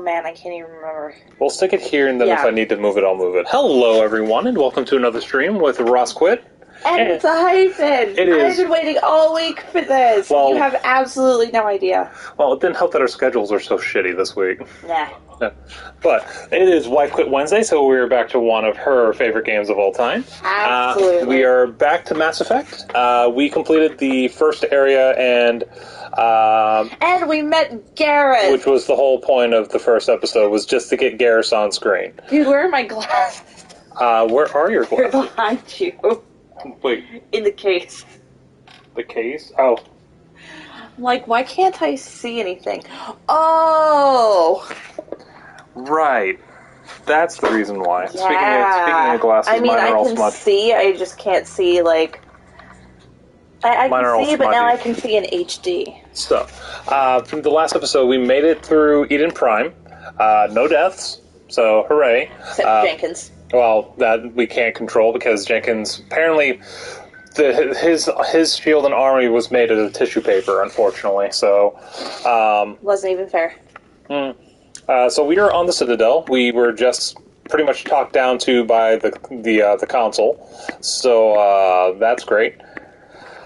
man, I can't even remember. We'll stick it here, and then if I need to move it, I'll move it. Hello, everyone, and welcome to another stream with Ross Quit. And it's a hyphen! It is. I've been waiting all week for this. Well, you have absolutely no idea. Well, it didn't help that our schedules are so shitty this week. Nah. Yeah. But it is Wife Quit Wednesday, so we're back to one of her favorite games of all time. Absolutely. We are back to Mass Effect. We completed the first area, and we met Garrus! Which was the whole point of the first episode, was just to get Garrus on screen. Dude, where are my glasses? Where are your glasses? They're behind you. Wait. In the case. The case? Oh. Like, why can't I see anything? Oh! Right. That's the reason why. Yeah. Speaking of glasses, I mean, mine are all I can smudged. see, I just can't see, like... I can see, but now I can see in HD. So, from the last episode, we made it through Eden Prime. No deaths, so hooray. Except Jenkins. Well, that we can't control because Jenkins, apparently, his shield and armor was made out of tissue paper, unfortunately, so... Wasn't even fair. So we are on the Citadel. We were just pretty much talked down to by the console, so that's great.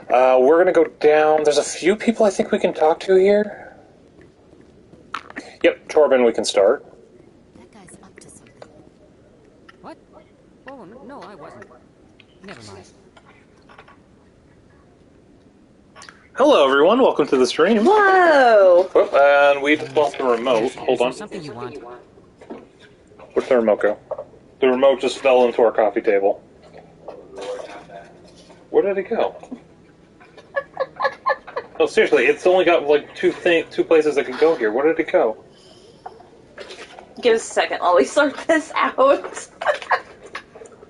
We're going to go down. There's a few people I think we can talk to here. Yep, Torben, we can start. That guy's up to something. What? Oh, no, I wasn't. Never mind. Hello, everyone. Welcome to the stream. Whoa! Oh, and we lost the remote. Hold on. Something you want? Where'd the remote go? The remote just fell into our coffee table. Where did it go? No, seriously, it's only got like two places that could go here. Where did it go? Give us a second while we sort this out.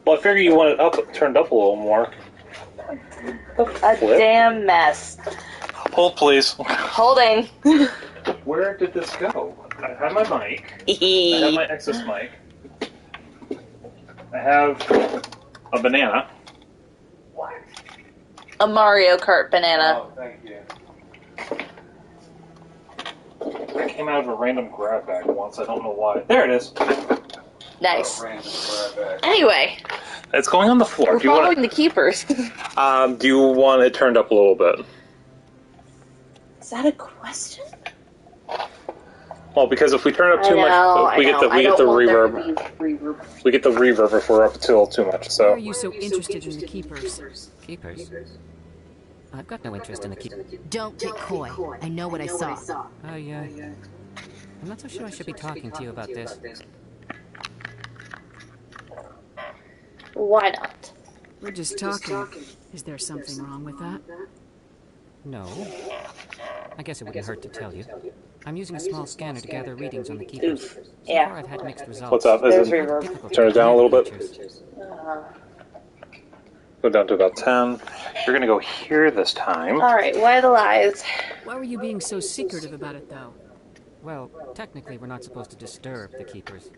Well, I figure you want it turned up a little more. A damn mess. Hold, please. Holding. Where did this go? I have my mic. I have my excess mic. I have a banana. What? A Mario Kart banana. Oh, thank you. That came out of a random grab bag once. I don't know why. There it is. Nice. Anyway. It's going on the floor. We're following the keepers. Do you want it turned up a little bit? Is that a question? Well, because if we turn it up too much, we get the reverb. We get the reverb if we're up too much. So. Why are you so interested in the keepers? Keepers? I've got no interest in the keepers. Don't get coy. I know what I saw. I'm not so sure I should be talking to you about this. Why not? We're just talking. Is there something wrong with that? No. I guess it wouldn't hurt to tell you. I'm using a small scanner to gather readings on the keepers. So far I've had mixed results. What's up? Turn it down a little bit. Go down to about 10. You're going to go here this time. Alright, why the lies? Why were you being so secretive about it, though? Well, technically we're not supposed to disturb the keepers.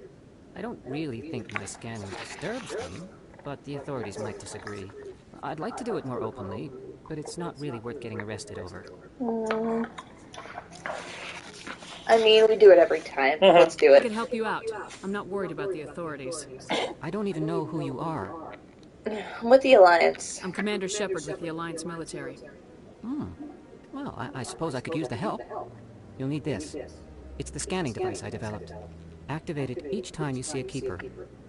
I don't really think my scanning disturbs them, but the authorities might disagree. I'd like to do it more openly, but it's not really worth getting arrested over. I mean, we do it every time. Let's do I it. can help you out. I'm not worried about the authorities. I don't even know who you are. I'm with the Alliance. I'm Commander Shepard with the Alliance military. Well, I suppose I could use the help. You'll need this. It's the scanning device I developed. Activate it each time you see a keeper.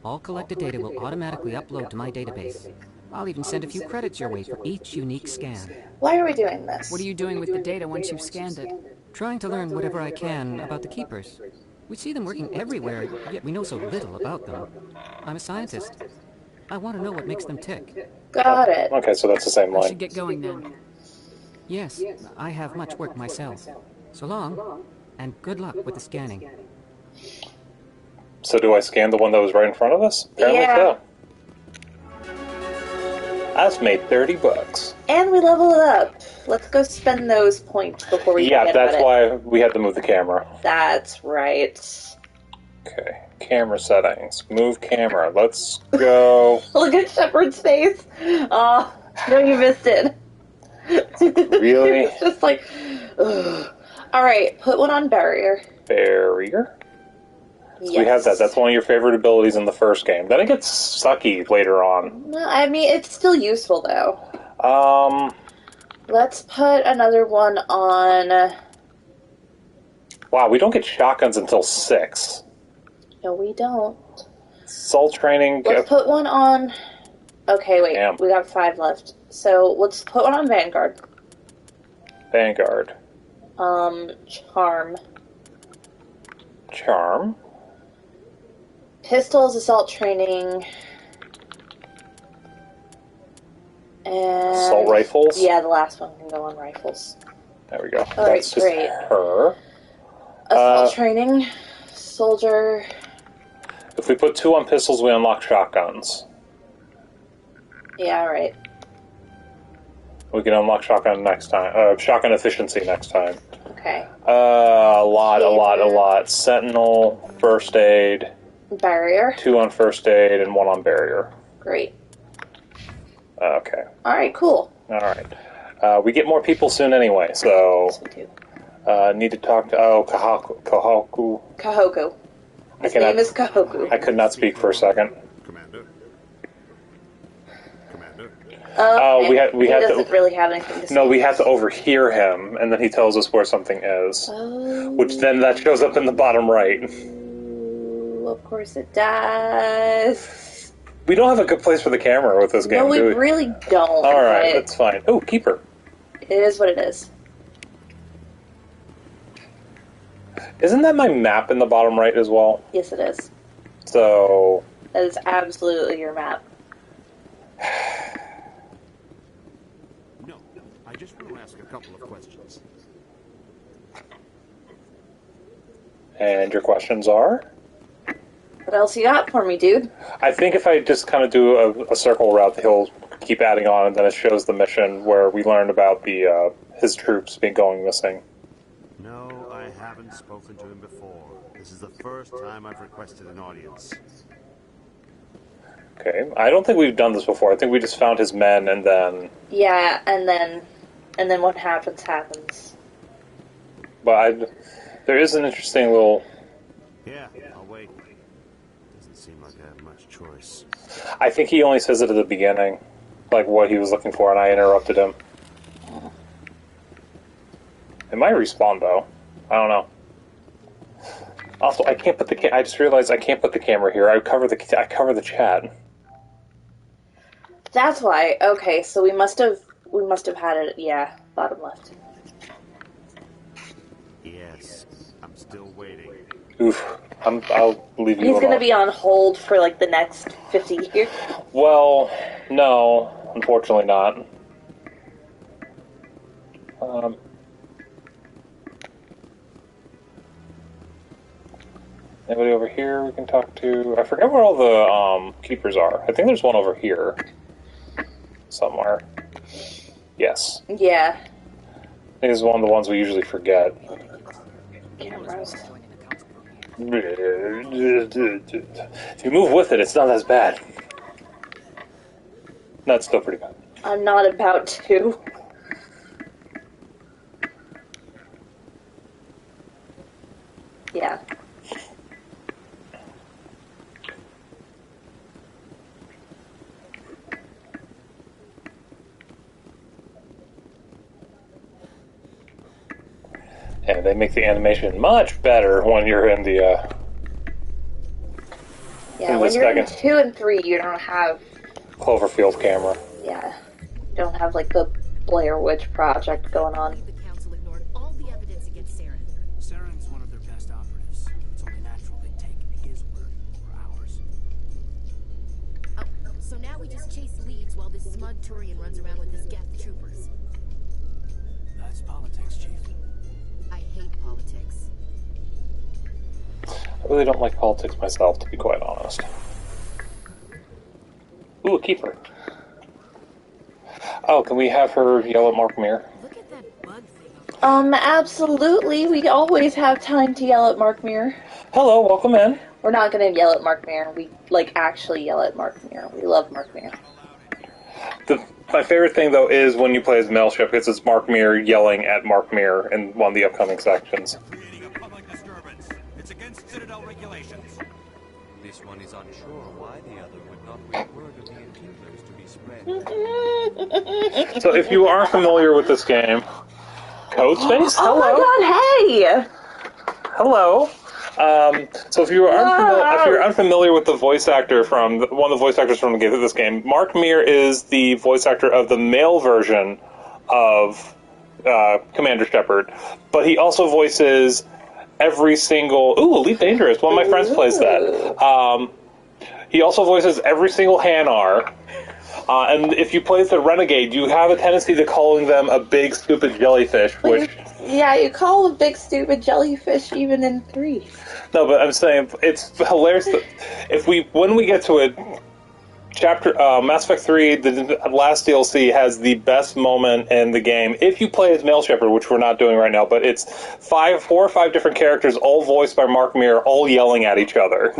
All collected data will automatically upload to my database. I'll even send a few credits your way for each unique scan. Why are we doing this? What are you doing with the data once you've scanned it? Trying to learn whatever I can about the keepers. We see them working everywhere, yet we know so little about them. I'm a scientist. I want to know what makes them tick. Got it. Okay, so that's the same I line. should get going then. Yes, I have much work myself. So long, and good luck with the scanning. So do I scan the one that was right in front of us? Apparently so. That's made $30. And we level it up. Let's go spend those points before we forget that's about it. why we had to move the camera. That's right. Okay, camera settings. Move camera. Let's go. Look at Shepard's face. Oh, no, you missed it. Really? It's just like, ugh. All right, put one on barrier. Barrier. So we have that. That's one of your favorite abilities in the first game. Then it gets sucky later on. No, I mean, it's still useful, though. Let's put another one on... Wow, we don't get shotguns until 6. No, we don't. Soul training... Let's put one on... Okay, wait. Damn. We got 5 left. So, let's put one on Vanguard. Vanguard. Charm. Charm. Pistols, assault training. And... Assault rifles? Yeah, the last one can go on rifles. There we go. Alright, That's great. Just her. Assault training. Soldier. If we put 2 on pistols, we unlock shotguns. Yeah, right. We can unlock shotgun next time. Shotgun efficiency next time. Okay. A lot. Sentinel, first aid. Barrier. 2 on first aid and 1 on barrier. Great. Okay. Alright, cool. Alright. We get more people soon anyway, so... Yes, we do. Need to talk to... Kahoku. Kahoku. His name is Kahoku. I could not speak for a second. Commander. We had he doesn't to... really have anything to say. No, we have to overhear him, and then he tells us where something is. Oh. Which then that shows up in the bottom right. Of course it does. We don't have a good place for the camera with this game, no, we do we? really don't. Alright, that's fine. Oh, Keeper. It is what it is. Isn't that my map in the bottom right as well? Yes, it is. So... That is absolutely your map. No, I just want to ask a couple of questions. And your questions are? What else you got for me, dude? I think if I just kind of do a circle route, he'll keep adding on, and then it shows the mission where we learned about the his troops going missing. No, I haven't spoken to him before. This is the first time I've requested an audience. Okay, I don't think we've done this before. I think we just found his men, and then... Yeah, and then what happens. But there is an interesting little... Yeah, I'll wait. Doesn't seem like I have much choice. I think he only says it at the beginning, like what he was looking for, and I interrupted him. It might respawn, though. I don't know. Also, I can't put the I just realized I can't put the camera here. I cover the chat. That's why. Okay, so we must have had it. Yeah, bottom left. Yes, I'm still waiting. Oof. I'll leave you alone. He's gonna be on hold for like the next 50 years. Well, no, unfortunately not. Anybody over here we can talk to? I forget where all the keepers are. I think there's one over here. Somewhere. Yes. Yeah. I think it's one of the ones we usually forget. Cameras. If you move with it, it's not as bad. No, it's still pretty bad. I'm not about to. Yeah. Yeah, they make the animation much better when you're in the, Yeah, when you're in 2 and 3, you don't have... Cloverfield camera. Yeah. You don't have, like, the Blair Witch Project going on. The council ignored all the evidence against Saren. Saren's one of their best operatives. It's only natural they take his word over ours. Oh, so now we just chase leads while this smug Turian runs around with his Geth troopers. That's politics, Chief. I hate politics. I really don't like politics myself, to be quite honest. Ooh, a keeper. Oh, can we have her yell at Mark Meer? Look at that bug thing. Absolutely. We always have time to yell at Mark Meer. Hello, welcome in. We're not gonna yell at Mark Meer. We, like, actually yell at Mark Meer. We love Mark Meer. My favorite thing, though, is when you play as Mailship, because it's Mark Meer yelling at Mark Meer in one of the upcoming sections. Creating a public disturbance. It's against Citadel regulations. regulations. This one is unsure why the other would not wait word of the Enkindlers to be spread. So if you are familiar with this game, Codespace? Hello. Oh my god, hey! Hello. So if you're unfamiliar with the voice actor from one of the voice actors from this game, Mark Meer is the voice actor of the male version of Commander Shepard, but he also voices every single Elite Dangerous. One of my friends plays that. He also voices every single Hanar. And if you play as the Renegade, you have a tendency to calling them a big stupid jellyfish, which. Yeah, you call a big stupid jellyfish even in 3. No, but I'm saying it's hilarious that when we get to it, Mass Effect 3, the last DLC, has the best moment in the game. If you play as Male Shepard, which we're not doing right now, but it's 4 or 5 different characters, all voiced by Mark Meer, all yelling at each other.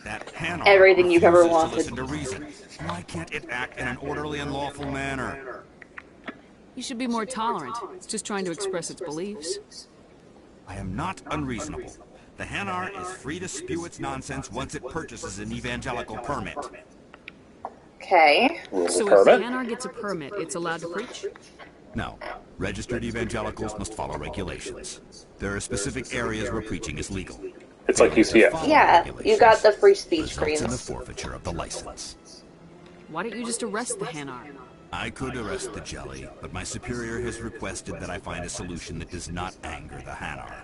That Hanar everything you've ever refuses wanted. to listen to reason. Why can't it act in an orderly and lawful manner? You should be more tolerant. It's just trying to express its beliefs. I am not unreasonable. The Hanar is free to spew its nonsense once it purchases an evangelical permit. Okay. So if the Hanar gets a permit, it's allowed to preach? No. Registered evangelicals must follow regulations. There are specific areas where preaching is legal. It's like UCF. Yeah, you got the free speech Results in the screens. forfeiture of the license. Why don't you just arrest the Hanar? I could arrest the jelly, but my superior has requested that I find a solution that does not anger the Hanar.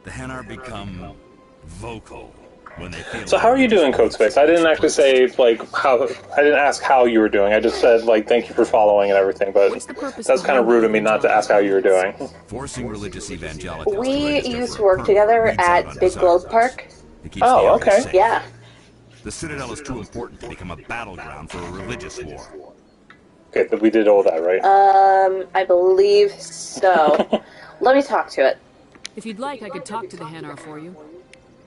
The Hanar become vocal when they feel. So how are you doing, Codespace? I didn't actually say how. I didn't ask how you were doing. I just said thank you for following and everything. But that's kind of rude of me not to ask how you were doing. Forcing religious evangelicals. We used to work together at Big Globe Park. Oh, okay. Yeah. The Citadel is too important to become a battleground for a religious war. Okay, but we did all that, right? I believe so. Let me talk to it. If you'd like, I could talk to the Hanar for you.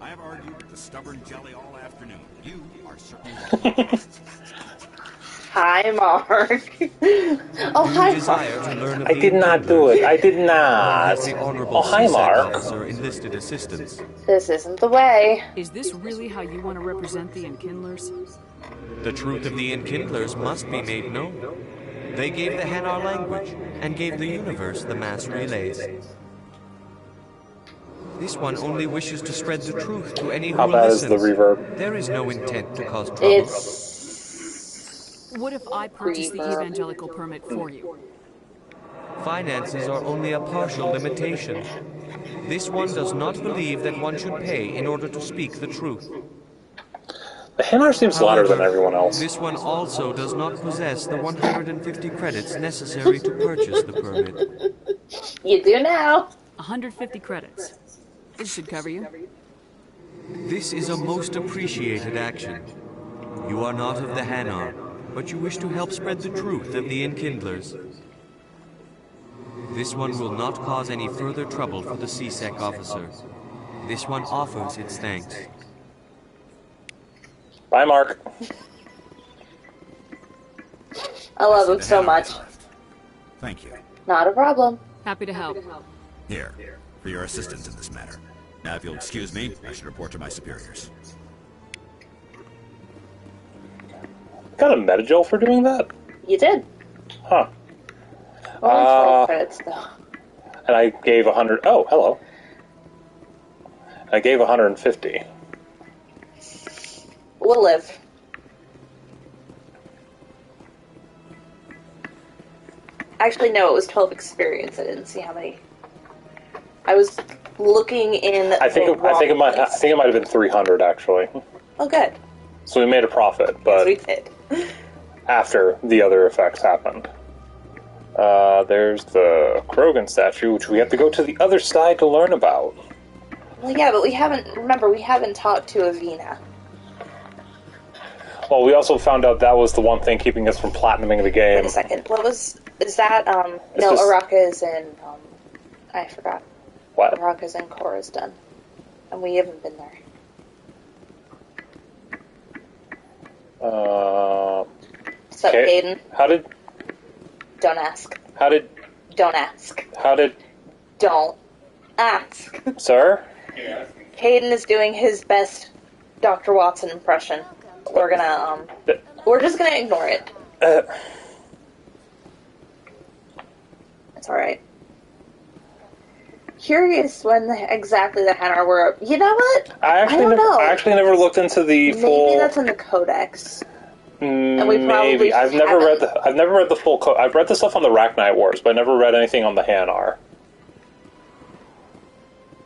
I have argued with the stubborn jelly all afternoon. You are certainly. Hi, Mark. Oh, hi, Mark. I did not do it. I did not. Oh, hi, Mark. Enlisted assistance. This isn't the way. Is this really how you want to represent the Enkindlers? The truth of the Enkindlers must be made known. They gave the Hanar language, and gave the universe the mass relays. This one only wishes to spread the truth to any who How will bad is listen. the reverb? There is no intent to cause trouble. What if I purchase the evangelical permit for you? Finances are only a partial limitation. This one does not believe that one should pay in order to speak the truth. The Hanar seems louder than everyone else. This one also does not possess the 150 credits necessary to purchase the permit. You do now. 150 credits. This should cover you. This is a most appreciated action. You are not of the Hanar, but you wish to help spread the truth of the Enkindlers. This one will not cause any further trouble for the CSEC officer. This one offers its thanks. Bye, Mark. I love him so much. Thank you. Not a problem. Happy to help. Here, for your assistance in this matter. Now, if you'll excuse me, I should report to my superiors. Got a Metagel for doing that? You did. Huh. Only 12 credits, though. And I gave 100. Oh, hello. I gave 150. We'll live. Actually, no, it was 12 experience. I didn't see how many. I was looking in. I think it might have been 300 actually. Oh, good. So we made a profit, but Yes, we did. after the other effects happened. There's the Krogan statue, which we have to go to the other side to learn about. Well, yeah, but we haven't talked to Avina. Well, we also found out that was the one thing keeping us from platinuming the game. Wait a second. Is that, It's no, just- Araka is in, I forgot. What? Araka's in Korra's done. And we haven't been there. What's up, okay. Caden? Don't ask. Don't ask. Don't ask. Sir? Caden is doing his best Dr. Watson impression. We're just gonna ignore it. It's alright. Curious when exactly the Hanar were. You know what? I don't know. I actually never looked into the full. Maybe that's in the Codex. And we probably maybe I've never read the full. I've read the stuff on the Rachni Wars, but I never read anything on the Hanar.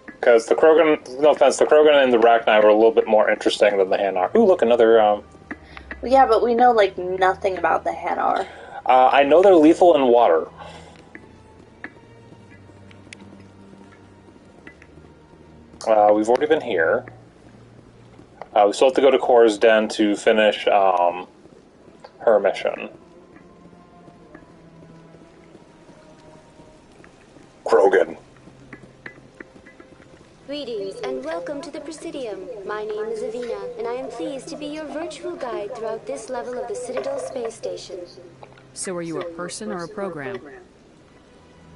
Because the Krogan, no offense, the Krogan and the Rachni were a little bit more interesting than the Hanar. Ooh, look, another. Yeah, but we know like nothing about the Hanar. I know they're lethal in water. We've already been here. We still have to go to Kor's Den to finish her mission. Krogan. Greetings and welcome to the Presidium. My name is Avina, and I am pleased to be your virtual guide throughout this level of the Citadel Space Station. So are you a person or a program?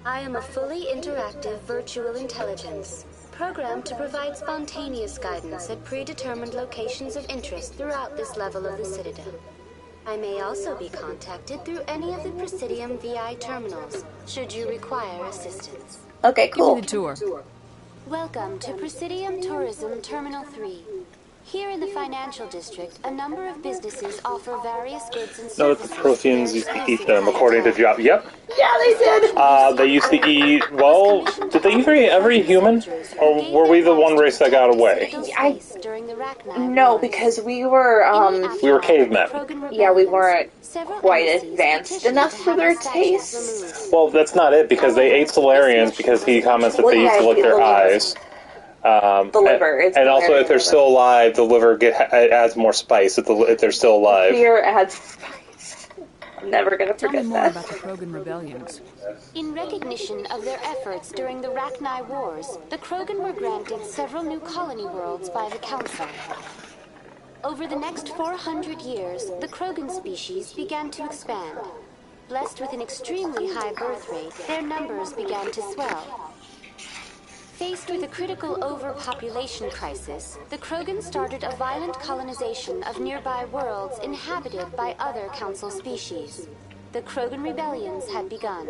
I am a fully interactive virtual intelligence, programmed to provide spontaneous guidance at predetermined locations of interest throughout this level of the Citadel. I may also be contacted through any of the Presidium VI terminals, should you require assistance. Okay, cool. Give me the tour. Welcome to Presidium Tourism Terminal 3. Here in the financial district, a number of businesses offer various goods and services. No, the Protheans used to eat them, according to Job. Yep. Yeah, they did! They used to eat, well, did they eat every human? Or were we the one race that got away? No, because we were, We were cavemen. Yeah, we weren't quite advanced enough for their tastes. Well, that's not it, because they ate Solarians because he comments that they used to lick their eyes. The liver. And also, if they're still alive, the liver adds more spice if they're still alive. Fear adds spice. I'm never gonna Tell me forget more that. about the Krogan rebellions. In recognition of their efforts during the Rachni Wars, the Krogan were granted several new colony worlds by the Council. Over the next 400 years, the Krogan species began to expand. Blessed with an extremely high birth rate, their numbers began to swell. Faced with a critical overpopulation crisis, the Krogan started a violent colonization of nearby worlds inhabited by other Council species. The Krogan rebellions had begun.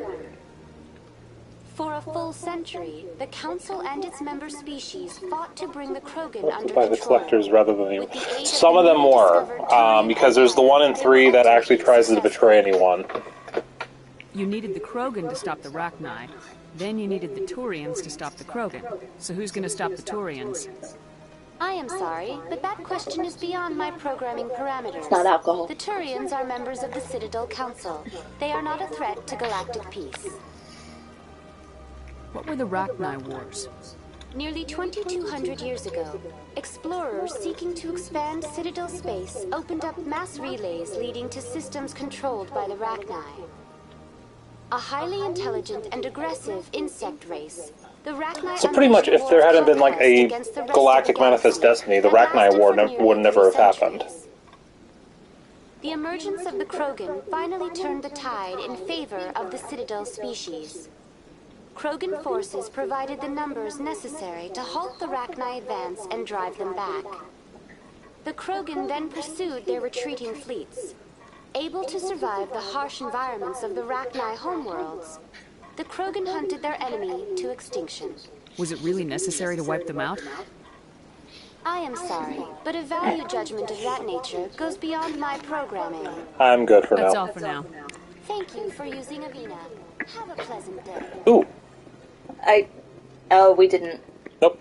For a full century, the Council and its member species fought to bring the Krogan under By the control. collectors rather than the... Some of them were, because there's the 1 in 3 that actually tries to betray anyone. You needed the Krogan to stop the Rachni. Then you needed the Turians to stop the Krogan. So who's going to stop the Turians? I am sorry, but that question is beyond my programming parameters. It's not alcohol. The Turians are members of the Citadel Council. They are not a threat to galactic peace. What were the Rachni Wars? Nearly 2,200 years ago, explorers seeking to expand Citadel space opened up mass relays leading to systems controlled by the Rachni. A highly intelligent and aggressive insect race, the Rachni... So pretty much, if there hadn't been like a galactic manifest destiny, the Rachni War would never have happened. The emergence of the Krogan finally turned the tide in favor of the Citadel species. Krogan forces provided the numbers necessary to halt the Rachni advance and drive them back. The Krogan then pursued their retreating fleets. Able to survive the harsh environments of the Rachni homeworlds, the Krogan hunted their enemy to extinction. Was it really necessary to wipe them out? I am sorry, but a value judgment of that nature goes beyond my programming. I'm good for That's now. all for now. Thank you for using Avina. Have a pleasant day. Ooh. Oh, we didn't. Nope.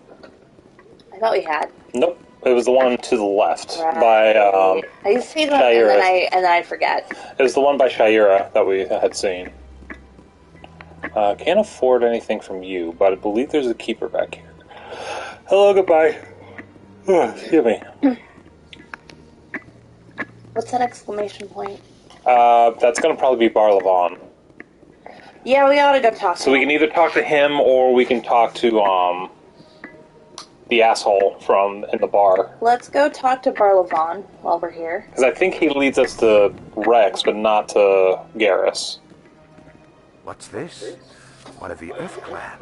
I thought we had. Nope. It was the one to the left Right. by I see that, Shaira. and then I forget. It was the one by Shaira that we had seen. Can't afford anything from you, but I believe there's a keeper back here. Hello, goodbye. Excuse me. What's that exclamation point? That's going to probably be Barlavon. Yeah, we ought to go talk to So we can either talk to him or we can talk to the asshole from in the bar. Let's go talk to Barlavon while we're here. Because I think he leads us to Rex, but not to Garrus. What's this? One of the Earth Clan.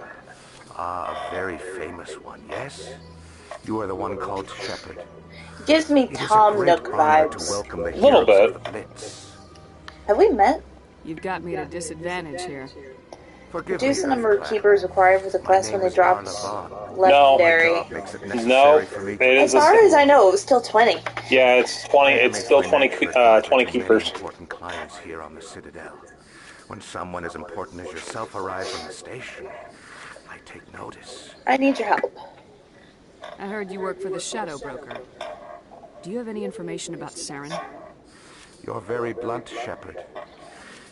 Ah, a very famous one, yes? You are the one called Shepard. Gives me It is a Tom great Nook honor to vibes. welcome the Little heroes bit. of the Blitz. Have we met? You've got me at a disadvantage here. Forgive me, Reduce the number of Earthclad. keepers required for the My class name when they is dropped Arla Vaughn. legendary. My job makes it necessary No, for me it to is As the far as I same. know, it was still 20. Yeah, it's 20. I am It's a still 20. financial advisor 20 to many keepers. important clients here on the Citadel. When someone as important as yourself arrives on the station, I take notice. I need your help. I heard you work for the Shadow Broker. Do you have any information about Saren? You're very blunt, Shepard.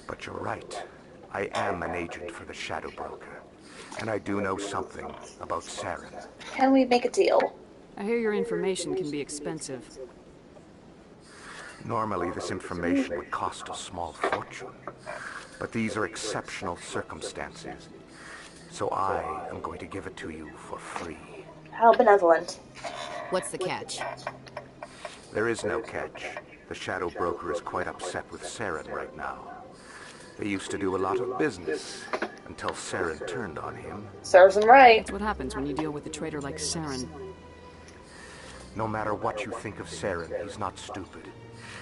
But you're right. I am an agent for the Shadow Broker. And I do know something about Saren. Can we make a deal? I hear your information can be expensive. Normally, this information would cost a small fortune. But these are exceptional circumstances. So I am going to give it to you for free. How benevolent. What's the catch? There is no catch. The Shadow Broker is quite upset with Saren right now. They used to do a lot of business until Saren turned on him. Serves him right. That's what happens when you deal with a traitor like Saren. No matter what you think of Saren, he's not stupid.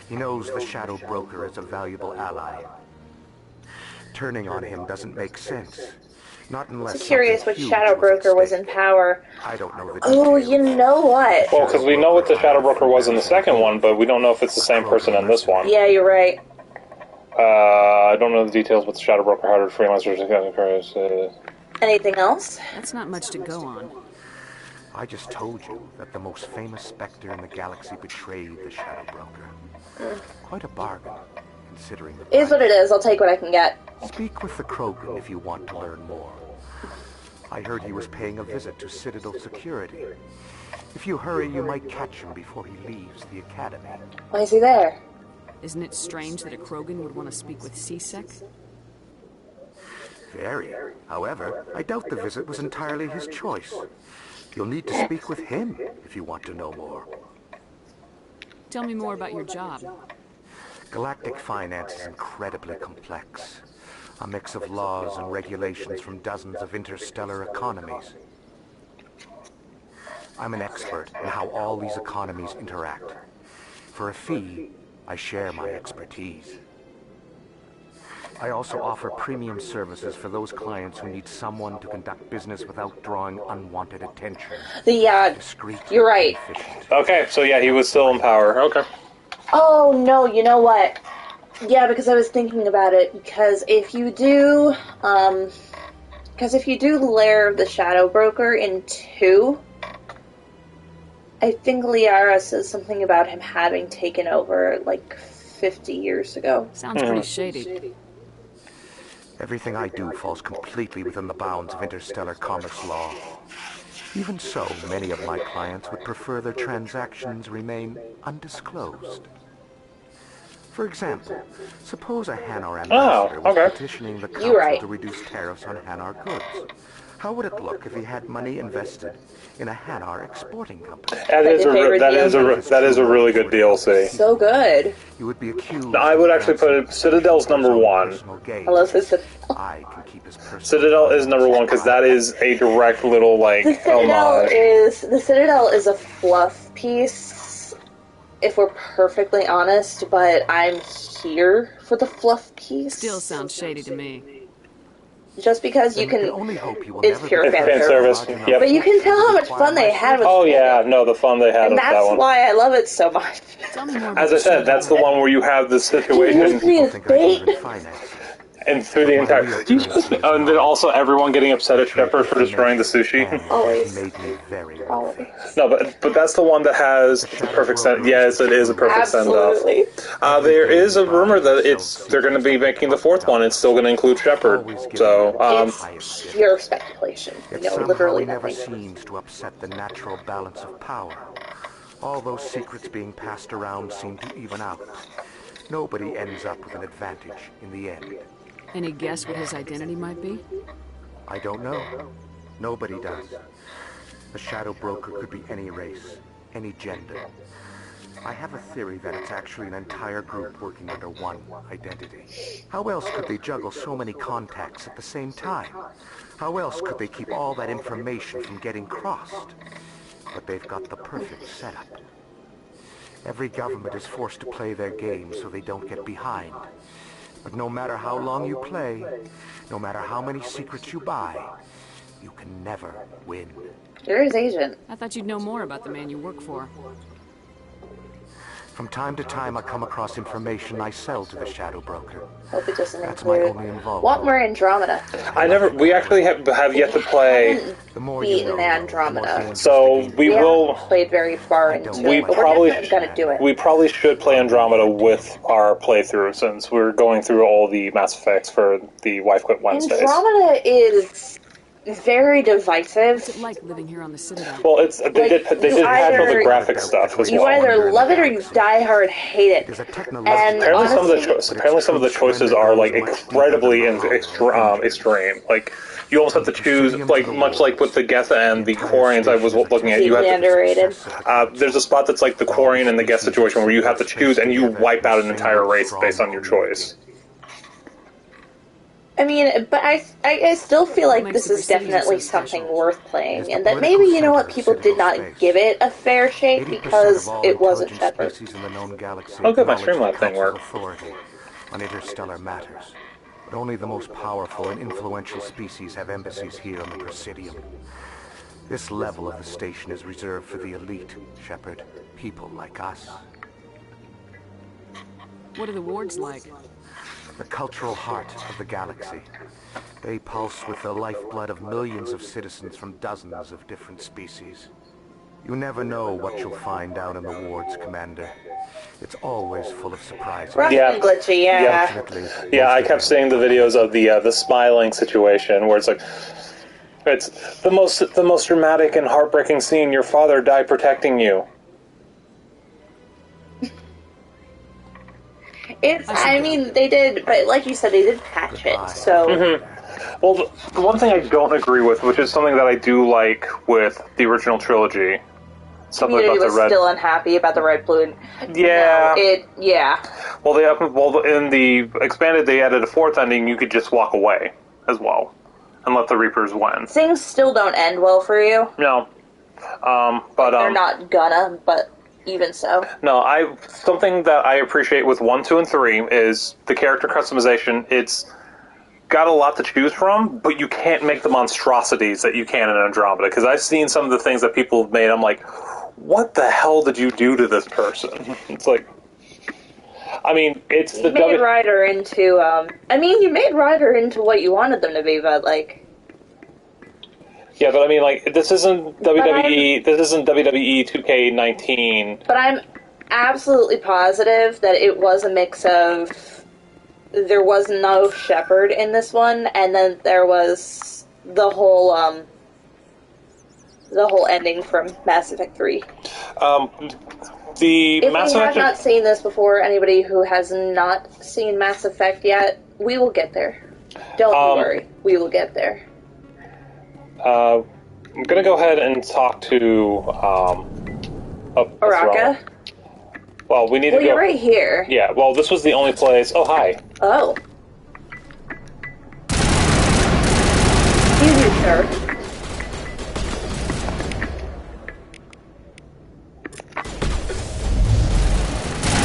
He knows the Shadow Broker is a valuable ally. Turning on him doesn't make sense. Not unless I'm curious something which huge Shadow at Broker was in stake. power. I don't know the Oh, details. you know what? Well, because we know what the Shadow Broker was in the second one, but we don't know if it's the same person in this one. Yeah, you're right. I don't know the details, but the Shadow Broker hired freelancers to Anything else? That's not much to go on. I just told you that the most famous Spectre in the galaxy betrayed the Shadow Broker. Quite a bargain, considering the Is what it is. I'll take what I can get. Speak with the Krogan if you want to learn more. I heard he was paying a visit to Citadel security. If you hurry, you might catch him before he leaves the Academy. Why is he there? Isn't it strange that a Krogan would want to speak with C-Sec? Very. However, I doubt the visit was entirely his choice. You'll need to speak with him if you want to know more. Tell me more about your job. Galactic finance is incredibly complex. A mix of laws and regulations from dozens of interstellar economies. I'm an expert in how all these economies interact. For a fee, I share my expertise. I also offer premium services for those clients who need someone to conduct business without drawing unwanted attention. Discreet, you're right. efficient. Okay, so yeah, he was still in power. Okay. Oh, no, you know what? Yeah, because I was thinking about it, because if you do Lair of the Shadow Broker in 2, I think Liara says something about him having taken over, like, 50 years ago. Sounds pretty shady. Everything I do falls completely within the bounds of interstellar commerce law. Even so, many of my clients would prefer their transactions remain undisclosed. For example, suppose a Hanar ambassador was petitioning the council to reduce tariffs on Hanar goods. How would it look if he had money invested in a Hanar exporting company? That is a really good DLC. So good. You would be accused. I would actually put it Citadel's number 1. I love his I can keep his personal. Citadel is number 1 because that is a direct little like homage. The Citadel is a fluff piece, if we're perfectly honest, but I'm here for the fluff piece. Still sounds shady to me. Just because you can, it's pure fan service. service. Yep. But you can tell how much fun they had with Oh it. yeah, no, the fun they had And with that that's one. why I love it so much. As I said, that's the one where you have the situation, and through the entire, and then also everyone getting upset at Shepard for destroying the sushi. Always. No, but that's the one that has the perfect send. Yes, it is a perfect send-off. There is a rumor that they're going to be making the 4th one. It's still going to include Shepard. So it's pure speculation. It No, somehow literally never nothing. seems to upset the natural balance of power. All those secrets being passed around seem to even out. Nobody ends up with an advantage in the end. Any guess what his identity might be? I don't know. Nobody does. The Shadow Broker could be any race, any gender. I have a theory that it's actually an entire group working under one identity. How else could they juggle so many contacts at the same time? How else could they keep all that information from getting crossed? But they've got the perfect setup. Every government is forced to play their game so they don't get behind. But no matter how long you play, no matter how many secrets you buy, you can never win. You're his agent. I thought you'd know more about the man you work for. From time to time, I come across information I sell to the Shadow Broker. Hope it doesn't That's my include. only involvement. Want more Andromeda? We actually have yet to play. The more you Beaten know, Andromeda. So we will. haven't played very far into We it, but probably we're definitely gonna do it. We probably should play Andromeda with our playthrough since we're going through all the Mass Effects for the Wife Quit Wednesdays. Andromeda is very divisive. What's it like living here on the Citadel? Well, they did handle the graphic stuff as You well. either love it or you die hard hate it. And Apparently, some of the choices are like incredibly extreme. Like you almost have to choose, like much like with the Getha and the Quarians. I was looking at. You have underrated. There's a spot that's like the Quarian and the Geth situation where you have to choose and you wipe out an entire race based on your choice. I mean, but I still feel like this is definitely something worth playing, and that maybe, you know what, people did not give it a fair shake because it wasn't Shepard. Oh good, my Streamlab thing worked. On interstellar matters. But only the most powerful and influential species have embassies here on the Presidium. This level of the station is reserved for the elite, Shepard. People like us. What are the wards like? The cultural heart of the galaxy. They pulse with the lifeblood of millions of citizens from dozens of different species. You never know what you'll find out in the wards, Commander. It's always full of surprises. Yeah. Glitchy, yeah. Yeah, I kept seeing the videos of the smiling situation where it's like, it's the most dramatic and heartbreaking scene. Your father died protecting you. I mean, they did, but like you said, they did patch it, so... Mm-hmm. Well, the one thing I don't agree with, which is something that I do like with the original trilogy, something Community about was the red... still unhappy about the red, blue, and... Yeah. Yeah. Well, in the expanded, they added a fourth ending, you could just walk away as well, and let the Reapers win. Things still don't end well for you. No. But... They're not gonna, but... Even so. No, something that I appreciate with 1, 2, and 3 is the character customization. It's got a lot to choose from, but you can't make the monstrosities that you can in Andromeda. Because I've seen some of the things that people have made, I'm like, what the hell did you do to this person? It's like, I mean, it's you made Ryder into, you made Ryder into what you wanted them to be, but, like... Yeah, but I mean, like, this isn't WWE 2K19. But I'm absolutely positive that it was a mix of... There was no Shepard in this one, and then there was the whole ending from Mass Effect 3. If you have not seen this before, anybody who has not seen Mass Effect yet, we will get there. Don't worry, we will get there. I'm going to go ahead and talk to Araka? Well, we need to go... You're right here. Yeah, well, this was the only place... Oh, hi. Oh. Excuse me, sir.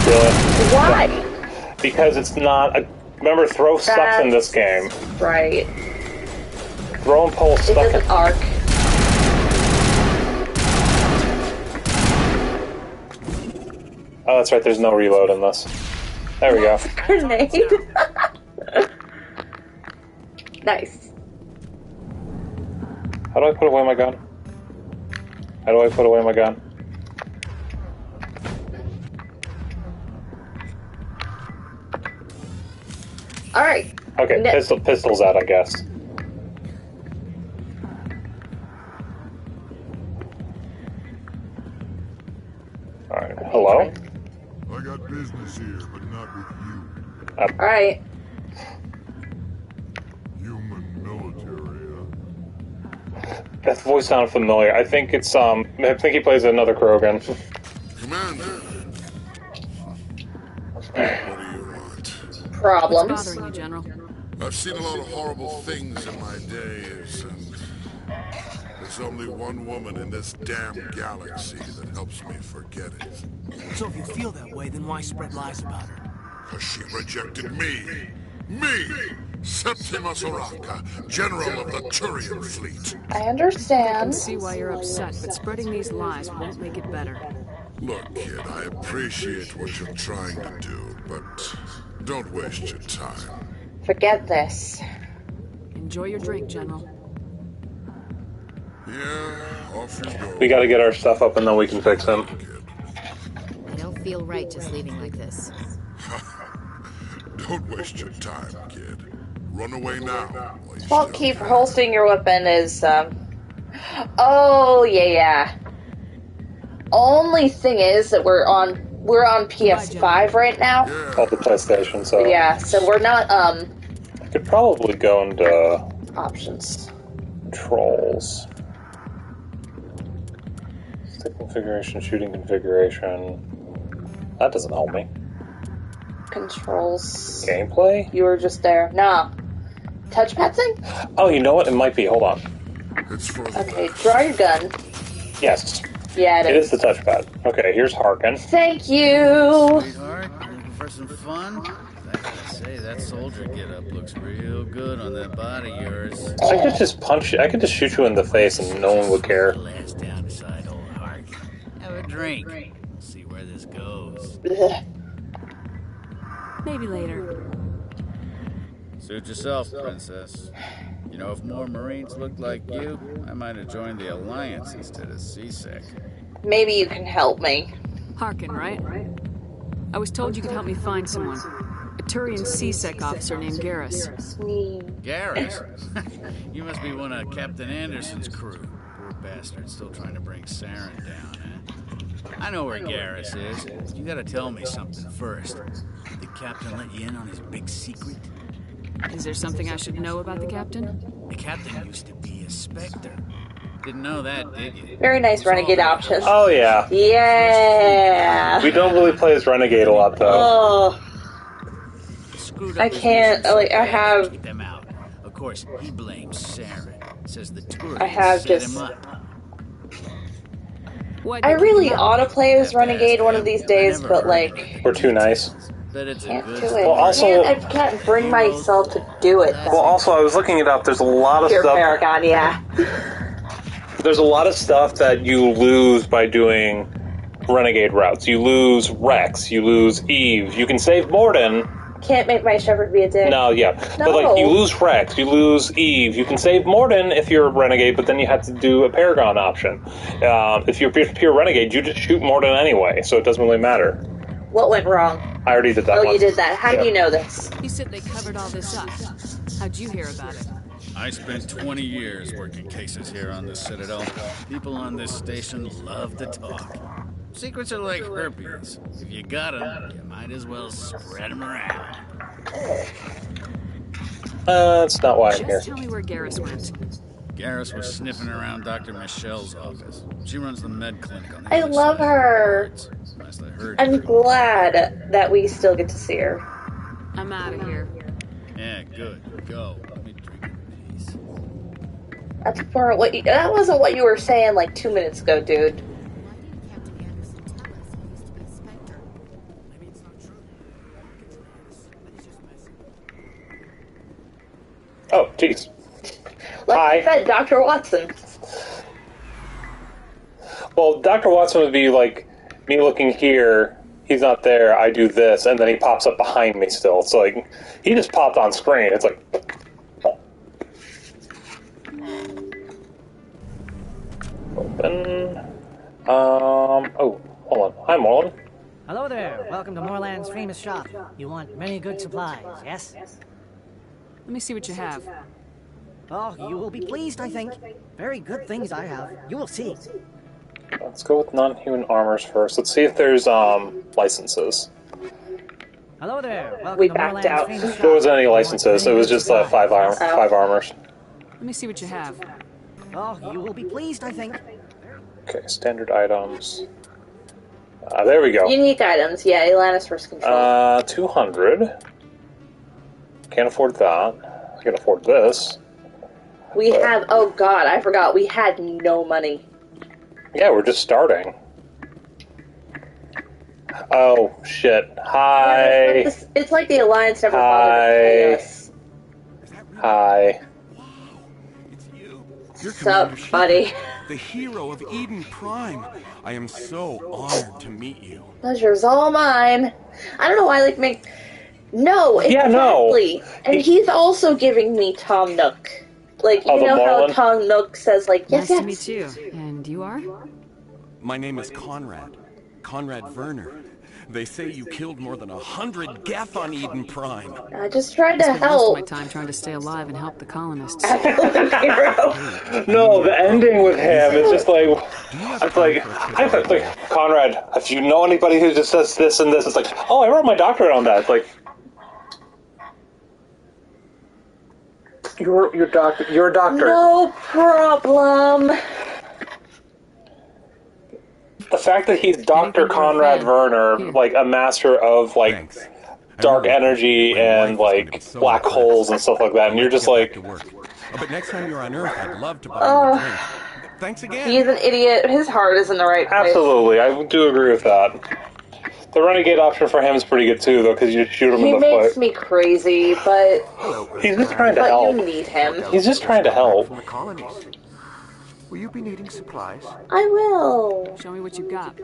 Really? Why? Because it's not a... Remember, throw sucks in this game. Right. Throw and pull stuck. It doesn't arc. Oh, that's right, there's no reload in this. There we go. Grenade. Nice. How do I put away my gun? How do I put away my gun? All right. Okay, pistol's out, I guess. All right. Hello. I got business here, but not with you. All right. Human military. That voice sounded familiar. I think it's I think he plays another Krogan. Commander, problems. What's bothering you, General? I've seen a lot of horrible things in my days, and there's only one woman in this damn galaxy that helps me forget it. So if you feel that way, then why spread lies about her? Because she rejected me! Me! Septimus Oraka, General of the Turian Fleet. I I understand. can see why you're upset, but spreading these lies won't make it better. Look, kid, I appreciate what you're trying to do, but don't waste your time. Forget this. Enjoy your drink, General. Yeah, off you go. We gotta get our stuff up and then we can fix him. I don't feel right just leaving like this. Don't waste your time, kid. Run away now. Well, keep holstering your weapon is, Oh, yeah. Only thing is that we're on PS5 right now. Off the PlayStation, so... Yeah, so we're not, I could probably go into... options. Controls. Stick configuration, shooting configuration. That doesn't help me. Controls. Gameplay? You were just there. Nah. Touchpad thing? Oh, you know what? It might be. Hold on. Okay, draw your gun. Yes. Yeah, it is the touchpad. Okay, here's Harkin. Thank you! Sweetheart, looking for some fun? I gotta say, that soldier getup looks real good on that body of yours. I could just punch you. I could just shoot you in the face and no one would care. Last down beside old Harkin. Have a drink. We'll see where this goes. Maybe later. Suit yourself, Princess. You know, if more Marines looked like you, I might have joined the Alliance instead of CSEC. Maybe you can help me. Harkin, right? I was told you could help me find someone. A Turian CSEC officer named Garrus. Garrus? You must be one of Captain Anderson's crew. Poor bastard, still trying to bring Saren down, eh? I know where Garrus is. You gotta tell me something first. Did the Captain let you in on his big secret? Is there something I should know about the Captain? The Captain used to be a Spectre. Didn't know that, did you? Very nice renegade option. Oh, yeah. Yeah! We don't really play as Renegade a lot, though. Oh. I can't, like, I have... Keep them out. Of course, he blames Saren. Says the tourists I have set just... him up. I really ought to play as Renegade one of these days, but, like... We're too nice. Can't do it. Well, also, I can't bring myself to do it. Well, also, I was looking it up. There's a lot of Pure stuff. Paragon, yeah. There's a lot of stuff that you lose by doing Renegade routes. You lose Rex. You lose Eve. You can save Morden. Can't make my shepherd be a dick. No, yeah. No. But, like, you lose Rex. You lose Eve. You can save Morden if you're a Renegade, but then you have to do a Paragon option. If you're pure Renegade, you just shoot Morden anyway, so it doesn't really matter. What went wrong? I already did that Oh, one. you did that. How do you know this? You said they covered all this up. How'd you hear about it? I spent 20 years working cases here on the Citadel. People on this station love to talk. Secrets are like herpes. If you got them, you might as well spread them around. That's not why I'm here. Just tell me where Garrus went. Garrus was sniffing around Dr. Michelle's office. She runs the med clinic on the I other love side. her. Last I heard, I'm glad that we still get to see her. I'm out of here. yeah, good. Go. Let me drink in peace. That's for what you, that wasn't what you were saying like 2 minutes ago, dude. Oh, jeez. Like I said, Dr. Watson. Well, Dr. Watson would be like me looking here, he's not there, I do this, and then he pops up behind me still. It's like, he just popped on screen. It's like... Open... oh, hold on. Hi, Marlon. Hello there. Welcome to Moorland's famous shop. You want many good supplies, yes? Let me see what you have. Oh, you will be pleased, I think. Very good things I have. You will see. Let's go with non-human armors first. Let's see if there's, licenses. Hello there. Welcome We to backed Moorland's out. famous shop. There wasn't any licenses. It was just, 5 armors. Let me see what you have. Oh, you will be pleased, I think. Okay, standard items. There we go. Unique items, yeah, Atlantis First Control. 200. can't afford that. I can afford this. We have... Oh, God, I forgot. We had no money. Yeah, we're just starting. Oh, shit. Hi. Yeah, it's like the Alliance never bothered to pay us. Hi. What's up, buddy? The hero of Eden Prime. I am so honored to meet you. Pleasure's all mine. I don't know why, like, make... No, exactly. Yeah, no. And he's also giving me Tom Nook. Like, you know how Tom Nook says, like, yes, nice to meet you. And you are? My name is Conrad. Conrad Werner. They say you killed more than 100 Geth on Eden Prime. I just tried to help. Most of my time trying to stay alive and help the colonists. No, the ending with him is just like, it's like Conrad, if you know anybody who just says this and this, it's like, oh, I wrote my doctorate on that. It's like, you're a doctor. No problem. The fact that he's Dr. Conrad Werner, like a master of like dark energy and like black holes and stuff like that, and you're just like, but next time you're on Earth, I'd love to buy you a drink. Thanks again. He's an idiot. His heart is in the right place. Absolutely, I do agree with that. The renegade option for him is pretty good too, though, because you just shoot him in the foot. He makes me crazy, but he's just trying to help. But you need him. He's just trying to help. From the colonies. Will you be needing supplies? I will. Show me what you got.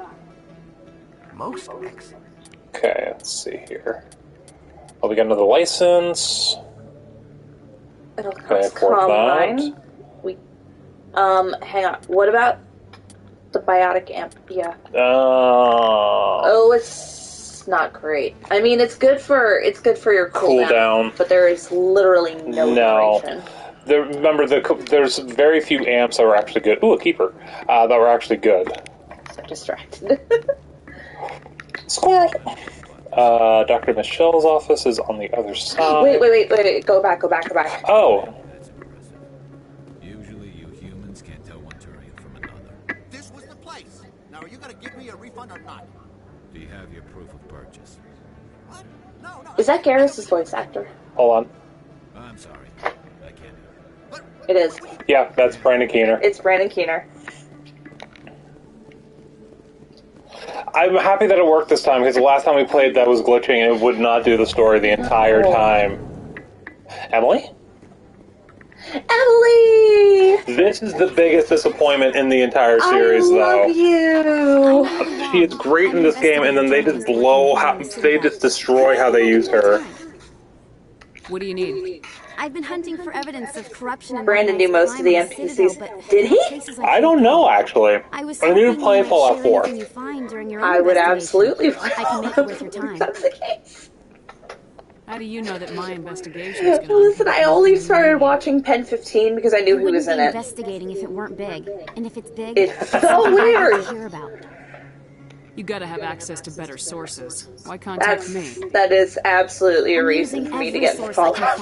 Most excellent. Okay, let's see here. Oh, we got another license. It'll cost combine. Hang on. What about the biotic amp? Yeah. Oh, it's not great. I mean, it's good for your cooldown, but there is literally no duration. Remember, there's very few amps that were actually good. Ooh, a keeper. That were actually good. So distracted. Squirrel! Dr. Michelle's office is on the other side. Wait. Go back. Oh. Usually you humans can't tell one Turian from another. This was the place. Now are you gonna give me a refund or not? Do you have your proof of purchase? What? No. Is that Garrus' voice actor? Hold on. I'm sorry. It is. Yeah, that's Brandon Keener. It's Brandon Keener. I'm happy that it worked this time, because the last time we played that was glitching and it would not do the story the entire time. Emily? Emily! This is the biggest disappointment in the entire series, though. I love you! She is great in this game, and then they just destroy how they use her. What do you need? I've been hunting for evidence of corruption. Brandon knew most of the NPCs. Did he? I don't know, actually. I need to play Fallout 4. I would absolutely play Fallout 4 if that's the case. How do you know that my investigation is going to... Listen, I only started watching Pen 15 because I knew who was in it. Investigating if it weren't big. And if it's big, it's so weird. Hear about. You gotta have access to better sources. Why contact me? That is absolutely a reason for me to get into Fallout.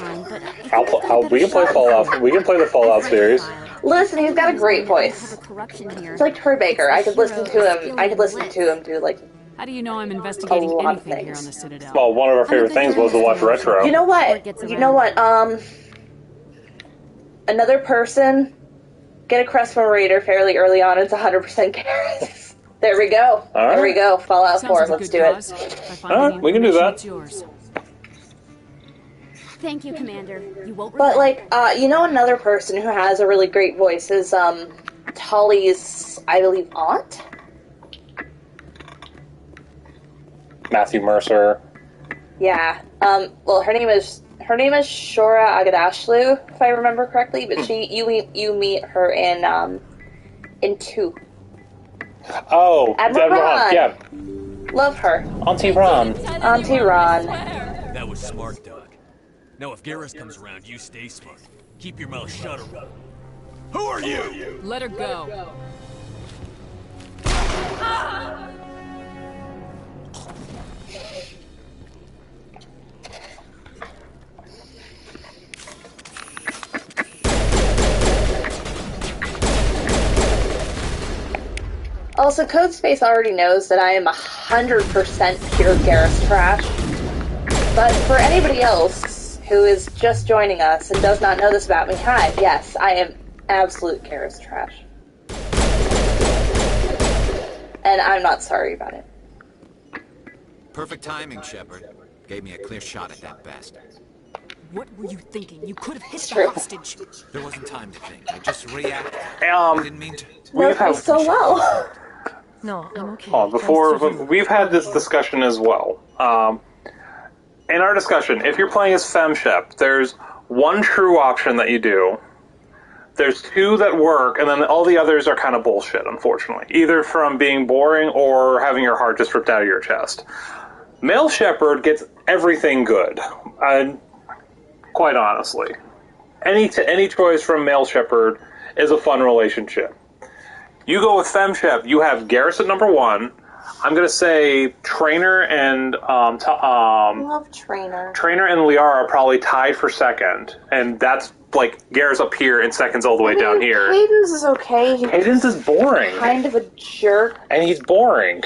We can play Fallout. We can play the Fallout series. Listen, he's got a great voice. It's like Troy Baker. I could listen to him. Do like. How do you know I'm investigating anything here on the Citadel? Well, one of our favorite things was to watch Retro. You know what? Another person get a Crestman Raider fairly early on. It's 100% Garrus. There we go. There we go. Fallout 4. Let's do it. Alright, we can do that. Thank you, Commander. You won't. But another person who has a really great voice is Tolly's, I believe, aunt. Matthew Mercer. Yeah. Well, her name is Shora Agadashlu, if I remember correctly. But you meet her in 2. Oh, Admiral Ron. Yeah. Love her. Auntie Ron. Auntie Ron. That was smart, Doug. Now if Garrus comes around, you stay smart. Keep your mouth shut around. Who are you? Let her go. Also, Codespace already knows that I am 100% pure Garrus trash. But for anybody else, who is just joining us and does not know this about me, hi, yes, I am absolute Garrus trash. And I'm not sorry about it. Perfect timing, Shepard. Gave me a clear shot at that bastard. What were you thinking? You could have hit the hostage. There wasn't time to think. I just reacted. I didn't mean to. Worked so well. No, I'm okay. We've had this discussion as well. In our discussion, if you're playing as FemShep, there's one true option that you do. There's two that work, and then all the others are kind of bullshit, unfortunately. Either from being boring or having your heart just ripped out of your chest. Male Shepard gets everything good. Quite honestly. Any choice from Male Shepard is a fun relationship. You go with FemShep, you have Garrus at number 1. I'm going to say Traynor and love Traynor. Traynor and Liara are probably tied for second, and that's like Garrus up here and seconds all the way down here. Cadence is okay. Cadence is boring. Kind of a jerk. And he's boring.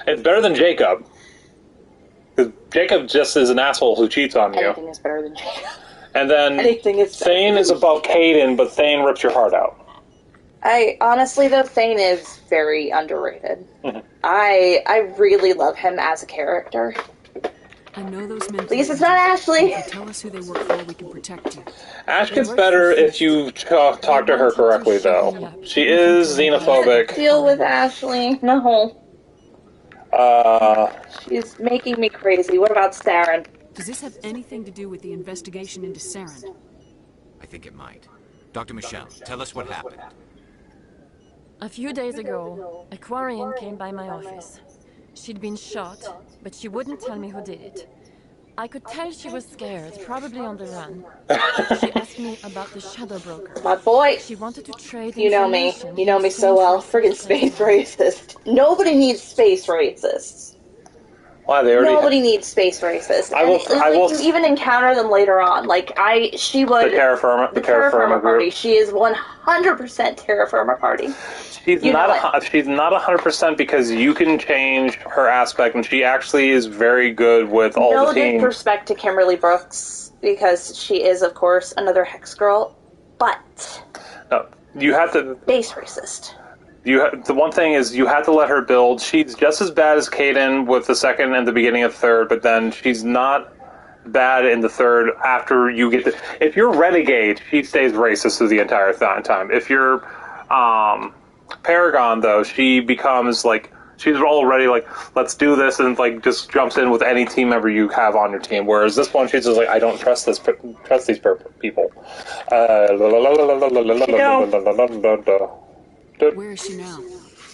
It's better than Jacob. Because Jacob just is an asshole who cheats on you. Anything is better than Jacob. And then Thane is above Kaidan, but Thane rips your heart out. Honestly though, Thane is very underrated. Mm-hmm. I really love him as a character. I know those men. Please, it's not Ashley. Tell us who they work for. We can protect you. Ash gets better if you talk to her correctly, though. She is xenophobic. Deal with Ashley. No. She's making me crazy. What about Saren? Does this have anything to do with the investigation into Saren? I think it might. Dr. Michelle, tell us what happened. A few days ago, a Quarian came by my office. She'd been shot, but she wouldn't tell me who did it. I could tell she was scared, probably on the run. She asked me about the Shadow Broker. My boy. She wanted to trade You know me. You know me so well. Friggin' space racist. Nobody needs space racists. Why, Nobody needs space racists. You even encounter them later on. She would... The Terra Firma party. She is 100% Terra Firma party. She's not 100% because you can change her aspect, and she actually is very good with all the team. No disrespect to Kimberly Brooks, because she is, of course, another Hex girl, but... No, you have to... Base racist. The one thing is you have to let her build. She's just as bad as Kaidan with the second and the beginning of third, but then she's not bad in the third after you get the... If you're Renegade, she stays racist through the entire time. If you're Paragon, though, she becomes she's already let's do this, and just jumps in with any team member you have on your team. Whereas this one, she's just I don't trust these people. Where is she now?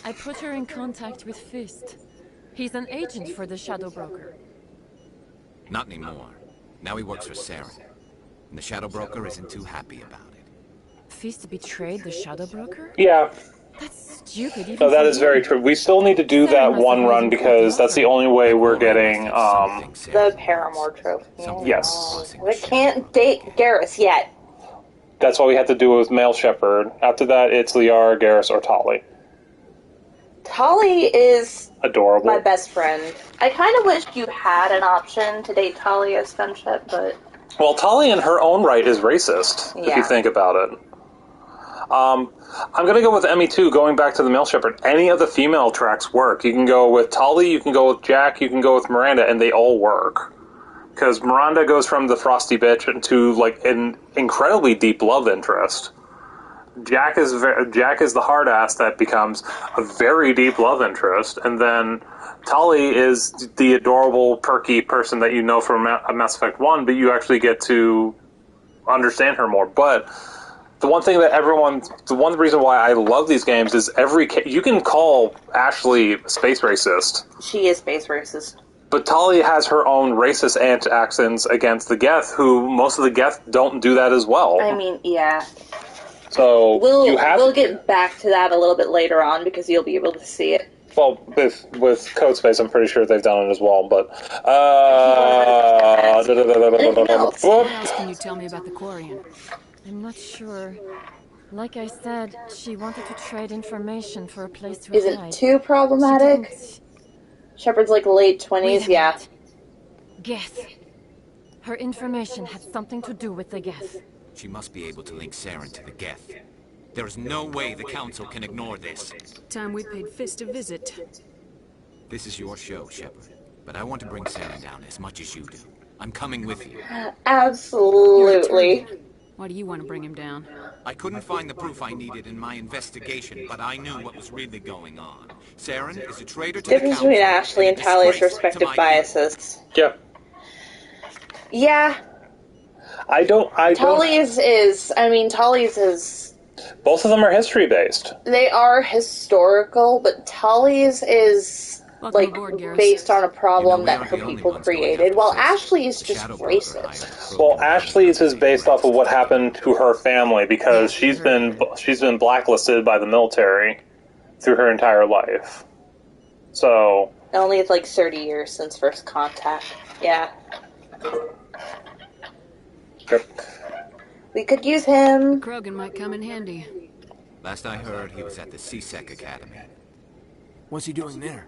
I put her in contact with Fist. He's an agent for the Shadow Broker. Not anymore. Now he works for Saren. And the Shadow Broker isn't too happy about it. Fist betrayed the Shadow Broker? Yeah. That's stupid. No, that is very true. We still need to do that one run because that's the only way we're getting the Paramore trophy. Yes. We can't date Garrus yet. That's why we have to do it with Male Shepard. After that, it's Liara, Garrus, or Tali. Tali is adorable. My best friend. I kind of wish you had an option to date Tali as FemShep, but... Well, Tali in her own right is racist, if you think about it. I'm going to go with ME2, going back to the Male Shepard. Any of the female tracks work. You can go with Tali, you can go with Jack, you can go with Miranda, and they all work. Because Miranda goes from the frosty bitch into an incredibly deep love interest. Jack is the hard ass that becomes a very deep love interest, and then Tali is the adorable, perky person that you know from Mass Effect 1, but you actually get to understand her more. But the one reason why I love these games is you can call Ashley space racist. She is space racist. But Tali has her own racist accents against the Geth, who most of the Geth don't do that as well. I mean, yeah. So we'll get back to that a little bit later on because you'll be able to see it. Well, with Codespace, I'm pretty sure they've done it as well. But what else can you tell me about the Quarian? I'm not sure. Like I said, she wanted to trade information for a place to hide. Is it too problematic? Shepard's late 20s, yeah. Geth. Her information had something to do with the Geth. She must be able to link Saren to the Geth. There is no way the Council can ignore this. Time we paid Fist a visit. This is your show, Shepard. But I want to bring Saren down as much as you do. I'm coming with you. Absolutely. Why do you want to bring him down? I couldn't find the proof I needed in my investigation, but I knew what was really going on. Saren is a traitor to the Difference Council. between Ashley and Tali's respective biases. Yeah. Yeah. Tali's is... Both of them are history-based. They are historical, but Tali's is, based on a problem that her people created, while Ashley's just racist. Well, Ashley's is based off of what happened to her family, because she's been blacklisted by the military through her entire life. So... Only it's 30 years since first contact. Yeah. Yep. We could use him. Krogan might come in handy. Last I heard, he was at the C-Sec Academy. What's he doing there?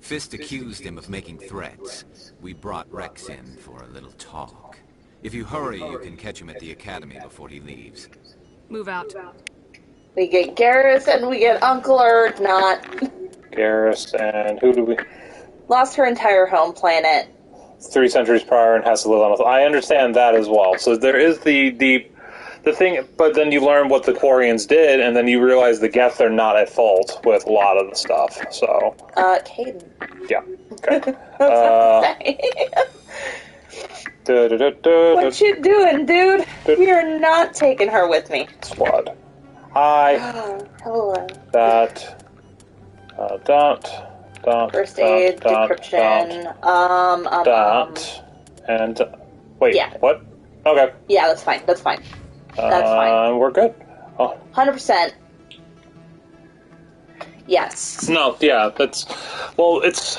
Fist accused him of making threats. We brought Rex in for a little talk. If you hurry, you can catch him at the Academy before he leaves. Move out. We get Garrus and we get Uncle or not. Garrus and who do we... Lost her entire home planet. 3 centuries prior and has to live on with... I understand that as well. So there is the thing, but then you learn what the Quarians did, and then you realize the Geth are not at fault with a lot of the stuff, so... Caden. Yeah. Okay. What you doing, dude? You're not taking her with me. Squad. Hi. Hello. That. First aid, decryption, and... Wait, yeah. What? Okay. Yeah, that's fine. That's fine. That's fine. We're good. Oh. 100%. Yes. No, yeah, that's... Well, it's...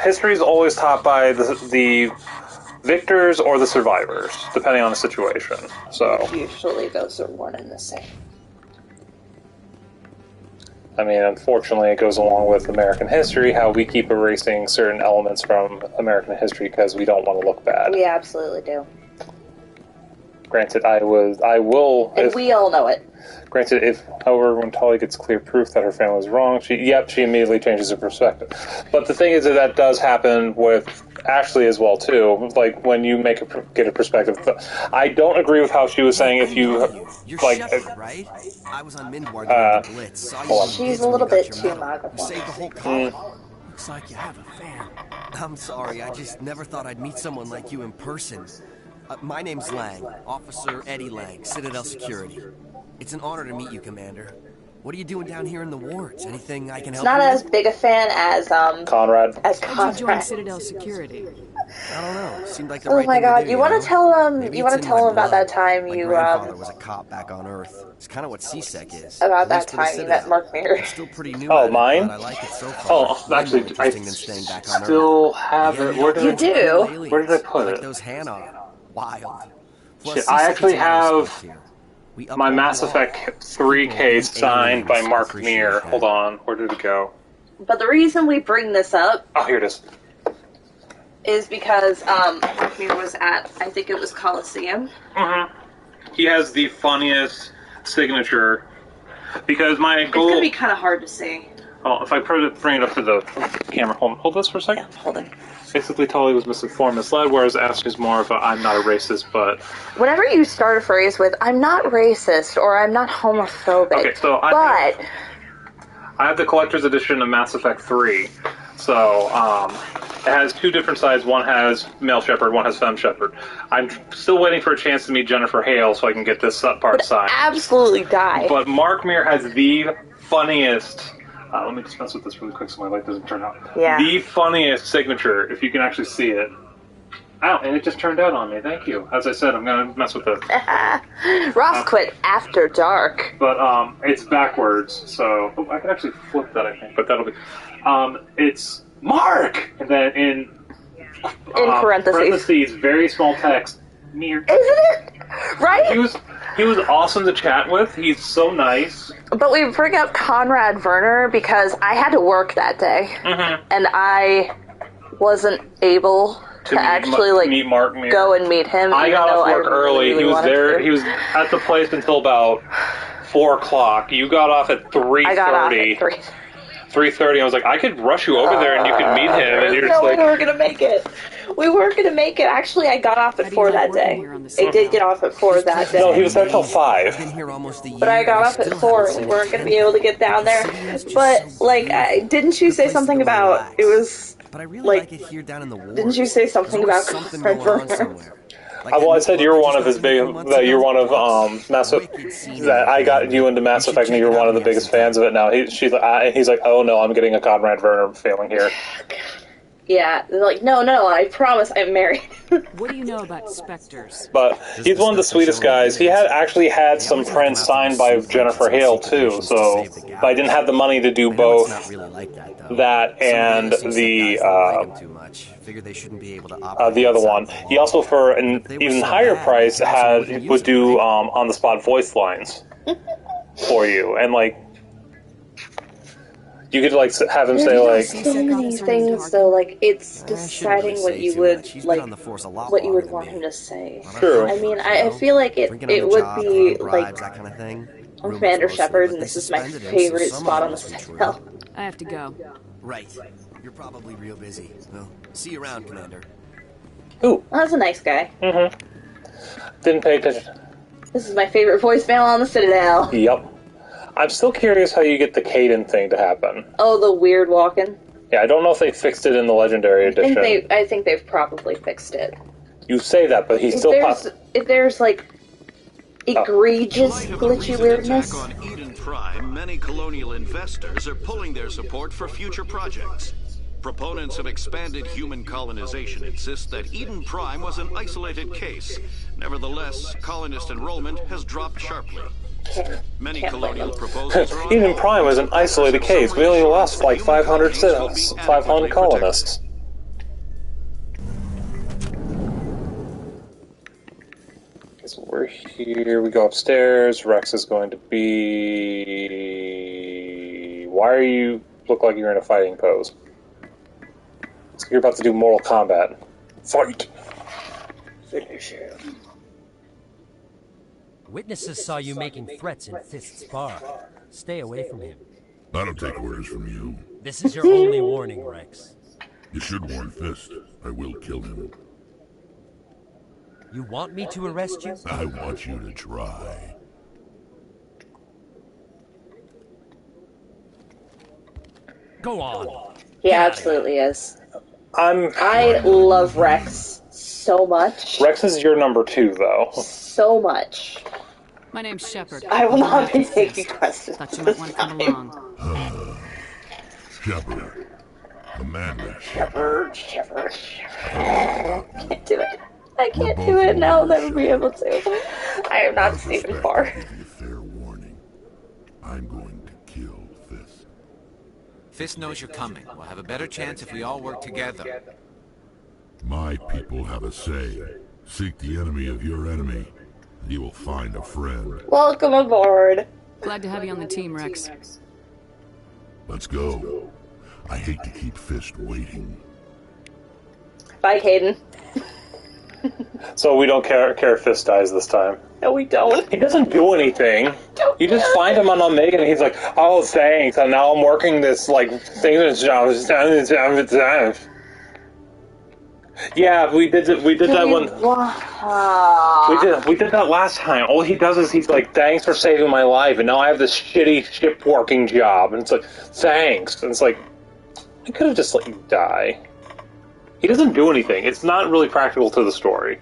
History's always taught by the victors or the survivors, depending on the situation, so... Usually those are one and the same. I mean, unfortunately, it goes along with American history, how we keep erasing certain elements from American history because we don't want to look bad. We absolutely do. Granted, I will... And we all know it. Granted, however, when Tali gets clear proof that her family was wrong, she immediately changes her perspective. But the thing is that does happen with Ashley as well, too. Like, when you get a perspective. I don't agree with how she was saying if you... You're like, Shepard, right? I was on Mindwar during the Blitz. She's a little bit too magnified. Saved the whole colony. Looks like you have a fan. I'm sorry, I just never thought I'd meet someone like you in person. My name's Lang, Officer Eddie Lang, Citadel Security. It's an honor to meet you, Commander. What are you doing down here in the wards? Anything I can help you with? Not as big a fan as, Conrad. As Conrad. How'd you join Citadel Security? I don't know. Seemed like the oh right my thing god, to do, you want to tell him, you want to tell him about that time my you, grandfather was a cop back on Earth. It's kind of what C-Sec is. About that time you met Mark Mir. Still pretty new. Oh, mine? But I like it so far. Oh, actually, I still have it. Where did you do? Where did I put like it? Those Hanar. Wild. Shit, I actually have my Mass Effect 3 case signed by Mark Mir. Hold on, where did it go? But the reason we bring this up... Oh, here it is because Mark Mir was at, I think it was Coliseum. Mm-hmm. He has the funniest signature, because my goal... It's going to be kind of hard to see. Oh, if I bring it up to the camera, hold this for a second. Yeah, hold it. Basically, Tali was misinformed, misled, whereas Ashley's more of a I'm not a racist, but... Whenever you start a phrase with, I'm not racist, or I'm not homophobic, okay, so I have the collector's edition of Mass Effect 3, so it has 2 different sides. One has male Shepard, one has femme Shepard. I'm still waiting for a chance to meet Jennifer Hale so I can get this part signed. Absolutely die. But Mark Mir has the funniest... let me dispense with this really quick so my light doesn't turn out. Yeah. The funniest signature, if you can actually see it. Ow, and it just turned out on me. Thank you. As I said, I'm going to mess with it. Ross quit after dark. But it's backwards, so... Oh, I can actually flip that, I think, but that'll be... it's Mark! And then in parentheses, very small text, Mir. Isn't it? Right? He was awesome to chat with. He's so nice. But we bring up Conrad Werner because I had to work that day. Mm-hmm. And I wasn't able to actually like meet Mark. Go and meet him. I got off work early. He was there. He was at the place until about 4 o'clock. You got off at 3:30. I got off at 3:30. I was like, I could rush you over there and you could meet him. And you're just like, we were gonna make it. We weren't gonna make it. Actually, I got off at 4 that day. I did get off at 4 that day. No, he was there till 5. But I got off at 4. We weren't gonna be able to get down there. But like, didn't you say something about it was? But I really like it here down in the woods. Didn't you say something about Conrad Werner? Well, I said you're one of his big. That you're one of Mass. That I got you into Mass Effect, and you're one of the biggest fans of it now. He's like, oh no, I'm getting a Conrad Werner feeling here. Yeah, they're like, no, I promise I'm married. What do you know about Spectres? But he's one of the sweetest guys. He had actually had some prints signed by Jennifer Hale too. So but I didn't have the money to do both that and the the other one. He also, for an even higher price, would do on the spot voice lines for you, and like. You could like have him say like so many things though. Like it's deciding what you would like, what you would want him to say. True. I mean, I feel like it would be like I'm Commander Shepard, and this is my favorite spot on the Citadel. I have to go. Right. You're probably real busy. Well, see you around, Commander. Ooh, well, that's a nice guy. Mm-hmm. Didn't pay attention. This is my favorite voicemail on the Citadel. Yep. I'm still curious how you get the Kaidan thing to happen. Oh, the weird walking? Yeah, I don't know if they fixed it in the Legendary Edition. I think they've probably fixed it. You say that, but he's still... If there's, like, egregious glitchy weirdness... On Eden Prime, many colonial investors are pulling their support for future projects. Proponents of expanded human colonization insist that Eden Prime was an isolated case. Nevertheless, colonist enrollment has dropped sharply. Many colonial proposals are Eden Prime was an isolated case. We only lost like 500 colonists. So we're here. We go upstairs. Rex is going to be... Why are you... Look like you're in a fighting pose? So you're about to do Mortal Kombat. Fight! Finish him. Witnesses saw you making threats in Fist's bar. Stay away from him. I don't take orders from you. This is your only warning, Rex. You should warn Fist. I will kill him. You want me to arrest you? I want you to try. Go on. He absolutely is. I love Rex so much. Rex is your number 2, though. So much. My name's Shepard. I will not be taking questions. Thought you might want to come along. Shepard. Amanda. Shepard. I can't do it. I can't do it now. I'll never be able to. I am not Stephen Farr. Fair warning. I'm going to kill Fist. Fist knows you're coming. We'll have a better chance if we all work together. My people have a say. Seek the enemy of your enemy, and you will find a friend. Welcome aboard. Glad to have you on the team, Rex. Let's go. I hate to keep Fist waiting. Bye, Kaidan. So we don't care if Fist dies this time. No, we don't. He doesn't do anything. You just find him on Omega, and he's like, "Oh, thanks. And now I'm working this like thing that's Yeah, we did that one. We did that last time. All he does is he's like, "Thanks for saving my life," and now I have this shitty ship working job, and it's like, "Thanks," and it's like, I could have just let you die. He doesn't do anything. It's not really practical to the story.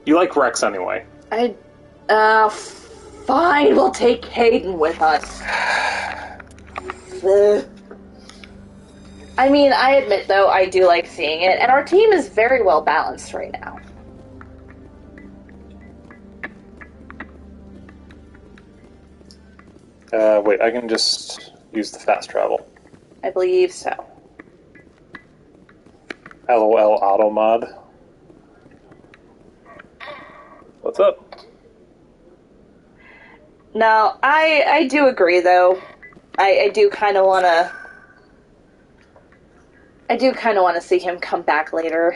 You like Rex anyway. Fine, we'll take Kaidan with us. I mean, I admit, though, I do like seeing it, and our team is very well balanced right now. Wait, I can just use the fast travel. I believe so. LOL Automod. What's up? No, I do agree, though. I do kind of want to... I do kind of want to see him come back later.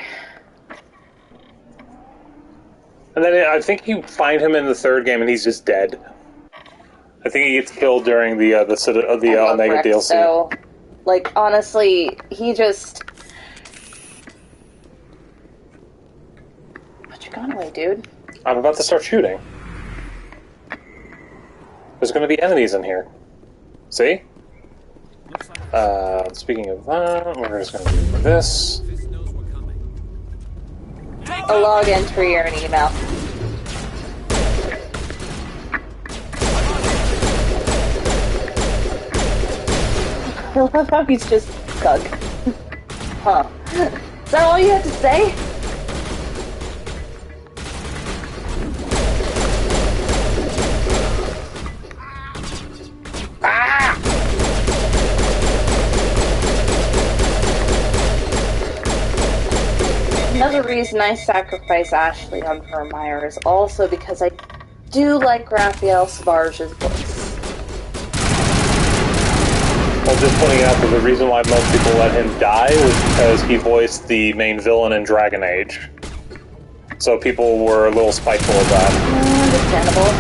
And then I think you find him in the third game and he's just dead. I think he gets killed during the Omega DLC. So, like, honestly, he just... What you gone away, dude? I'm about to start shooting. There's going to be enemies in here. See? Speaking of that, we're just going to do this. A log entry or an email. I love how he's just Doug. Huh. Is that all you had to say? Ah! Another reason I sacrifice Ashley on Vermeer is also because I do like Raphael Sbarge's voice. Well, just pointing out that the reason why most people let him die was because he voiced the main villain in Dragon Age. So people were a little spiteful of that. Understandable.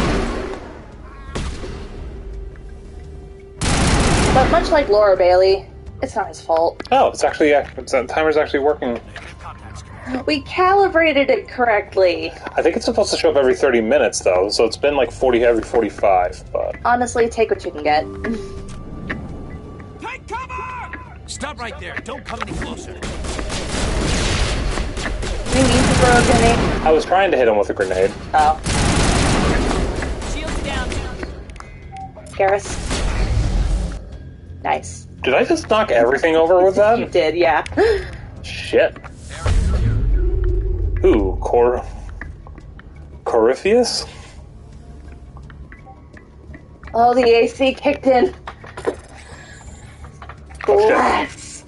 But much like Laura Bailey, it's not his fault. Oh, it's actually, the timer's actually working. We calibrated it correctly. I think it's supposed to show up every 30 minutes, though, so it's been like every 45, but... Honestly, take what you can get. Take cover! Stop right there. Don't come any closer. We need to throw a grenade. I was trying to hit him with a grenade. Oh. Shields down. Garrus. Nice. Did I just knock everything over with that? You did, yeah. Shit. Ooh, Corypheus? Oh, the AC kicked in. Bless.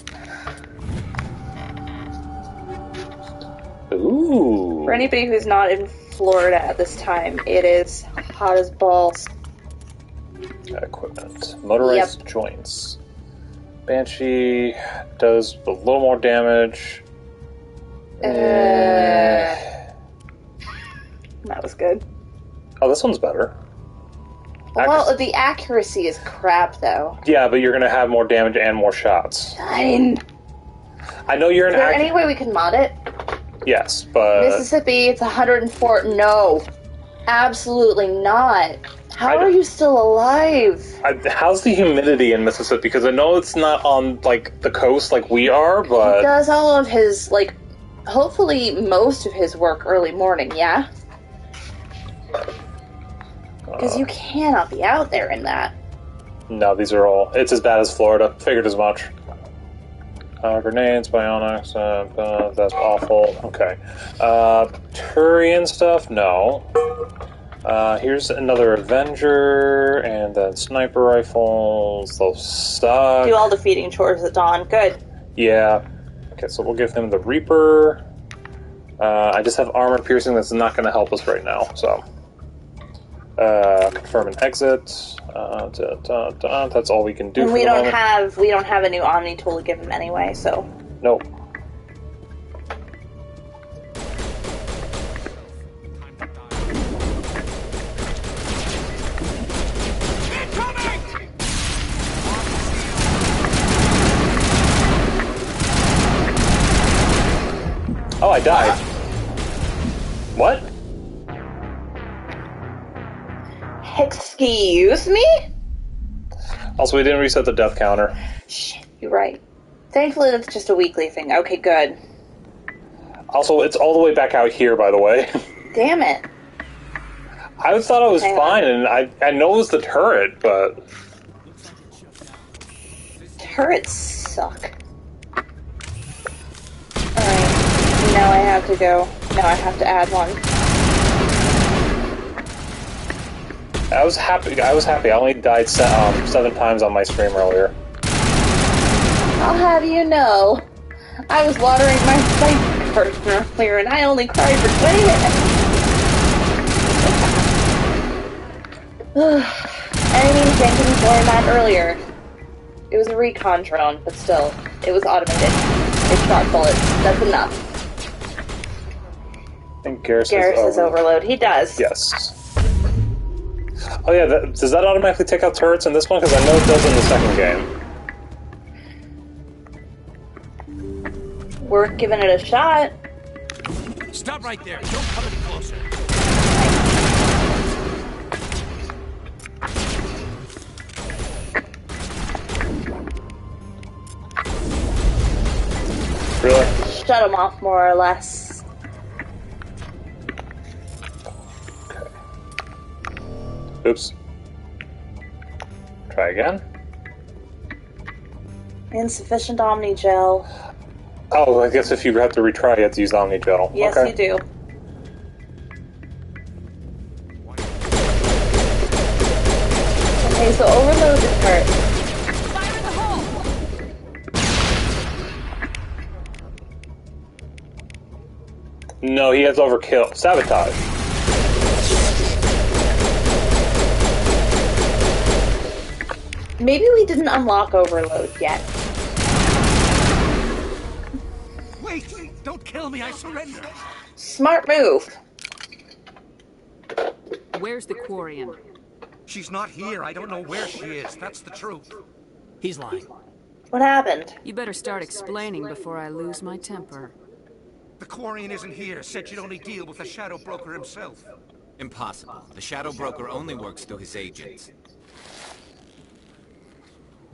Ooh. For anybody who's not in Florida at this time, it is hot as balls. Equipment. Motorized joints. Banshee does a little more damage. That was good. Oh, this one's better. Well, the accuracy is crap, though. Yeah, but you're going to have more damage and more shots. Fine. I know you're Is there any way we can mod it? Yes, but... Mississippi, it's 104. No. Absolutely not. How are you still alive? How's the humidity in Mississippi? Because I know it's not on, like, the coast like we are, but... He does all of his, like, hopefully most of his work early morning, yeah? Because you cannot be out there in that. No, these are all... It's as bad as Florida. Figured as much. Grenades, bionics, that's awful. Okay. Turian stuff? No. Here's another Avenger, and then sniper rifles. Those suck. Do all defeating chores at dawn. Good. Yeah. Okay, so we'll give him the Reaper. I just have armor piercing that's not going to help us right now, so... confirm an exit. That's all we can do. And we don't have a new Omni tool to give him anyway, so. Nope. Oh, I died. What? Excuse me? Also, we didn't reset the death counter. Shit, you're right. Thankfully, that's just a weekly thing. Okay, good. Also, it's all the way back out here, by the way. Damn it. I thought I was fine, and I know it was the turret, but... Turrets suck. Alright, now I have to go. Now I have to add one. I was happy. I only died 7 times on my stream earlier. I'll have you know, I was watering my scythe curtain earlier, and I only cried for 20 minutes. Enemy Jenkins joined that earlier. It was a recon drone, but still, it was automated. It's not bullets. That's enough. I think Garrus has overload. He does. Yes. Oh yeah, does that automatically take out turrets in this one? Because I know it does in the second game. We're giving it a shot. Stop right there. Don't come any closer. Really? Shut him off, more or less. Okay. Oops. Try again. Insufficient Omni Gel. Oh, I guess if you have to retry, you have to use Omni Gel. Yes, okay. you do. Okay, so overload the turret. Fire in the hole! No, he has overkill. Sabotage. Maybe we didn't unlock overload yet. Wait! Don't kill me, I surrender! Smart move. Where's the Quarian? She's not here. I don't know where she is. That's the truth. He's lying. What happened? You better start explaining before I lose my temper. The Quarian isn't here. Said she'd only deal with the Shadow Broker himself. Impossible. The Shadow Broker only works through his agents.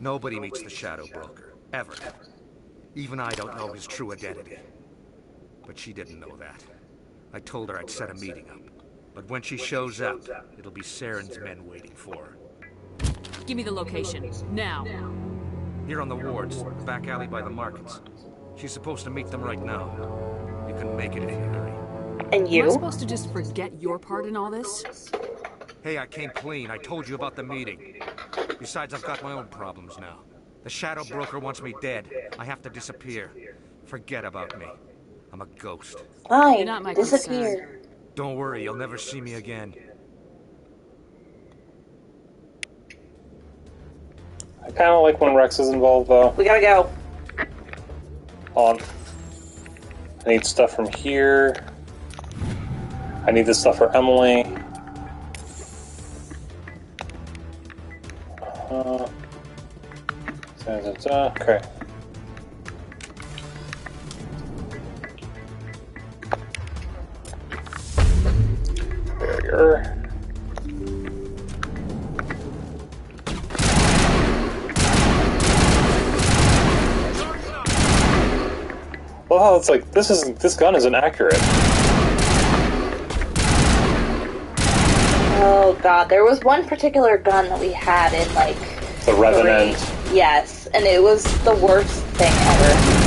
Nobody meets the Shadow Broker. Ever. Even I don't know his true identity. But she didn't know that. I told her I'd set a meeting up. But when she shows up, it'll be Saren's men waiting for her. Give me the location. Now. Here on the wards, the back alley by the markets. She's supposed to meet them right now. You can make it if you hurry. And you? Am I supposed to just forget your part in all this? Hey, I came clean. I told you about the meeting. Besides, I've got my own problems now. The Shadow Broker wants me dead. I have to disappear. Forget about me. I'm a ghost. Fine, You're not my disappear. concern. Don't worry, you'll never see me again. I kind of like when Rex is involved, though. We gotta go. Hold on. I need stuff from here. I need this stuff for Emily. Okay. Barrier. Well, it's like this gun isn't accurate. Oh god, there was one particular gun that we had in like The Revenant. Yes, and it was the worst thing ever.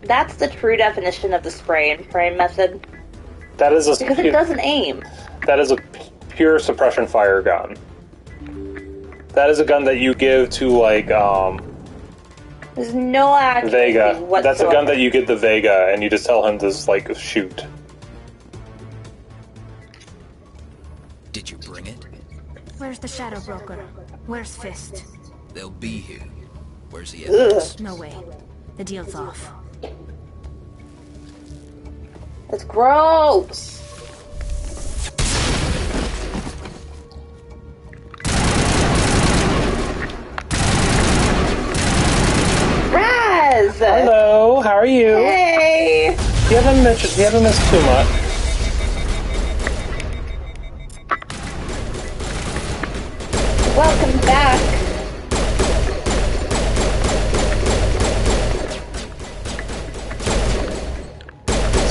That's the true definition of the spray and pray method. That is because it doesn't aim. That is a pure suppression fire gun. That is a gun that you give to like There's no accuracy Vega. whatsoever. That's a gun that you give to Vega, and you just tell him to like shoot. Did you bring it? Where's the Shadow Broker? Where's Fist? They'll be here. Where's the evidence? No way. The deal's off. That's gross. Raz! Hello, how are you? Hey! You haven't missed too much. Welcome back.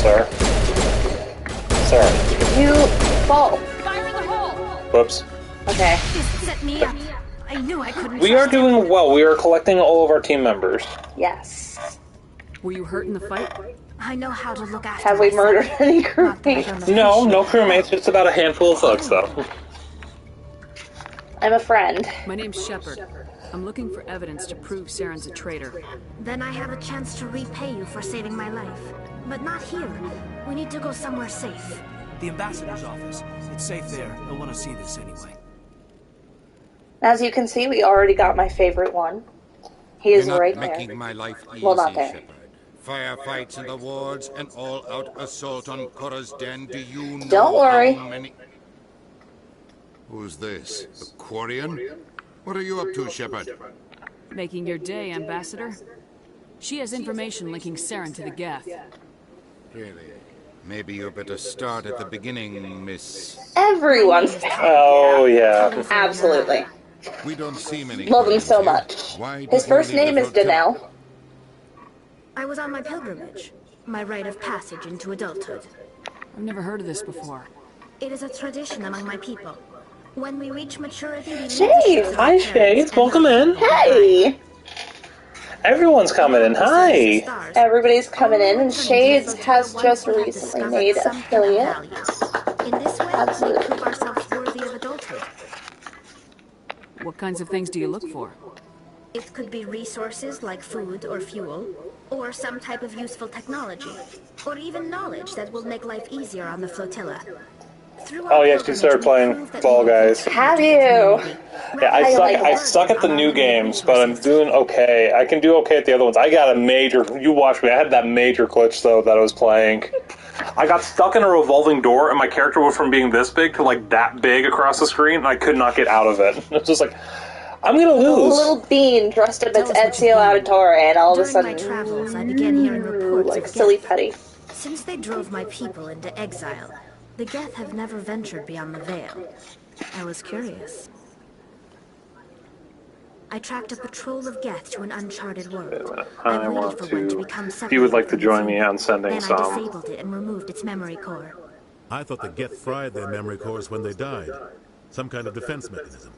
Sir? Sir. Did you fall? Fire in the hole! Whoops. Okay. Just set me up. I knew I couldn't. We are doing well. We are collecting all of our team members. Yes. Were you hurt in the fight? I know how to look after Have we myself. murdered any crewmates? No crewmates. Just about a handful of thugs, though. I'm a friend. My name's Shepard. I'm looking for evidence to prove Saren's a traitor. Then I have a chance to repay you for saving my life. But not here. We need to go somewhere safe. The ambassador's office. It's safe there. He'll want to see this anyway. As you can see, we already got my favorite one. He is right there. Making my life easy, well, not there. Shepard. Firefights in the wards, an all-out assault on Korra's den. Do you know Don't worry. how many... Who's this? The Quarian? What are you up to, Shepard? Making your day, Ambassador. She has information linking Saren to the Geth. Really? Maybe you better start at the beginning, Miss... Everyone's Oh, yeah. Absolutely. We don't see many. Love him so much. His first name is Danelle. I was on my pilgrimage. My rite of passage into adulthood. I've never heard of this before. It is a tradition among my people. When we reach maturity, we Shades! Hi, Shades. Welcome in. Hey! Everyone's coming in. Hi! Everybody's coming in, and Shades has just recently made affiliate. In this way, we prove ourselves worthy of adulthood. What kinds of things do you look for? It could be resources like food or fuel, or some type of useful technology, or even knowledge that will make life easier on the flotilla. Oh yeah, she started playing Fall Guys. Have you? Yeah, I suck at the new games, but I'm doing okay. I can do okay at the other ones. I got a major... You watched me. I had that major glitch, though, that I was playing. I got stuck in a revolving door, and my character went from being this big to, like, that big across the screen, and I could not get out of it. It was just like, I'm gonna lose. A little bean dressed up as Ezio Auditore, and all of a sudden... During my travels, I began hearing reports like of silly Geth. putty. Since they drove my people into exile, the Geth have never ventured beyond the Veil. I was curious. I tracked a patrol of Geth to an uncharted world. I want to... If you would like to join me on sending then some... I disabled it and removed its memory core. I thought the Geth fried their memory cores when they died. Some kind of defense mechanism.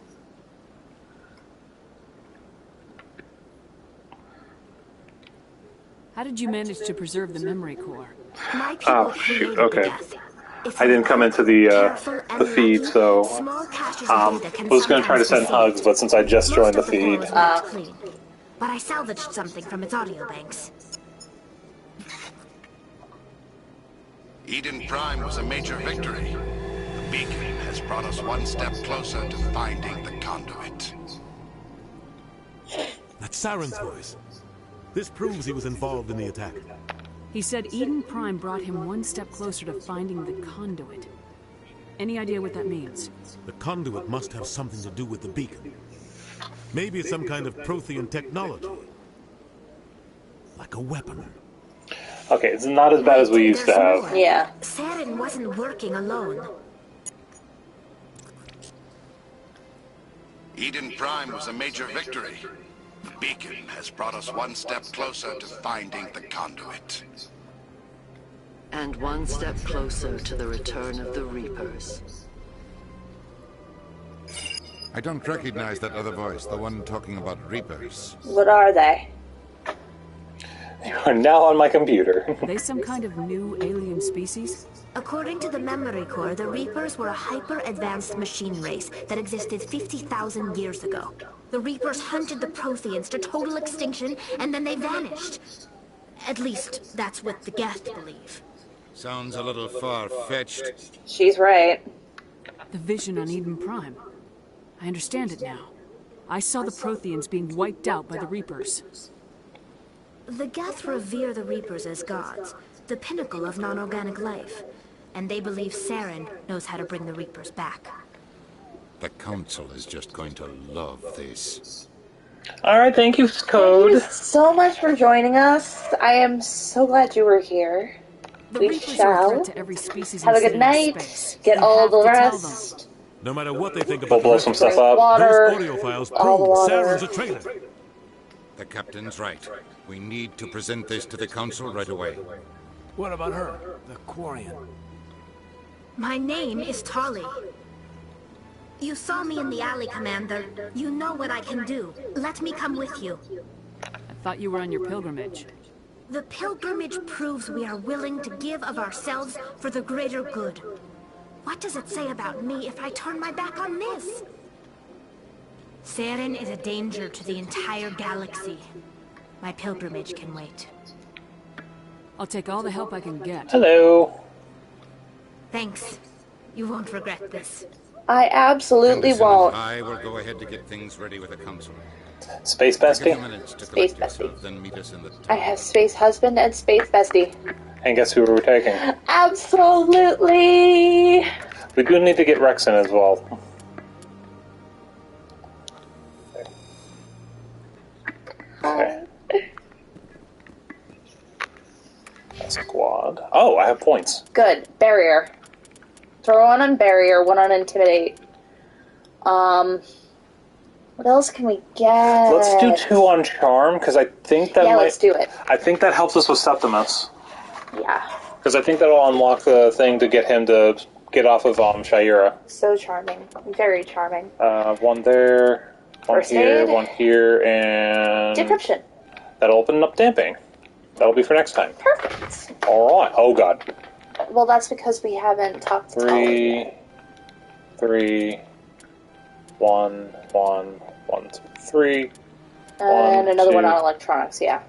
How did you manage to preserve the memory core? Oh, shoot, okay. I didn't come into the feed, so I was going to try to send hugs, but since I just joined the feed... But I salvaged something from its audio banks. Eden Prime was a major victory. The beacon has brought us one step closer to finding the conduit. That's Saren's voice. This proves he was involved in the attack. He said Eden Prime brought him one step closer to finding the conduit. Any idea what that means? The conduit must have something to do with the beacon. Maybe it's some kind of Prothean technology. Like a weapon. Okay, it's not as bad as we used to have. Yeah. Saren wasn't working alone. Eden Prime was a major victory. The beacon has brought us one step closer to finding the conduit. And one step closer to the return of the Reapers. I don't recognize that other voice, the one talking about Reapers. What are they? You are now on my computer. Are they some kind of new alien species? According to the memory core, the Reapers were a hyper-advanced machine race that existed 50,000 years ago. The Reapers hunted the Protheans to total extinction, and then they vanished. At least, that's what the Geth believe. Sounds a little far-fetched. She's right. The vision on Eden Prime. I understand it now. I saw the Protheans being wiped out by the Reapers. The Geth revere the Reapers as gods, the pinnacle of non-organic life. And they believe Saren knows how to bring the Reapers back. The Council is just going to love this. Alright, thank you, Code. Thank you so much for joining us. I am so glad you were here. We shall have a good night, get all the rest. No matter what they think We'll about blow some stuff up. Water, those audio files all the prove water. Saren's a traitor. The Captain's right. We need to present this to the Council right away. What about her, the Quarian? My name is Tali. You saw me in the alley, Commander. You know what I can do. Let me come with you. I thought you were on your pilgrimage. The pilgrimage proves we are willing to give of ourselves for the greater good. What does it say about me if I turn my back on this? Saren is a danger to the entire galaxy. My pilgrimage can wait. I'll take all the help I can get. Hello. Thanks. You won't regret this. I absolutely Henderson won't. and I will go ahead to get things ready with the council. Space bestie? Space bestie. Then meet us in the I have space husband and space bestie. And guess who we're taking? Absolutely! We do need to get Rex in as well. Okay. Squad. Oh, I have points. Good. Barrier. Throw one on barrier, one on intimidate. What else can we get? Let's do 2 on charm, because I think that let's do it. I think that helps us with Septimus. Yeah. Because I think that'll unlock the thing to get him to get off of Shayura. So charming. Very charming. One there, one First here, aid. one here, and... Decryption. That'll open up damping. That'll be for next time. Perfect. Alright. Oh, God. Well, that's because we haven't talked to 3, 1, 1, 1, 2, 3. And another 2, one on electronics, yeah.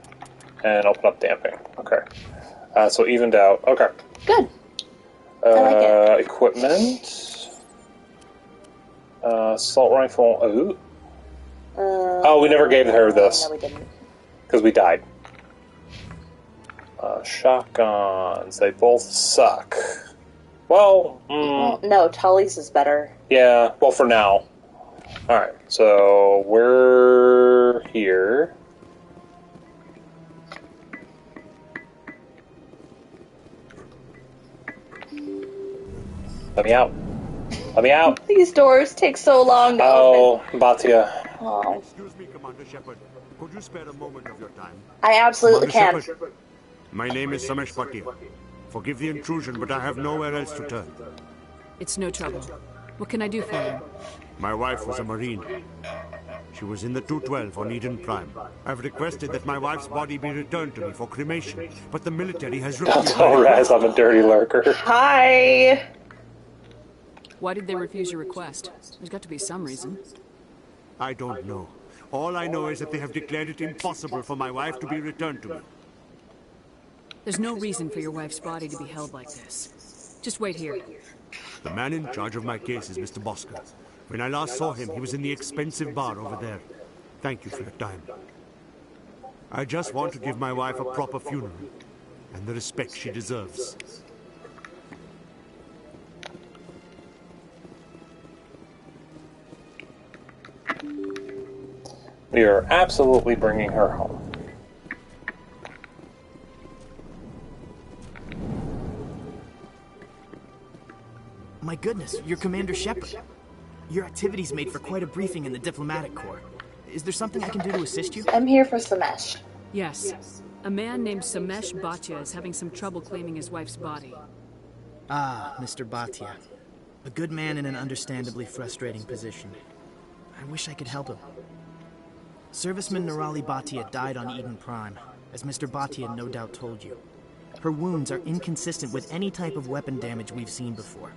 And open up damping. Okay. So evened out. Okay. Good. I like it. Equipment. Assault rifle. Ooh. Oh, we never gave her this. No, we didn't. Because we died. Shotguns. They both suck. Well, no, Tully's is better. yeah, well, for now. Alright, so we're here. Let me out. Let me out. These doors take so long to open. Batia. Oh. Excuse me, Commander Shepard. Could you spare a moment of your time? I absolutely Commander can. Shepard, my name is Samesh Bhatia. Forgive the intrusion, but I have nowhere else to turn. It's no trouble. What can I do for you? My wife was a Marine. She was in the 212 on Eden Prime. I've requested that my wife's body be returned to me for cremation, but the military has refused. Don't Raz, I'm a dirty lurker. Hi. Why did they refuse your request? There's got to be some reason. I don't know. All I know is that they have declared it impossible for my wife to be returned to me. There's no reason for your wife's body to be held like this. Just wait here. The man in charge of my case is Mr. Bosco. When I last saw him, he was in the expensive bar over there. Thank you for your time. I just want to give my wife a proper funeral, and the respect she deserves. We are absolutely bringing her home. My goodness, you're Commander Shepard. Your activities made for quite a briefing in the Diplomatic Corps. Is there something I can do to assist you? I'm here for Samesh. Yes. A man named Samesh Bhatia is having some trouble claiming his wife's body. Ah, Mr. Bhatia. A good man in an understandably frustrating position. I wish I could help him. Serviceman Nirali Bhatia died on Eden Prime, as Mr. Bhatia no doubt told you. Her wounds are inconsistent with any type of weapon damage we've seen before.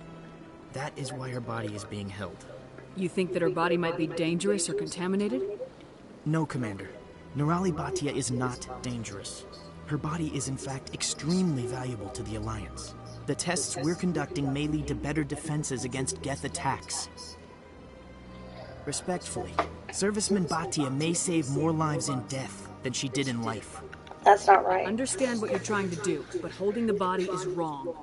That is why her body is being held. You think that her body might be dangerous or contaminated? No, Commander. Nirali Bhatia is not dangerous. Her body is in fact extremely valuable to the Alliance. The tests we're conducting may lead to better defenses against Geth attacks. Respectfully, Serviceman Bhatia may save more lives in death than she did in life. That's not right. Understand what you're trying to do, but holding the body is wrong.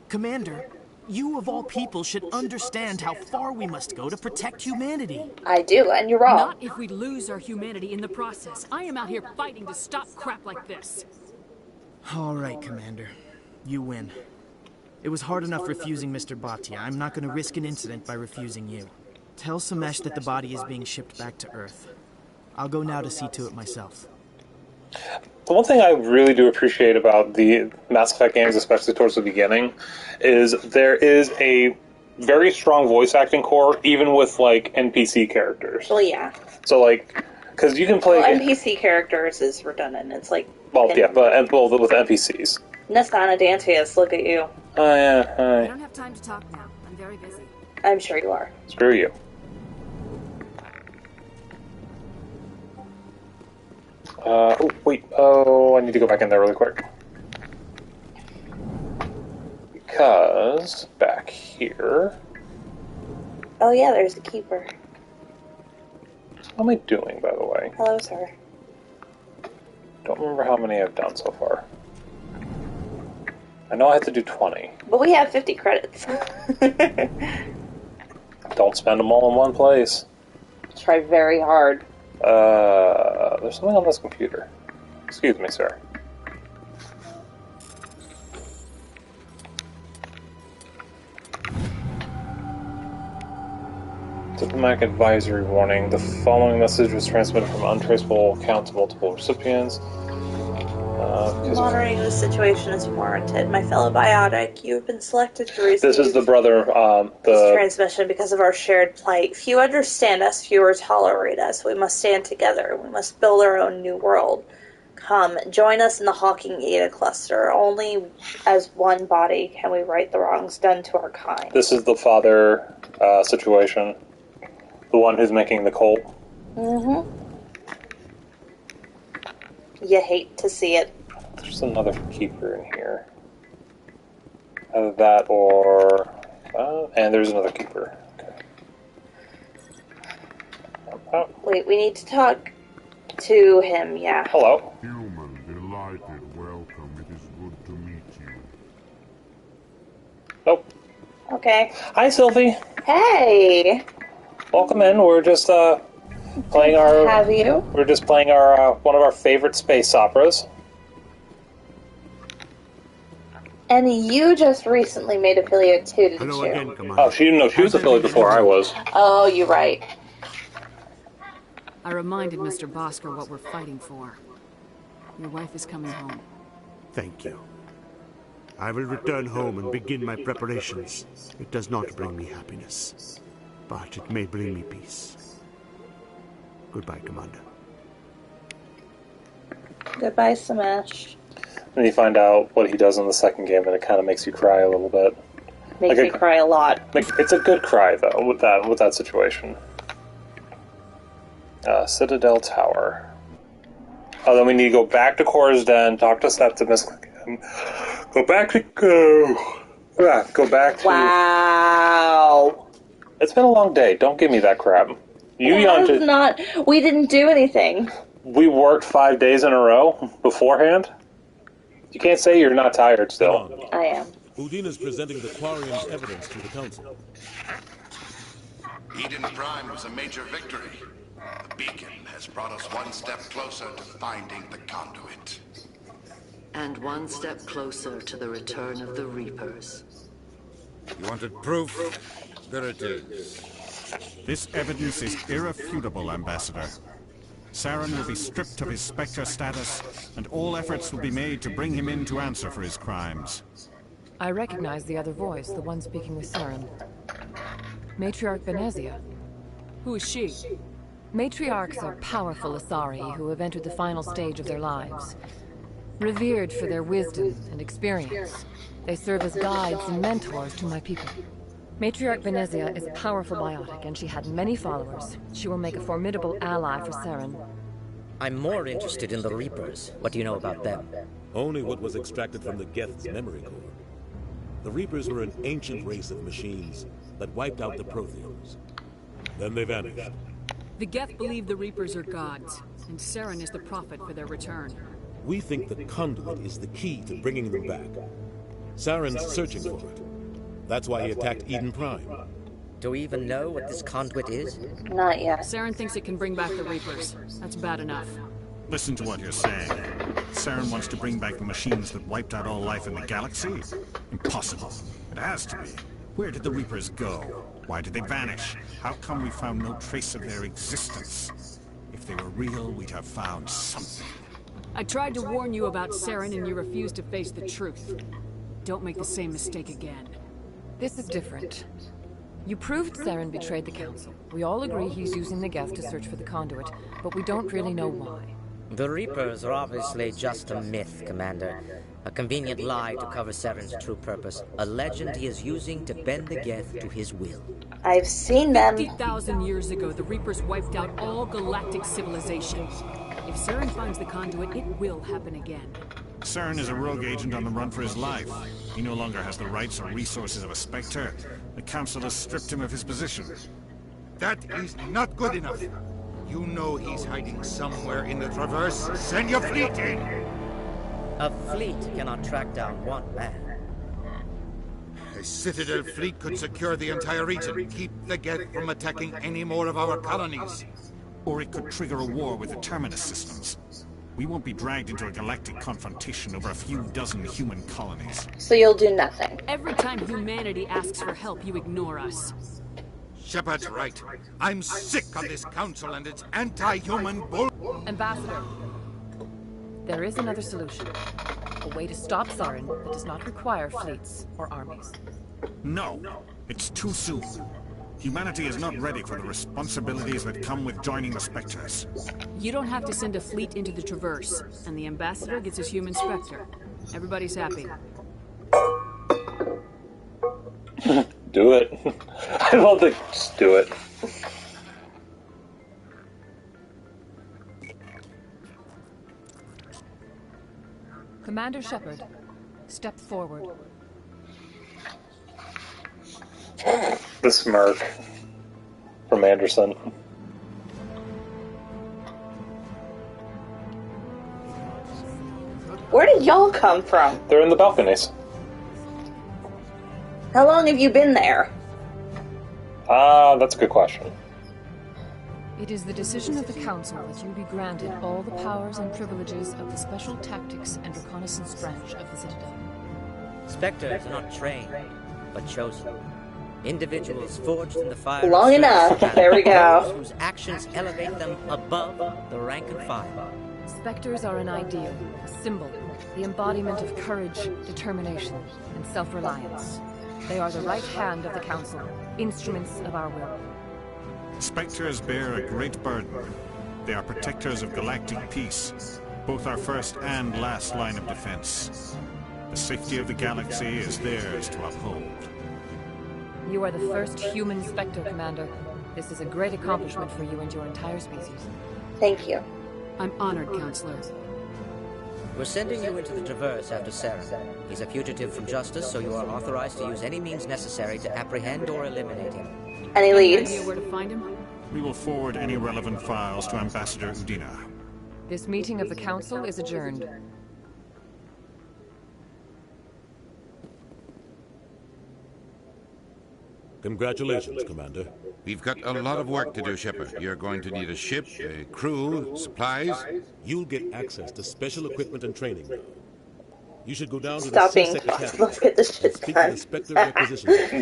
Commander, you of all people should understand how far we must go to protect humanity. I do, and you're wrong. Not if we lose our humanity in the process. I am out here fighting to stop crap like this. All right, Commander. You win. It was hard enough refusing Mr. Bhatia. I'm not going to risk an incident by refusing you. Tell Samesh that the body is being shipped back to Earth. I'll go now to see to it myself. The one thing I really do appreciate about the Mass Effect games, especially towards the beginning, is there is a very strong voice acting core, even with, like, NPC characters. Well, yeah. So, like, because you can play... Well, NPC characters is redundant. It's like... Well, yeah, but with NPCs. Nastana Dantius, look at you. Oh, yeah, I don't have time to talk now. I'm very busy. I'm sure you are. Screw you. Oh, wait. Oh, I need to go back in there really quick. because back here... Oh yeah, there's a keeper. What am I doing, by the way? Hello, sir. Don't remember how many I've done so far. I know I have to do 20. But we have 50 credits. Don't spend them all in one place. Try very hard. There's something on this computer. Excuse me, sir. Diplomatic advisory warning. The following message was transmitted from untraceable account to multiple recipients. Monitoring the situation is warranted. My fellow biotic, you have been selected to receive this is the brother, this transmission because of our shared plight. Few understand us, fewer tolerate us. We must stand together. We must build our own new world. Come, join us in the Hawking Eta cluster. Only as one body can we right the wrongs done to our kind. This is the father situation. The one who's making the coal. Mm-hmm. You hate to see it. There's another keeper in here. Either that or... and there's another keeper. Okay. Wait, we need to talk to him, yeah. Hello. Human, delighted, welcome. It is good to meet you. Oh. Okay. Hi, Sylvie. Hey! Welcome in. We're just, playing our... Have you? We're just playing our, one of our favorite space operas. And you just recently made affiliate too, didn't you? Again, Commander. Oh, she didn't know she was affiliate before I was. Oh, you're right. I reminded Mr. Bosker what we're fighting for. Your wife is coming home. Thank you. I will return home and begin my preparations. It does not bring me happiness, but it may bring me peace. Goodbye, Commander. Goodbye, Smash. And you find out what he does in the second game, and it kind of makes you cry a little bit. Makes me cry a lot. It's a good cry, though, with that situation. Citadel Tower. Oh, then we need to go back to Cora's Den, talk to Septimus again. Go back to... Go back to... Wow. It's been a long day. Don't give me that crap. We didn't do anything. We worked 5 days in a row beforehand. You can't say you're not tired still. I am. Udina's presenting the Quarian's evidence to the Council. Eden Prime was a major victory. The beacon has brought us one step closer to finding the conduit. And one step closer to the return of the Reapers. You wanted proof? There it is. This evidence is irrefutable, Ambassador. Saren will be stripped of his Spectre status, and all efforts will be made to bring him in to answer for his crimes. I recognize the other voice, the one speaking with Saren. Matriarch Benezia. Who is she? Matriarchs are powerful Asari who have entered the final stage of their lives. Revered for their wisdom and experience, they serve as guides and mentors to my people. Matriarch Benezia is a powerful biotic, and she had many followers. She will make a formidable ally for Saren. I'm more interested in the Reapers. What do you know about them? Only what was extracted from the Geth's memory core. The Reapers were an ancient race of machines that wiped out the Protheans. Then they vanished. The Geth believe the Reapers are gods, and Saren is the prophet for their return. We think the conduit is the key to bringing them back. Saren's searching for it. That's why he attacked Eden Prime. Do we even know what this conduit is? Not yet. Saren thinks it can bring back the Reapers. That's bad enough. Listen to what you're saying. Saren wants to bring back the machines that wiped out all life in the galaxy? Impossible. It has to be. Where did the Reapers go? Why did they vanish? How come we found no trace of their existence? If they were real, we'd have found something. I tried to warn you about Saren, and you refused to face the truth. Don't make the same mistake again. This is different. You proved Saren betrayed the Council. We all agree he's using the Geth to search for the conduit, but we don't really know why. The Reapers are obviously just a myth, Commander. A convenient lie to cover Saren's true purpose. A legend he is using to bend the Geth to his will. I've seen them. 50,000 years ago, the Reapers wiped out all galactic civilization. If Saren finds the conduit, it will happen again. Cern is a rogue agent on the run for his life. He no longer has the rights or resources of a Spectre. The Council has stripped him of his position. That is not good enough. You know he's hiding somewhere in the Traverse. Send your fleet in! A fleet cannot track down one man. A Citadel fleet could secure the entire region, keep the Geth from attacking any more of our colonies. Or it could trigger a war with the Terminus systems. We won't be dragged into a galactic confrontation over a few dozen human colonies. So you'll do nothing. Every time humanity asks for help, you ignore us. Shepard's right. I'm sick of this council and its anti-human bull... Ambassador, there is another solution. A way to stop Saren that does not require fleets or armies. No, it's too soon. Humanity is not ready for the responsibilities that come with joining the Spectres. You don't have to send a fleet into the Traverse, and the Ambassador gets his human Spectre. Everybody's happy. Do it. I don't think just do it. Commander Shepard, step forward. The smirk from Anderson. Where did y'all come from? They're in the balconies. How long have you been there? That's a good question. It is the decision of the Council that you be granted all the powers and privileges of the Special Tactics and Reconnaissance branch of the Citadel. Spectres are not trained, but chosen. Individuals forged in the fire. Long enough. There we go. Whose actions elevate them above the rank and file. Spectres are an ideal, a symbol, the embodiment of courage, determination, and self-reliance. They are the right hand of the Council, instruments of our will. Spectres bear a great burden. They are protectors of galactic peace, both our first and last line of defense. The safety of the galaxy is theirs to uphold. You are the first human Spectre, Commander. This is a great accomplishment for you and your entire species. Thank you. I'm honored, Counselor. We're sending you into the Traverse after Saren. He's a fugitive from justice, so you are authorized to use any means necessary to apprehend or eliminate him. Any leads? Any idea where to find him? We will forward any relevant files to Ambassador Udina. This meeting of the Council is adjourned. Congratulations, Commander. We've got a lot of work to do, Shepard. You're going to need a ship, a crew, supplies. You'll get access to special equipment and training now. You should go down to Stop the being C-Sec Let's get this shit done.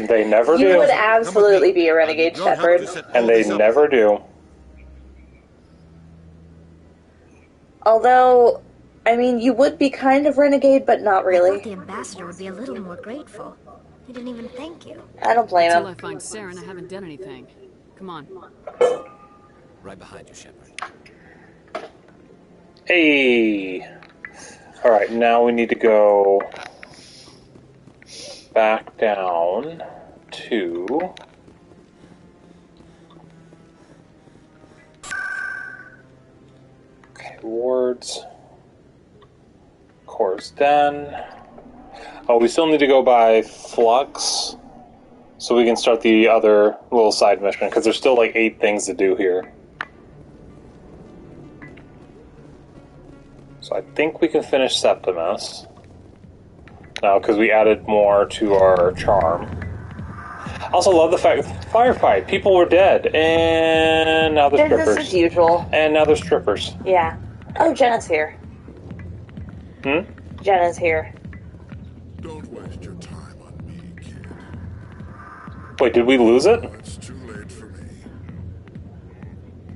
They never do. You would absolutely be a renegade, Shepard. And they never do. Although, I mean, you would be kind of renegade, but not really. I thought the Ambassador would be a little more grateful. He didn't even thank you. I don't blame him. Until I find Saren, I haven't done anything. Come on. Right behind you, Shepard. Hey! Alright, now we need to go back down to... Okay, wards. Core's done. Oh, we still need to go by Flux, so we can start the other little side mission, because there's still like 8 things to do here. So I think we can finish Septimus now, because we added more to our charm. I also love the fact firefight. People were dead, and now there's strippers. Business as usual. And now there's strippers. Yeah. Oh, Jenna's here. Hmm? Jenna's here. Don't waste your time on me, kid. Wait, did we lose it? It's too late for me.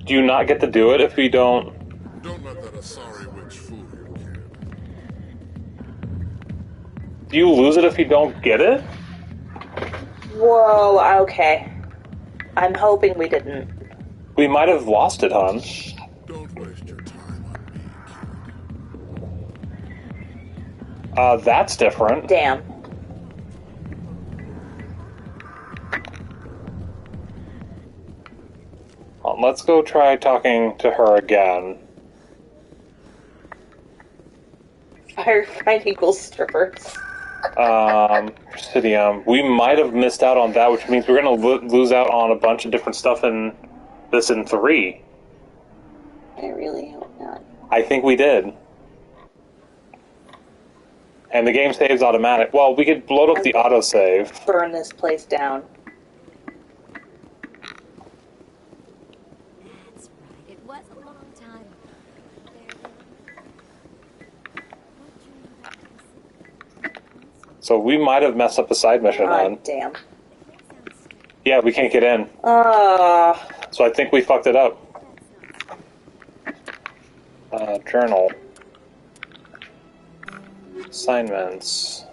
Do you not get to do it if we don't? Don't let that sorry witch fool you, kid. Do you lose it if you don't get it? Whoa, okay. I'm hoping we didn't. We might have lost it, hon. Don't waste your time on me, kid. That's different. Damn. Let's go try talking to her again. Firefight equals strippers. Presidium. We might have missed out on that, which means we're going to lose out on a bunch of different stuff in 3. I really hope not. I think we did. And the game saves automatic. Well, we could load up the autosave. Burn this place down. That's right. It was a long time. So we might have messed up a side mission then. Damn. Yeah, we can't get in. So I think we fucked it up. Journal. Assignments.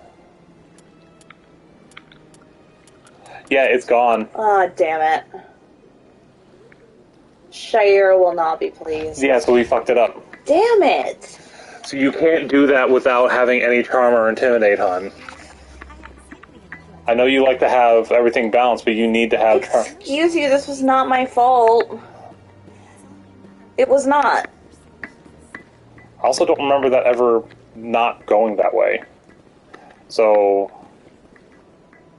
Yeah, it's gone. Damn it. Shire will not be pleased. Yeah, so we fucked it up. Damn it! So you can't do that without having any charm or intimidate, hon. I know you like to have everything balanced, but you need to have charm. Excuse you, this was not my fault. It was not. I also don't remember that ever not going that way. So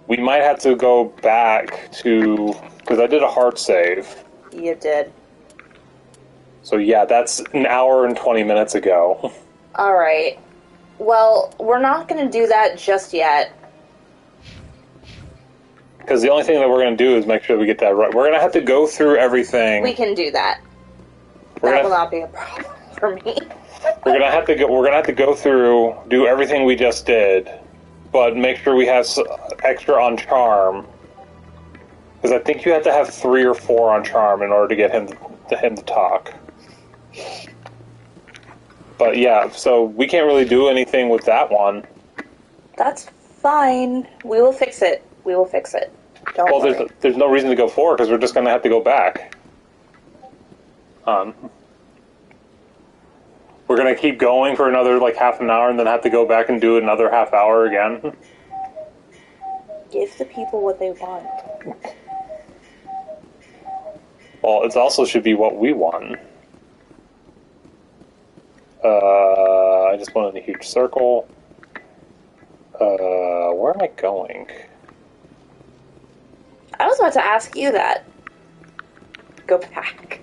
we might have to go back to... Because I did a hard save. You did. So yeah, that's an hour and 20 minutes ago. Alright. Well, we're not going to do that just yet. Because the only thing that we're going to do is make sure we get that right. We're going to have to go through everything. We can do that. That will not be a problem for me. We're gonna have to go. We're gonna have to go through, do everything we just did, but make sure we have extra on charm. Because I think you have to have 3 or 4 on charm in order to get him to talk. But yeah, so we can't really do anything with that one. That's fine. We will fix it. We will fix it. Don't worry. There's no reason to go forward because we're just gonna have to go back. We're going to keep going for another, half an hour and then have to go back and do another half hour again. Give the people what they want. Well, it also should be what we want. I just went in a huge circle. Where am I going? I was about to ask you that. Go back.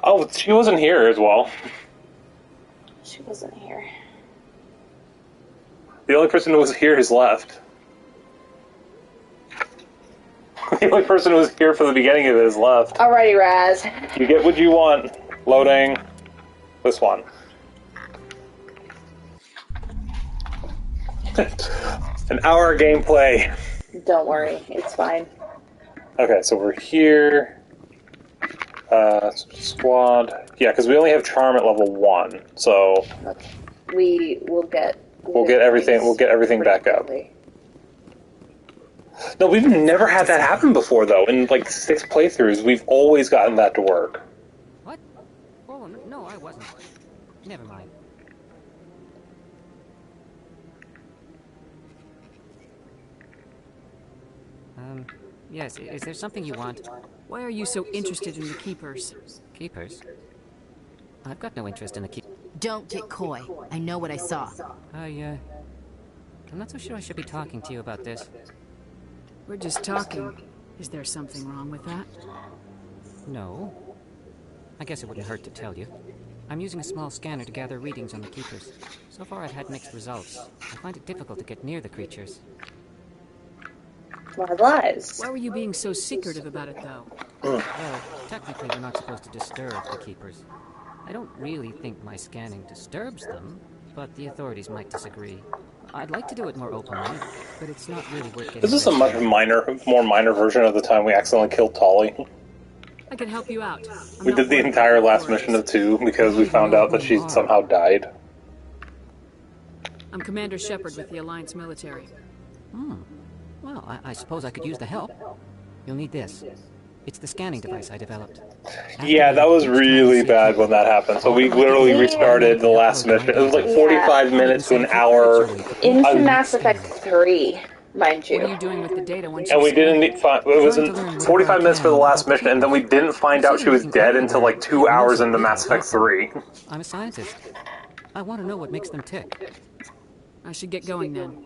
Oh, she wasn't here as well. She wasn't here. The only person who was here is left. The only person who was here for the beginning of it is left. Alrighty, Raz. You get what you want. Loading. This one. An hour of gameplay. Don't worry, it's fine. Okay, so we're here. Squad. Yeah, because we only have charm at level 1, so we will get. We'll get everything. We'll get everything back up. No, we've never had that happen before, though. In 6 playthroughs, we've always gotten that to work. What? Oh no, I wasn't. Never mind. Yes. Is there something you want? Why are you so interested in the Keepers? Keepers? I've got no interest in the Keepers. Don't get coy. I know what I saw. I'm not so sure I should be talking to you about this. We're just talking. Is there something wrong with that? No. I guess it wouldn't hurt to tell you. I'm using a small scanner to gather readings on the Keepers. So far I've had mixed results. I find it difficult to get near the creatures. My lies. Why were you being so secretive about it, though? Well, technically we're not supposed to disturb the Keepers. I don't really think my scanning disturbs them, but the authorities might disagree. I'd like to do it more openly, but it's not really worth getting... This is a much more minor version of the time we accidentally killed Tolly. I can help you out. We did the entire last mission of 2 because we found out that she somehow died. I'm Commander Shepard with the Alliance military. Well, I suppose I could use the help. You'll need this. It's the scanning device I developed. Yeah, that was really bad when that happened. So we literally restarted the last mission. It was 45 minutes to an hour. Into Mass Effect 3, mind you. What are you doing with the data once and we didn't find... It was 45 minutes for the last mission, and then we didn't find out she was dead until 2 hours into Mass Effect 3. I'm a scientist. I want to know what makes them tick. I should get going then.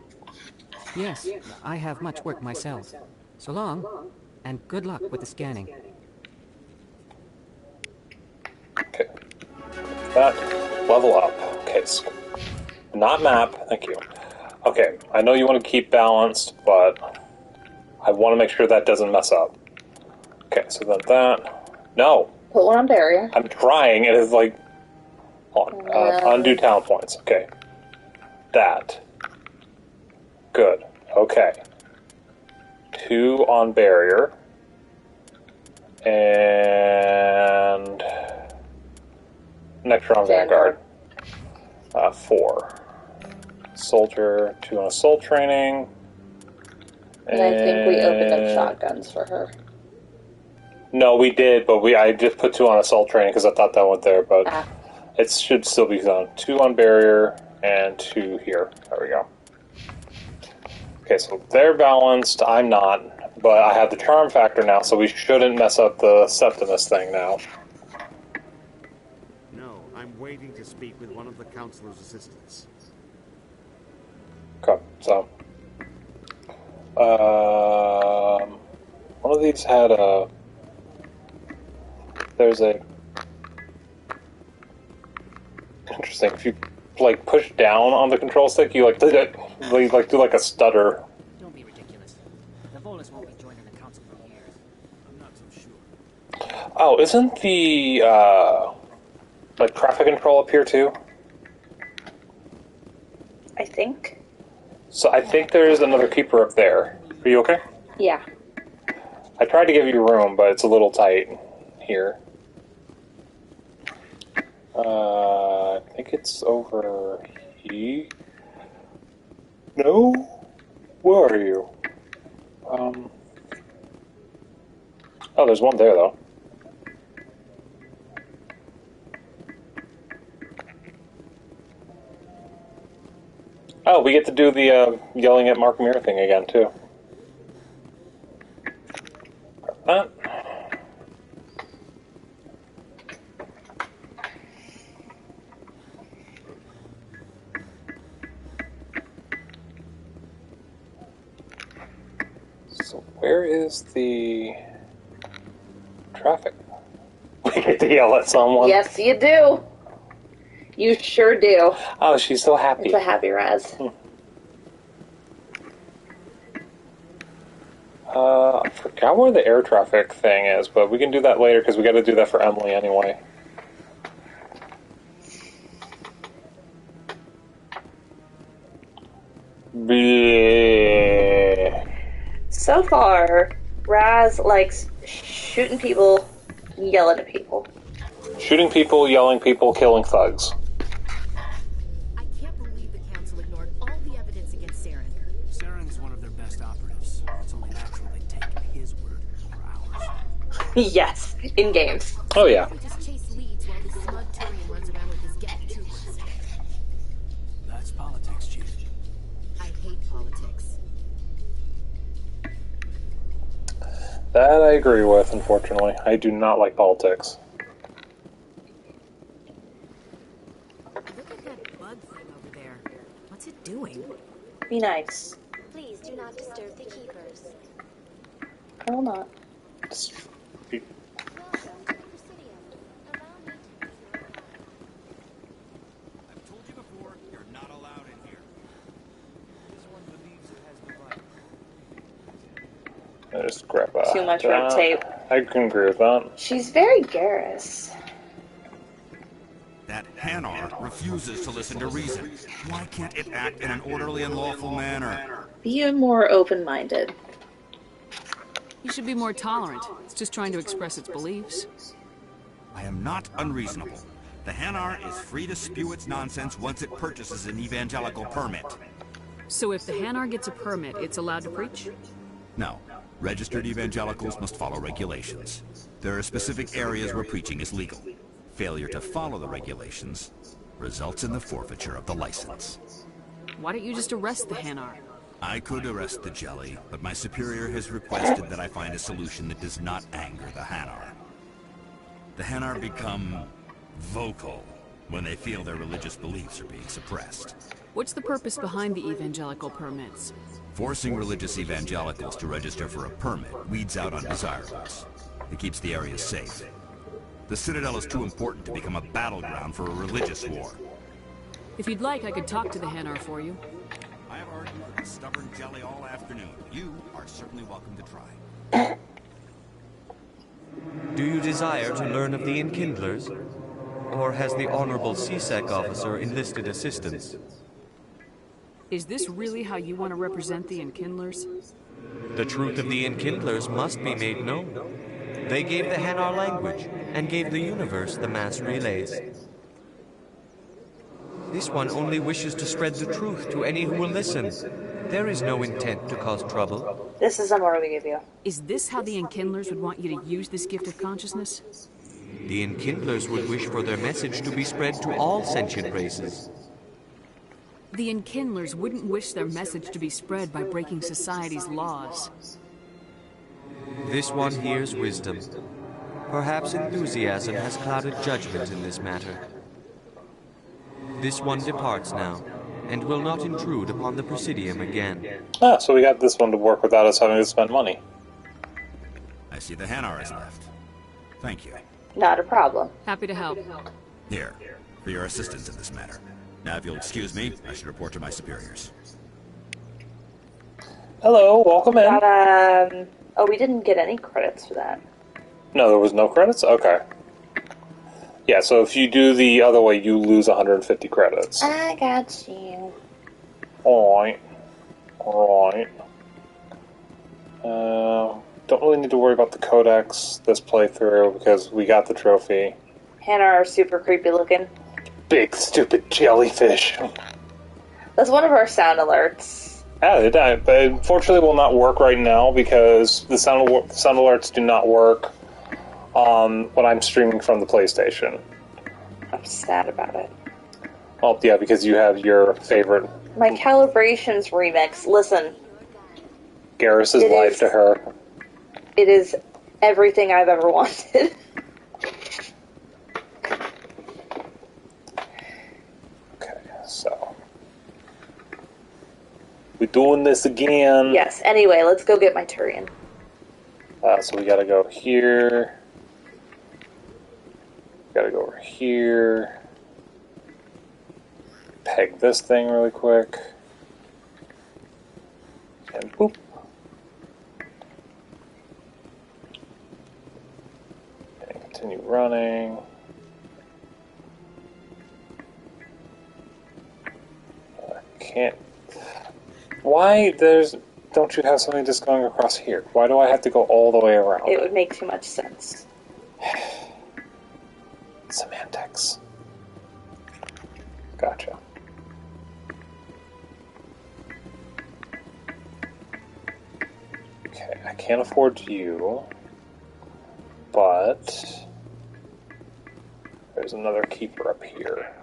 Yes, I have much work myself. So long, and good luck with the scanning. Okay. That level up. Okay, not map. Thank you. Okay, I know you want to keep balanced, but I want to make sure that doesn't mess up. Okay, so then that. No. Put one on barrier. I'm trying. It is like undo talent points. Okay. That. Good. Okay. 2 on barrier. And Nectar on Vanguard. 4. Soldier, 2 on assault training. And I think we opened up shotguns for her. No, we did, but I just put 2 on assault training because I thought that went there, but it should still be done. 2 on barrier and 2 here. There we go. Okay, so they're balanced. I'm not, but I have the charm factor now, so we shouldn't mess up the Septimus thing now. No, I'm waiting to speak with one of the Councilor's assistants. Okay, so one of these had a. There's a. Interesting. If you like push down on the control stick, you do like a stutter. Don't be ridiculous. The Volus won't be joining the council for years. I'm not so sure. Oh, isn't the like traffic control up here too? I think. So I think there's another keeper up there. Are you okay? Yeah. I tried to give you room, but it's a little tight here. I think it's over here. No? Where are you? Oh, there's one there, though. Oh, we get to do the yelling at Mark Mir thing again, too. So where is the traffic? We get to yell at someone. Yes, you do. You sure do. Oh, she's so happy. It's a happy Raz. I forgot where the air traffic thing is, but we can do that later because we got to do that for Emily anyway. So far, Raz likes shooting people, yelling at people. Shooting people, yelling people, killing thugs. I can't believe the council ignored all the evidence against Saren. Saren's one of their best operatives. It's only natural they take his word over ours. Yes, in games. Oh yeah. We just chase leads while this smug Turian runs around with his Geth troopers. That's politics, Chief. I hate politics. That I agree with, unfortunately. I do not like politics. Look at that bug thing over there. What's it doing? Be nice. Please do not disturb the keepers. I will not. I've told you before, you're not allowed in here. This one believes it has the right. I just grab Too much red tape. I can agree with that. She's very Garrus. That Hanar refuses to listen to reason. Why can't it act in an orderly and lawful manner? Be more open-minded. You should be more tolerant. It's just trying to express its beliefs. I am not unreasonable. The Hanar is free to spew its nonsense once it purchases an evangelical permit. So if the Hanar gets a permit, it's allowed to preach? No. Registered evangelicals must follow regulations. There are specific areas where preaching is legal. Failure to follow the regulations results in the forfeiture of the license. Why don't you just arrest the Hanar? I could arrest the jelly, but my superior has requested that I find a solution that does not anger the Hanar. The Hanar become vocal when they feel their religious beliefs are being suppressed. What's the purpose behind the evangelical permits? Forcing religious evangelicals to register for a permit weeds out undesirables. It keeps the area safe. The Citadel is too important to become a battleground for a religious war. If you'd like, I could talk to the Hanar for you. I have argued with this stubborn jelly all afternoon. You are certainly welcome to try. Do you desire to learn of the Enkindlers? Or has the Honorable CSEC officer enlisted assistance? Is this really how you want to represent the Enkindlers? The truth of the Enkindlers must be made known. They gave the Hanar language, and gave the universe the mass relays. This one only wishes to spread the truth to any who will listen. There is no intent to cause trouble. This is the more we give you. Is this how the Enkindlers would want you to use this gift of consciousness? The Enkindlers would wish for their message to be spread to all sentient races. The Enkindlers wouldn't wish their message to be spread by breaking society's laws. This one hears wisdom. Perhaps enthusiasm has clouded judgment in this matter. This one departs now, and will not intrude upon the Presidium again. Ah, so we got this one to work without us having to spend money. I see the Hanar has left. Thank you. Not a problem. Happy to help. Here, for your assistance in this matter. Now, if you'll excuse me, I should report to my superiors. Hello, welcome in. But, oh, we didn't get any credits for that. No, there was no credits? Okay. Yeah, so if you do the other way, you lose 150 credits. I got you. Alright. Alright. Don't really need to worry about the codex this playthrough because we got the trophy. Hanar are super creepy looking. Big stupid jellyfish. That's one of our sound alerts. Yeah, it unfortunately will not work right now because the sound alerts do not work when I'm streaming from the PlayStation. I'm sad about it. Well, yeah, because you have your favorite... My Calibrations remix. Listen. Garrus's life to her. It is everything I've ever wanted. Okay, so... we doing this again. Yes, anyway, let's go get my Turian. So we gotta go here. Gotta go over here. Peg this thing really quick. And boop. And continue running. Can't. Why don't you have something just going across here? Why do I have to go all the way around? It would make too much sense. Semantics. Gotcha. Okay, I can't afford you, but there's another keeper up here.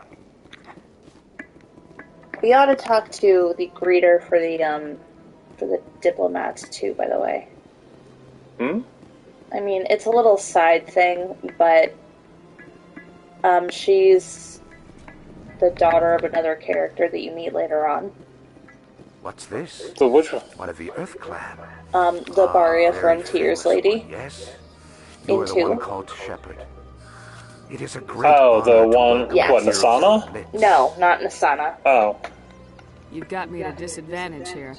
We ought to talk to the greeter for the diplomats too, by the way. Hmm? I mean, it's a little side thing, but she's the daughter of another character that you meet later on. What's this? So which one? One of the Earth Clan. The Baria Frontiers lady. Yes. You are the one called Shepard. It is a great the one, yes. What, Nasana? No, not Nasana. Oh. You've got me at a disadvantage here.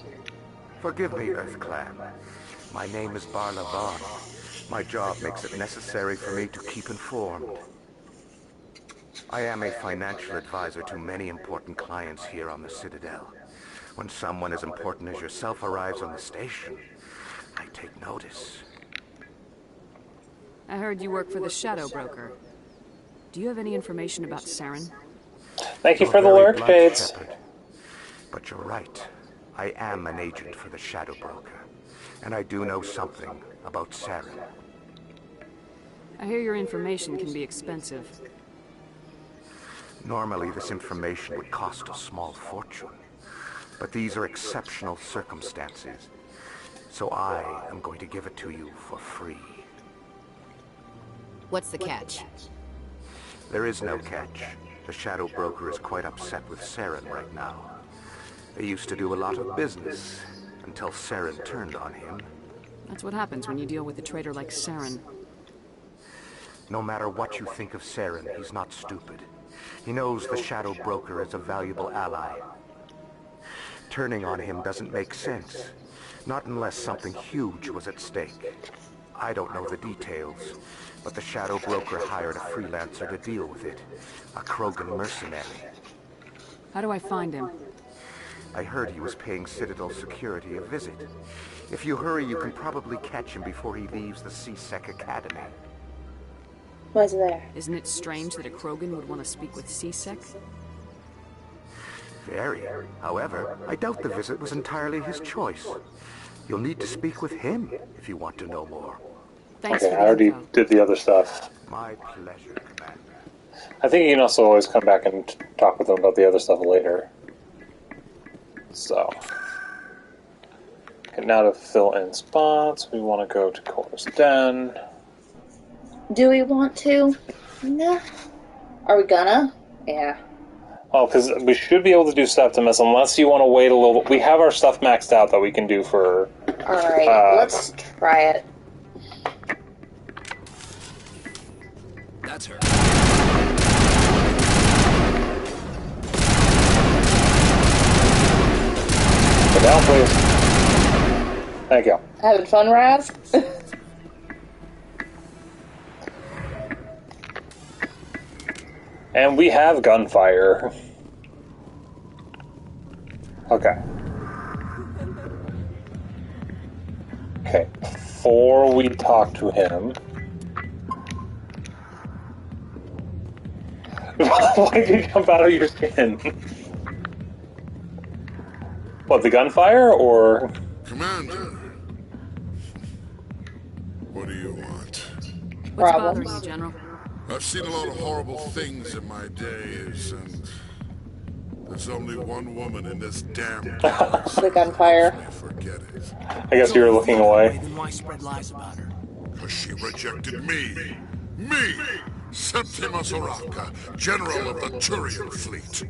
Forgive me, Earth Clan. My name is Barla Vaughn. My job makes it necessary for me to keep informed. I am a financial advisor to many important clients here on the Citadel. When someone as important as yourself arrives on the station, I take notice. I heard you work for the Shadow Broker. Do you have any information about Saren? Thank you for the alert, Shades. But you're right. I am an agent for the Shadow Broker. And I do know something about Saren. I hear your information can be expensive. Normally, this information would cost a small fortune. But these are exceptional circumstances. So I am going to give it to you for free. What's the catch? There is no catch. The Shadow Broker is quite upset with Saren right now. They used to do a lot of business, until Saren turned on him. That's what happens when you deal with a traitor like Saren. No matter what you think of Saren, he's not stupid. He knows the Shadow Broker is a valuable ally. Turning on him doesn't make sense. Not unless something huge was at stake. I don't know the details, but the Shadow Broker hired a freelancer to deal with it. A Krogan mercenary. How do I find him? I heard he was paying Citadel security a visit. If you hurry, you can probably catch him before he leaves the C-Sec Academy. What's there? Isn't it strange that a Krogan would want to speak with C-Sec? Very. However, I doubt the visit was entirely his choice. You'll need to speak with him if you want to know more. Thanks okay, I already did the other stuff. My pleasure, Commander. I think you can also always come back and talk with them about the other stuff later. So, okay, now to fill in spots, we want to go to Cora's Den. Do we want to? No. Are we gonna? Yeah. Oh, because we should be able to do Septimus unless you want to wait a little. We have our stuff maxed out that we can do for... Alright, let's try it. That's her. Sit down, please. Thank you. Having fun, Raz? And we have gunfire. Okay. Okay, before we talk to him... Why did you jump out of your skin? What, the gunfire, or...? Commander, what do you want? What's bothering you, General? I've seen a lot of horrible things in my days, and there's only one woman in this damn galaxy. The gunfire. Forget it. I guess you were looking away. Then why spread lies about her? Because she rejected me. Me! Septimus Oraka, General of the Turian Fleet.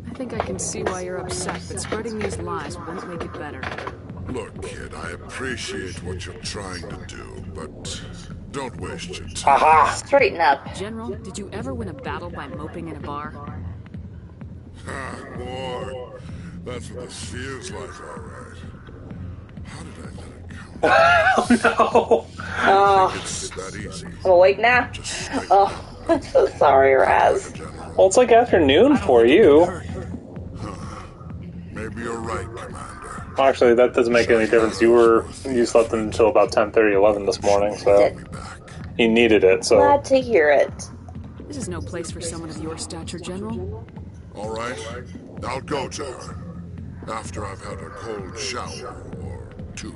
I think I can see why you're upset, but spreading these lies won't make it better. Look, kid, I appreciate what you're trying to do, but don't waste your time. Aha! Straighten up. General, did you ever win a battle by moping in a bar? Ah, boy, that's what this feels like, all right. How did I let it go? Oh, no! I think it's that easy. I'm awake now? Oh, I'm so sorry, Raz. Well, it's like afternoon for you. Maybe you're right, Commander. Actually, that doesn't make any difference. You slept until about 10:30, 11 this morning, so you needed it. So glad to hear it. This is no place for someone of your stature, General. All right, I'll go to her after I've had a cold shower or two.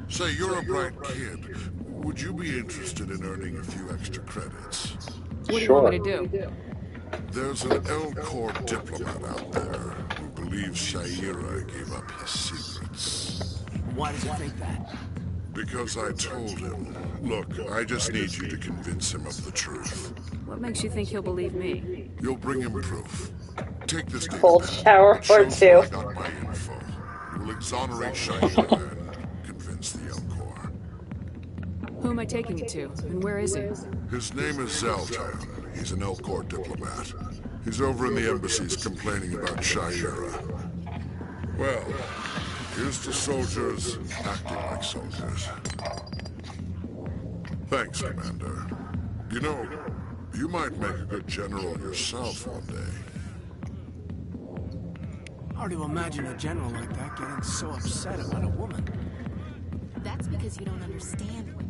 Say, you're a bright kid. Would you be interested in earning a few extra credits? What do you want me to do? There's an Elcor diplomat out there who believes Sha'ira gave up his secrets. Why does he think that? Because I told him. Look, I just need you to convince him of the truth. What makes you think he'll believe me? You'll bring him proof. Take this cold shower or two. I got my info. It will exonerate Sha'ira and convince the Elcor. Who am I taking it to, and where is he? His name is Zoltan. He's an Elcor diplomat. He's over in the embassies complaining about Sha'ira. Well, here's to soldiers acting like soldiers. Thanks, Commander. You know, you might make a good general yourself one day. Hard to imagine a general like that getting so upset about a woman. That's because you don't understand women.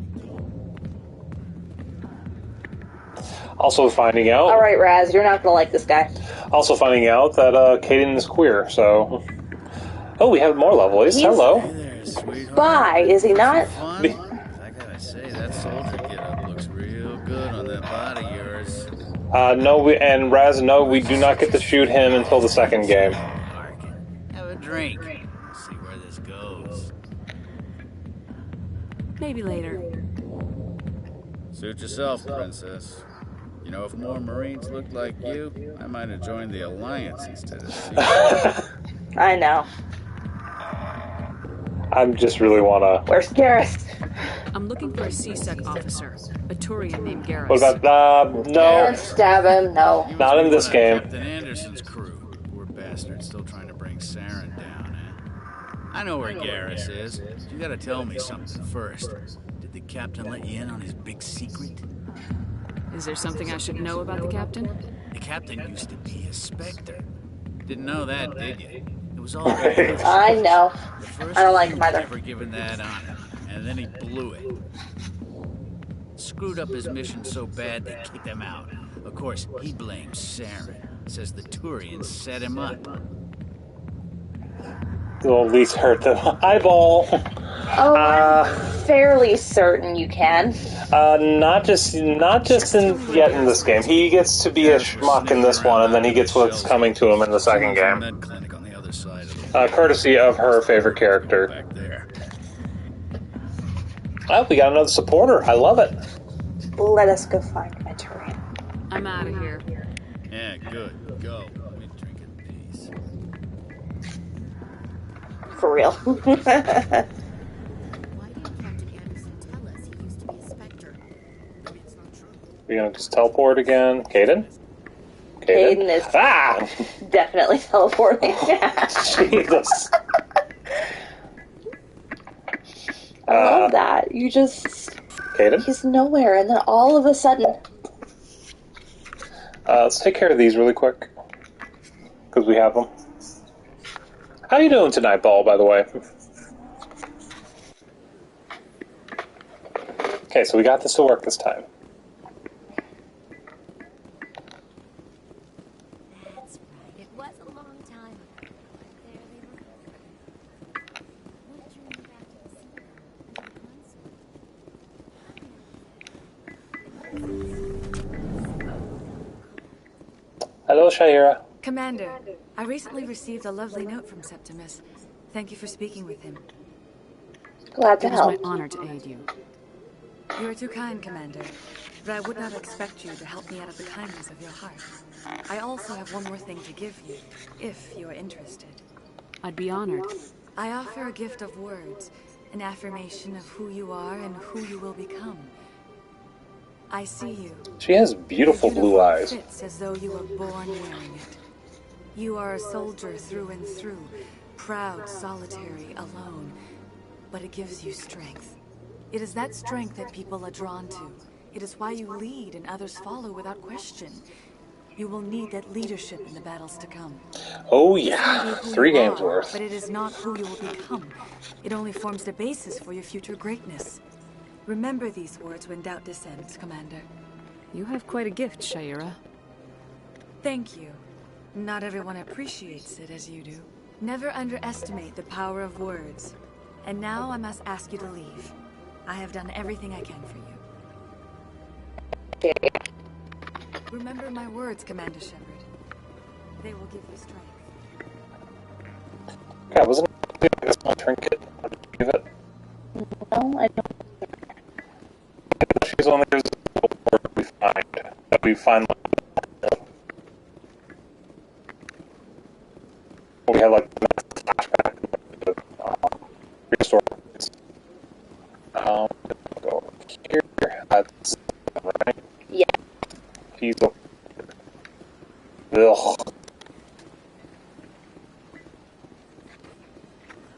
Also finding out... Alright, Raz, you're not gonna like this guy. Also finding out that Kaden is queer, so... Oh, we have more lovelies. Hello. Hey there, sweetheart. Bye, is he not? I gotta say, that soldier get-up looks real good on that body of yours. No, and Raz, no, we do not get to shoot him until the second game. Have a drink. See where this goes. Maybe later. Suit yourself, princess. You know, if more Marines looked like you, I might have joined the Alliance instead of I know. I just really wanna... Where's Garrus? I'm looking for a C-Sec officer, a Turian named Garrus. What about, no. Can't stab him, no. Not in this game. Captain Anderson's crew. Poor bastard still trying to bring Saren down, eh? I know where Garrus is. You gotta tell me something first. Did the captain let you in on his big secret? Is there something I should know about the captain? The captain used to be a Spectre. Didn't know that, did you? It was all I know. I don't like him either. Never given that honor, and then he blew it. Screwed up his mission so bad they kicked him out. Of course, he blames Saren. Says the Turians set him up. It'll at least hurt the eyeball. Oh, I'm fairly certain you can. Not just yet in this game. He gets to be a schmuck in this one, and then he gets what's coming to him in the second game. Courtesy of her favorite character. Oh, we got another supporter. I love it. Let us go find my Turian. I'm out of here. Yeah, good. Go. Let me drink in peace. For real. Why didn't Captain Anderson tell us he used to be a Spectre? Maybe it's not true. We're gonna just teleport again. Caden? Caden is definitely teleporting. Jesus. I love that. You just... Caden? He's nowhere, and then all of a sudden... Let's take care of these really quick. Because we have them. How you doing tonight, Ball, by the way? Okay, so we got this to work this time. That's right. It was a long time ago. There they were. Hello, Sha'ira. Commander, I recently received a lovely note from Septimus. Thank you for speaking with him. Glad to help. It was my honor to aid you. You are too kind, Commander. But I would not expect you to help me out of the kindness of your heart. I also have one more thing to give you, if you are interested. I'd be honored. I offer a gift of words, an affirmation of who you are and who you will become. I see you. She has beautiful blue eyes. Fits as though you were born wearing it. You are a soldier through and through, proud, solitary, alone. But it gives you strength. It is that strength that people are drawn to. It is why you lead and others follow without question. You will need that leadership in the battles to come. Oh yeah, 3 games worth. But it is not who you will become. It only forms the basis for your future greatness. Remember these words when doubt descends, Commander. You have quite a gift, Sha'ira. Thank you. Not everyone appreciates it as you do. Never underestimate the power of words. And now I must ask you to leave. I have done everything I can for you. Remember my words, Commander Shepard. They will give you strength. Yeah, wasn't it a small trinket? Give it. No, I don't. She's only we find we have like flashback restore. Go over here. That's right. Yeah. He's a ugh.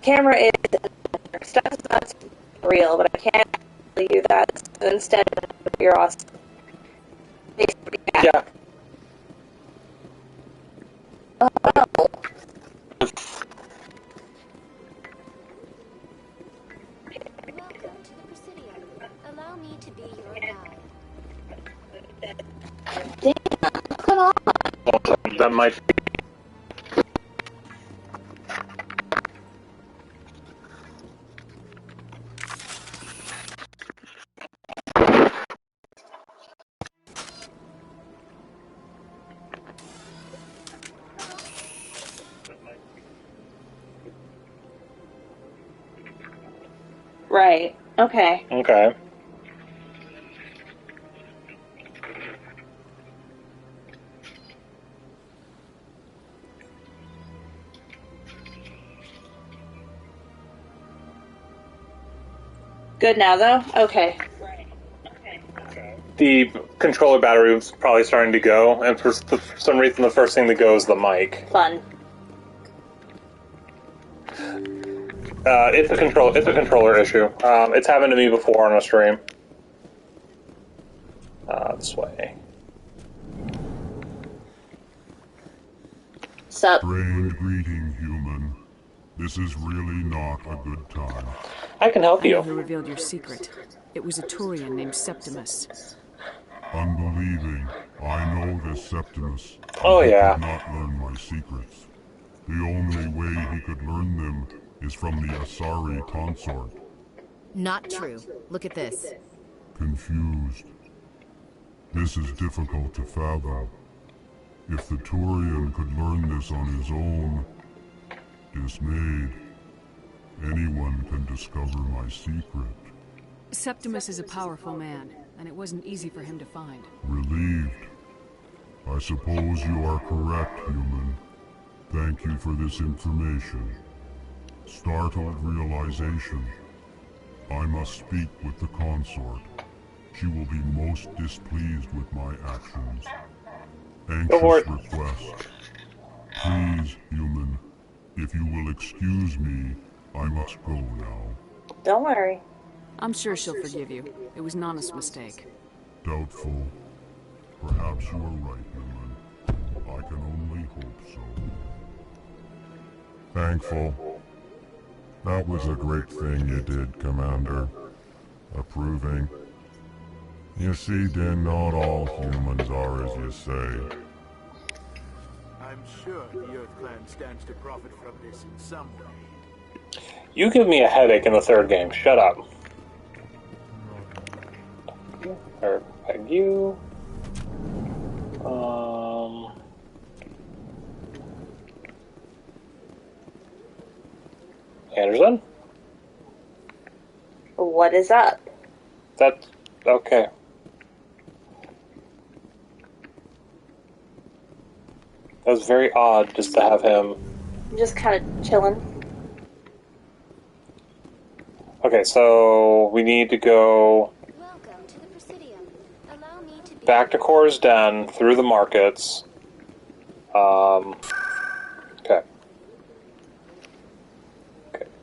Camera is stuff is not real, but I can't really do that. So instead, you're awesome. Yeah. Oh. Welcome to the Presidio. Allow me to be your guide. Damn, come on. That might be. Right. Okay. Okay. Good now, though? Okay. The controller battery was probably starting to go, and for some reason the first thing that goes is the mic. Fun. It's a controller issue. It's happened to me before on a stream. This way. Sup? Strange greeting, human. This is really not a good time. I can help you. I know who revealed your secret. It was a Turian named Septimus. Unbelieving. I know this Septimus. Oh, yeah. He could not learn my secrets. The only way he could learn them is from the Asari consort. Not true. Look at this. Confused. This is difficult to fathom. If the Turian could learn this on his own, dismayed, anyone can discover my secret. Septimus is a powerful man, and it wasn't easy for him to find. Relieved. I suppose you are correct, human. Thank you for this information. Startled realization. I must speak with the consort. She will be most displeased with my actions. Anxious request. Please, human, if you will excuse me, I must go now. Don't worry. I'm sure she'll forgive you. It was Nana's mistake. Doubtful. Perhaps you are right, human. I can only hope so. Thankful. That was a great thing you did, Commander. Approving. You see, Din, not all humans are as you say. I'm sure the Earth Clan stands to profit from this in some way. You give me a headache in the third game. Shut up. Or you. Anderson? What is up? That's okay. That was very odd just to have him. I'm just kind of chilling. Okay, so we need to go back to Kor's Den, through the markets. Okay. Okay,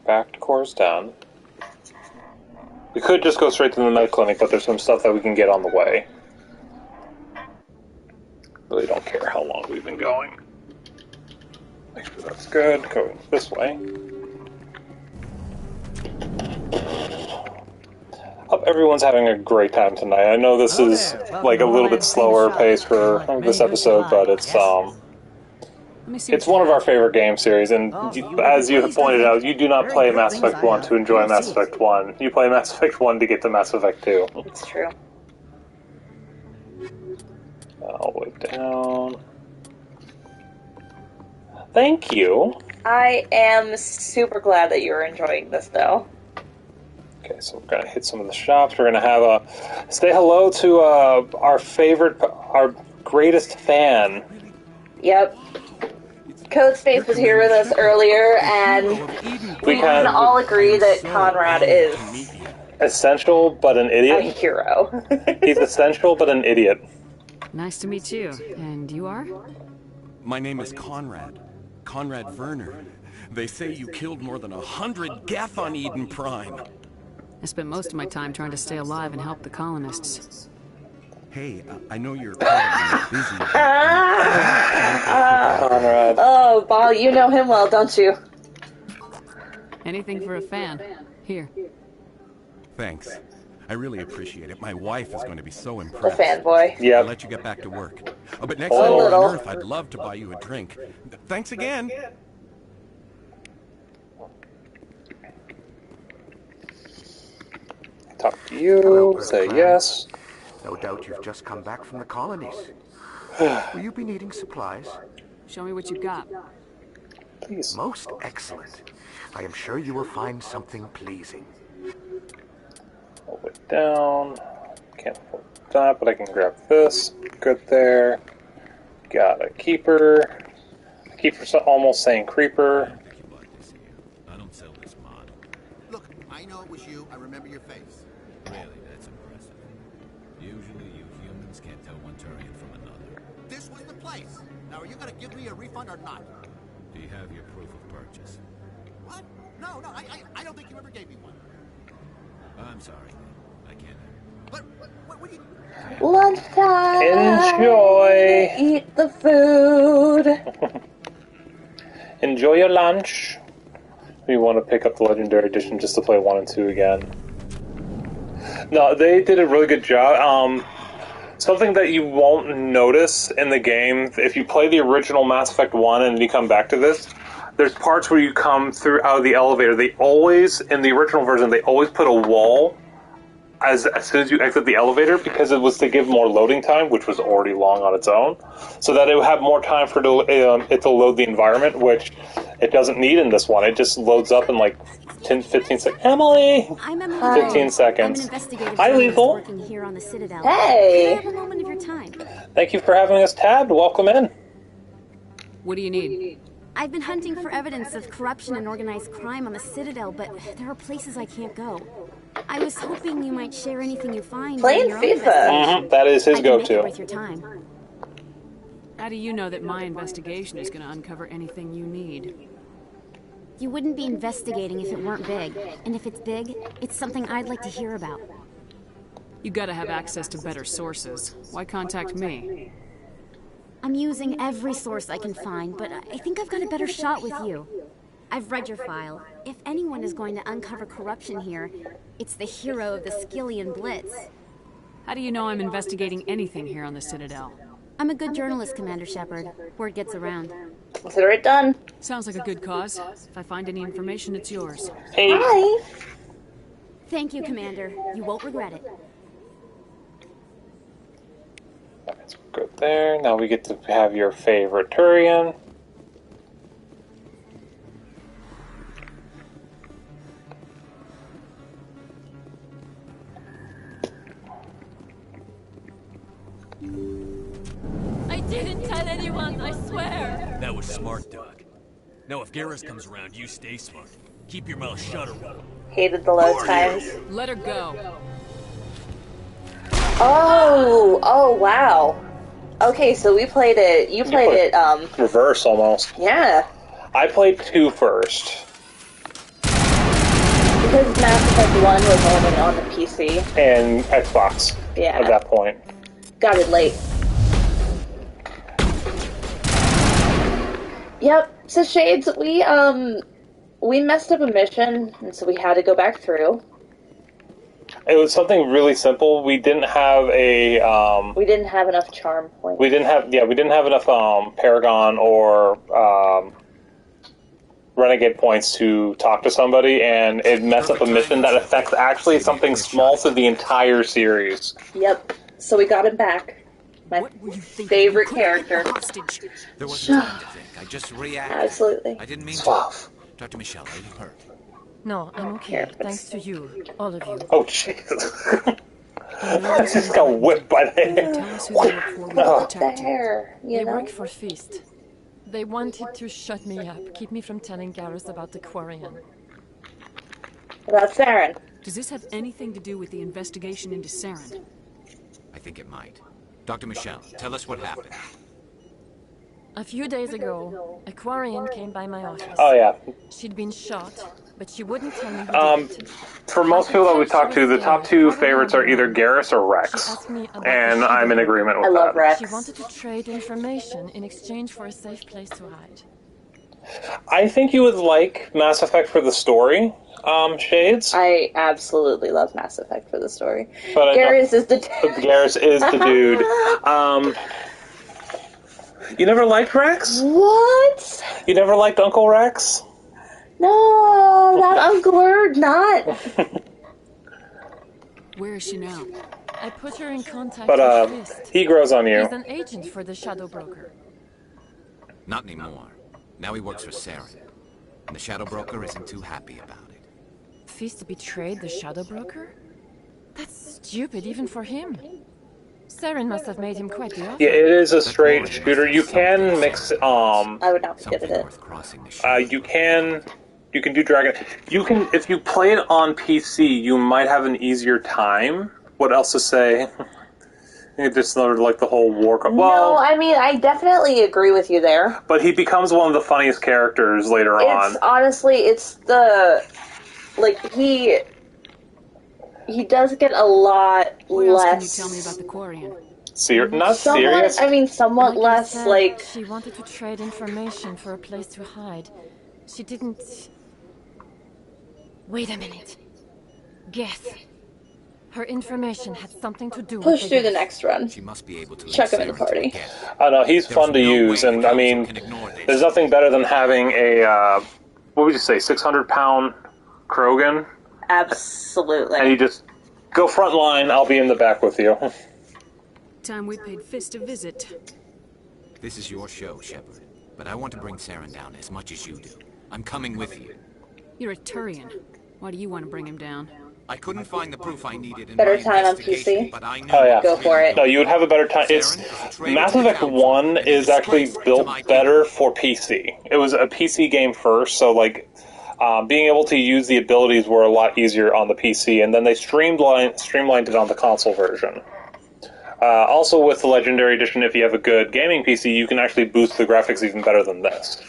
back to Kor's Den. We could just go straight to the med clinic, but there's some stuff that we can get on the way. Really don't care how long we've been going. Make sure that's good. Going this way. Hope everyone's having a great time tonight. I know this is like a little bit slower pace for this episode, but it's one of our favorite game series, and as you have pointed out, you do not play Mass Effect 1 to enjoy Mass Effect 1. You play Mass Effect 1 to get to Mass Effect 2. It's true. All the way down. Thank you. I am super glad that you're enjoying this, though. Okay, so we're going to hit some of the shops. We're going to have a... Say hello to our greatest fan. Yep. Code Space was here with us earlier, and we can all agree that Conrad is... essential, but an idiot? A hero. He's essential, but an idiot. Nice to meet you. And you are? My name is Conrad. Conrad Werner. They say you killed more than 100 Geth on Eden Prime. I spent most of my time trying to stay alive and help the colonists. Hey, I know you're probably busy. Conrad. Oh, Ball, you know him well, don't you? Anything for a fan. Here. Thanks. I really appreciate it. My wife is going to be so impressed. The fanboy. Yeah. I'll let you get back to work. Oh, but next time you're on Earth, I'd love to buy you a drink. Thanks again. Talk to you. Hello, say yes. No doubt you've just come back from the colonies. Will you be needing supplies? Show me what you've got. Please. Most excellent. I am sure you will find something pleasing. All the way down. Can't afford that, but I can grab this. Good there. Got a keeper. Keeper's almost saying creeper. I don't sell this mod. Look, I know it was you. I remember your face. Really, that's impressive. Usually you humans can't tell one Turian from another. This was the place. Now, are you going to give me a refund or not? Do you have your proof of purchase? What? No, I don't think you ever gave me one. I'm sorry. I can't. But what do you... Lunchtime! Enjoy! Eat the food! Enjoy your lunch. We want to pick up the Legendary Edition just to play 1 and 2 again. No, they did a really good job. Something that you won't notice in the game, if you play the original Mass Effect 1 and you come back to this, there's parts where you come through out of the elevator. They always, in the original version, they always put a wall as soon as you exit the elevator, because it was to give more loading time, which was already long on its own, so that it would have more time for it to load the environment, which it doesn't need in this one. It just loads up in like 10, 15 seconds. Emily! I'm Emily. 15 seconds. I'm an investigative Hi, Lethal. working here on the Citadel. Hey! Can I have a moment of your time? Thank you for having us tabbed. Welcome in. What do you need? I've been hunting for evidence of corruption and organized crime on the Citadel, but there are places I can't go. I was hoping you might share anything you find. Playing FIFA. That is his go-to. Worth your time. How do you know that my investigation is going to uncover anything you need? You wouldn't be investigating if it weren't big. And if it's big, it's something I'd like to hear about. You gotta have access to better sources. Why contact me? I'm using every source I can find, but I think I've got a better shot with you. I've read your file. If anyone is going to uncover corruption here, it's the hero of the Skillian Blitz. How do you know I'm investigating anything here on the Citadel? I'm a good journalist, Commander Shepard. Word gets around. Consider it done. Sounds like a good cause. If I find any information, it's yours. Hey. Hi. Thank you, Commander. You won't regret it. That's good there. Now we get to have your favorite Turian. I didn't tell anyone, I swear. That was smart, Doug. Now, if Garrus comes around, you stay smart. Keep your mouth shut or what? Hated the load times. Let her go. Oh, wow. Okay, so we played it. You played it, reverse almost. Yeah. I played 2 first. Because Mass Effect 1 was only on the PC. And Xbox. Yeah. At that point. Got it late. Yep. So Shades, we messed up a mission, and so we had to go back through. It was something really simple. We didn't have a. We didn't have enough charm points. We didn't have enough Paragon or Renegade points to talk to somebody, and it messed up a mission that affects actually something small to the entire series. Yep. So we got him back. My favorite character. There wasn't time to think. I just reacted. Absolutely. I didn't mean Suave. to. Dr. Michelle, are you hurt? No, I'm okay. Thanks to you, all of you. Oh, Jesus. I just got whipped by the hair. What the hair? They work for Feast. They wanted to shut me up, keep me from telling Garrus about the Quarian. About Saren. Does this have anything to do with the investigation into Saren? I think it might. Dr. Michelle, tell us what happened. A few days ago, a Quarian came by my office. Oh, yeah. She'd been shot, but she wouldn't tell me who did it. For most people that we talked to, the top 2 favorites are either Garrus or Rex. And I'm in agreement with that. I love Rex. She wanted to trade information in exchange for a safe place to hide. I think you would like Mass Effect for the story, Shades. I absolutely love Mass Effect for the story. But Garrus is the Garrus is the dude. You never liked Rex? What? You never liked Uncle Rex? No, not Uncle Erd, not. Where is she now? I put her in contact But with Fist. he grows on you. He's an agent for the Shadow Broker. Not anymore. Now he works for Saren. And the Shadow Broker isn't too happy about it. Fist betrayed the Shadow Broker? That's stupid even for him. Saren must have made him quite the offer. Yeah, it is a straight shooter. You can mix. I would not get it. You can You can do Dragon. You can, if you play it on PC, you might have an easier time. What else to say? Just like the whole war. Well, no, I mean, I definitely agree with you there. But he becomes one of the funniest characters later on. Honestly, it's the he does get a lot what less. Else can you tell me about the Quarian? Not serious. I mean, somewhat Like less I said, she wanted to trade information for a place to hide. She didn't. Wait a minute. Guess. Her information had something to do with Push through the next run. She must be able to chuck him in the party. Oh no, he's fun to use, and I mean, there's nothing better than having a what would you say, 600-pound Krogan? Absolutely. And you just go front line. I'll be in the back with you. Time we paid Fist a visit. This is your show, Shepard. But I want to bring Saren down as much as you do. I'm coming with you. You're a Turian. Why do you want to bring him down? I couldn't find the proof I needed in better my time on PC. But I Oh yeah, go for it. No, you would have a better time. It's Mass Effect 1 is actually built better for PC. It was a PC game first, so like being able to use the abilities were a lot easier on the PC, and then they streamlined it on the console version. Also, with the Legendary Edition, if you have a good gaming PC, you can actually boost the graphics even better than this.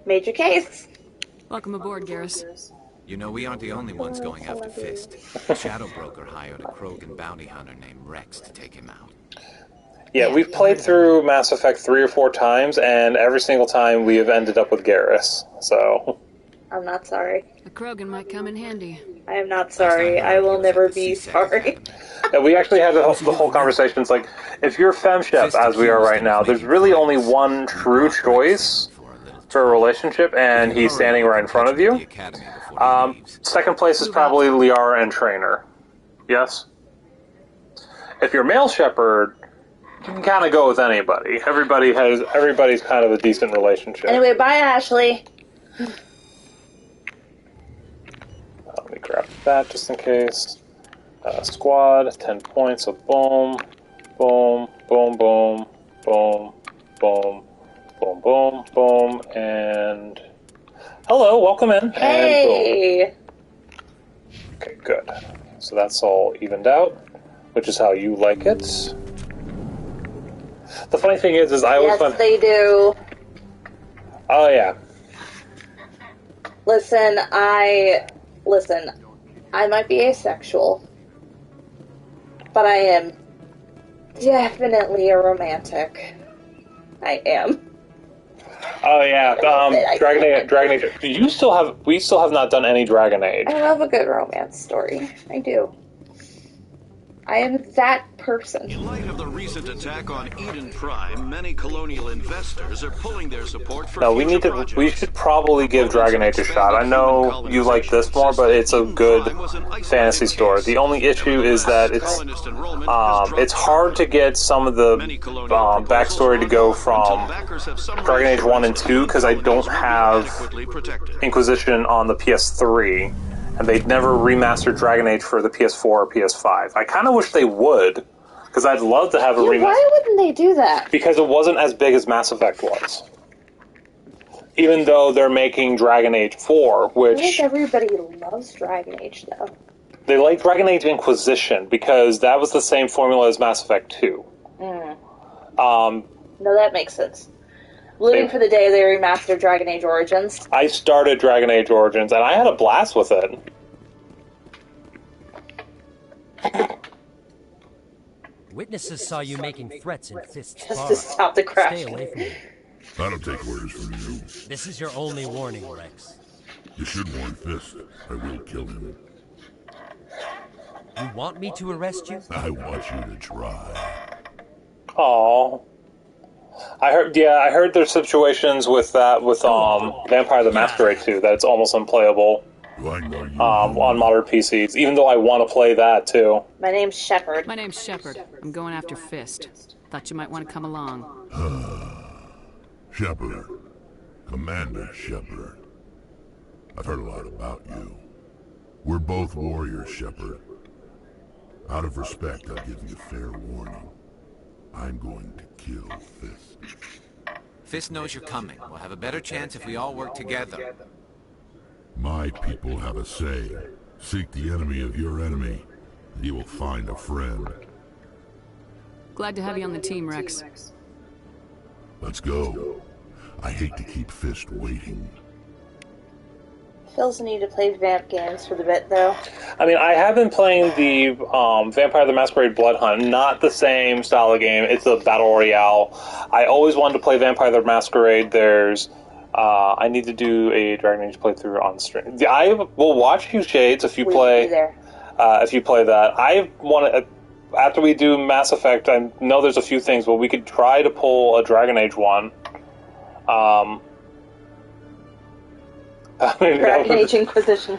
Major case. Welcome aboard, Garrus. You know, we aren't the only ones going after Fist. Shadow Broker hired a Krogan bounty hunter named Rex to take him out. Yeah, we've played through Mass Effect 3 or 4 times, and every single time we have ended up with Garrus, so... I'm not sorry. A Krogan might come in handy. I am not sorry. I will never be sorry. Yeah, we actually had the whole conversation. It's like, if you're FemShep, as we are right now, there's really only one true choice for a relationship, and he's standing right in front of you. Second place is probably Liara and Trainer. Yes? If you're male Shepard, you can kind of go with anybody. Everybody's kind of a decent relationship. Anyway, bye, Ashley. Let me grab that just in case. Squad, 10 points, so boom, boom, boom, boom, boom, boom, boom, boom, boom, and hello, welcome in. Hey! And boom. Okay, good. So that's all evened out, which is how you like it. The funny thing is I always find... Yes, they do. Oh, yeah. Listen, I might be asexual, but I am definitely a romantic. I am. Oh yeah, Dragon Age. We still have not done any Dragon Age. I love a good romance story. I do. I am that person. In light of the recent attack on Eden Prime, many colonial investors are pulling their support for we should probably give Dragon Age a shot. I know you like this more, but it's a good fantasy story. The only issue is that it's hard to get some of the backstory to go from Dragon Age 1 and 2 because I don't have Inquisition on the PS3. And they'd never remastered Dragon Age for the PS4 or PS5. I kind of wish they would, because I'd love to have a remaster. Why wouldn't they do that? Because it wasn't as big as Mass Effect was. Even though they're making Dragon Age 4, which... I think everybody loves Dragon Age, though. They like Dragon Age Inquisition, because that was the same formula as Mass Effect 2. No, that makes sense. Living for the day they remastered Dragon Age Origins. I started Dragon Age Origins, and I had a blast with it. Witnesses saw you making threats in Fist's bar. Just to stop the crash. Stay away from me. I don't take orders from you. This is your only warning, Rex. You should warn Fist. I will kill him. You want me to arrest you? I want you to try. Aww. I heard there's situations with Vampire the Masquerade 2 that it's almost unplayable on modern PCs, even though I want to play that too. My name's Shepard. My name's Shepard. I'm going after Fist. Thought you might want to come along. Shepard. Commander Shepard. I've heard a lot about you. We're both warriors, Shepard. Out of respect, I'll give you fair warning. I'm going to kill Fist. Fist knows you're coming. We'll have a better chance if we all work together. My people have a say. Seek the enemy of your enemy, and you will find a friend. Glad to have you on the team, Rex. Let's go. I hate to keep Fist waiting. Feels the need to play Vamp games for the bit, though. I mean, I have been playing the Vampire the Masquerade Blood Hunt. Not the same style of game. It's a battle royale. I always wanted to play Vampire the Masquerade. There's... I need to do a Dragon Age playthrough on stream. I will watch you, Shades, if you play... if you play that. I want to... After we do Mass Effect, I know there's a few things, but we could try to pull a Dragon Age one. Dragon Age Inquisition.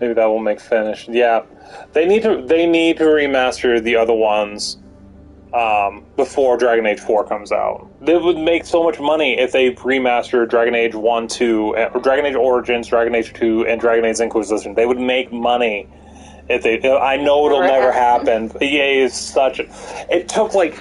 Maybe that will make finish. Yeah, they need to remaster the other ones before Dragon Age 4 comes out. They would make so much money if they remastered Dragon Age 1, 2, or Dragon Age Origins, Dragon Age 2, and Dragon Age Inquisition. They would make money. If they, I know it'll never happen. EA is such. It took like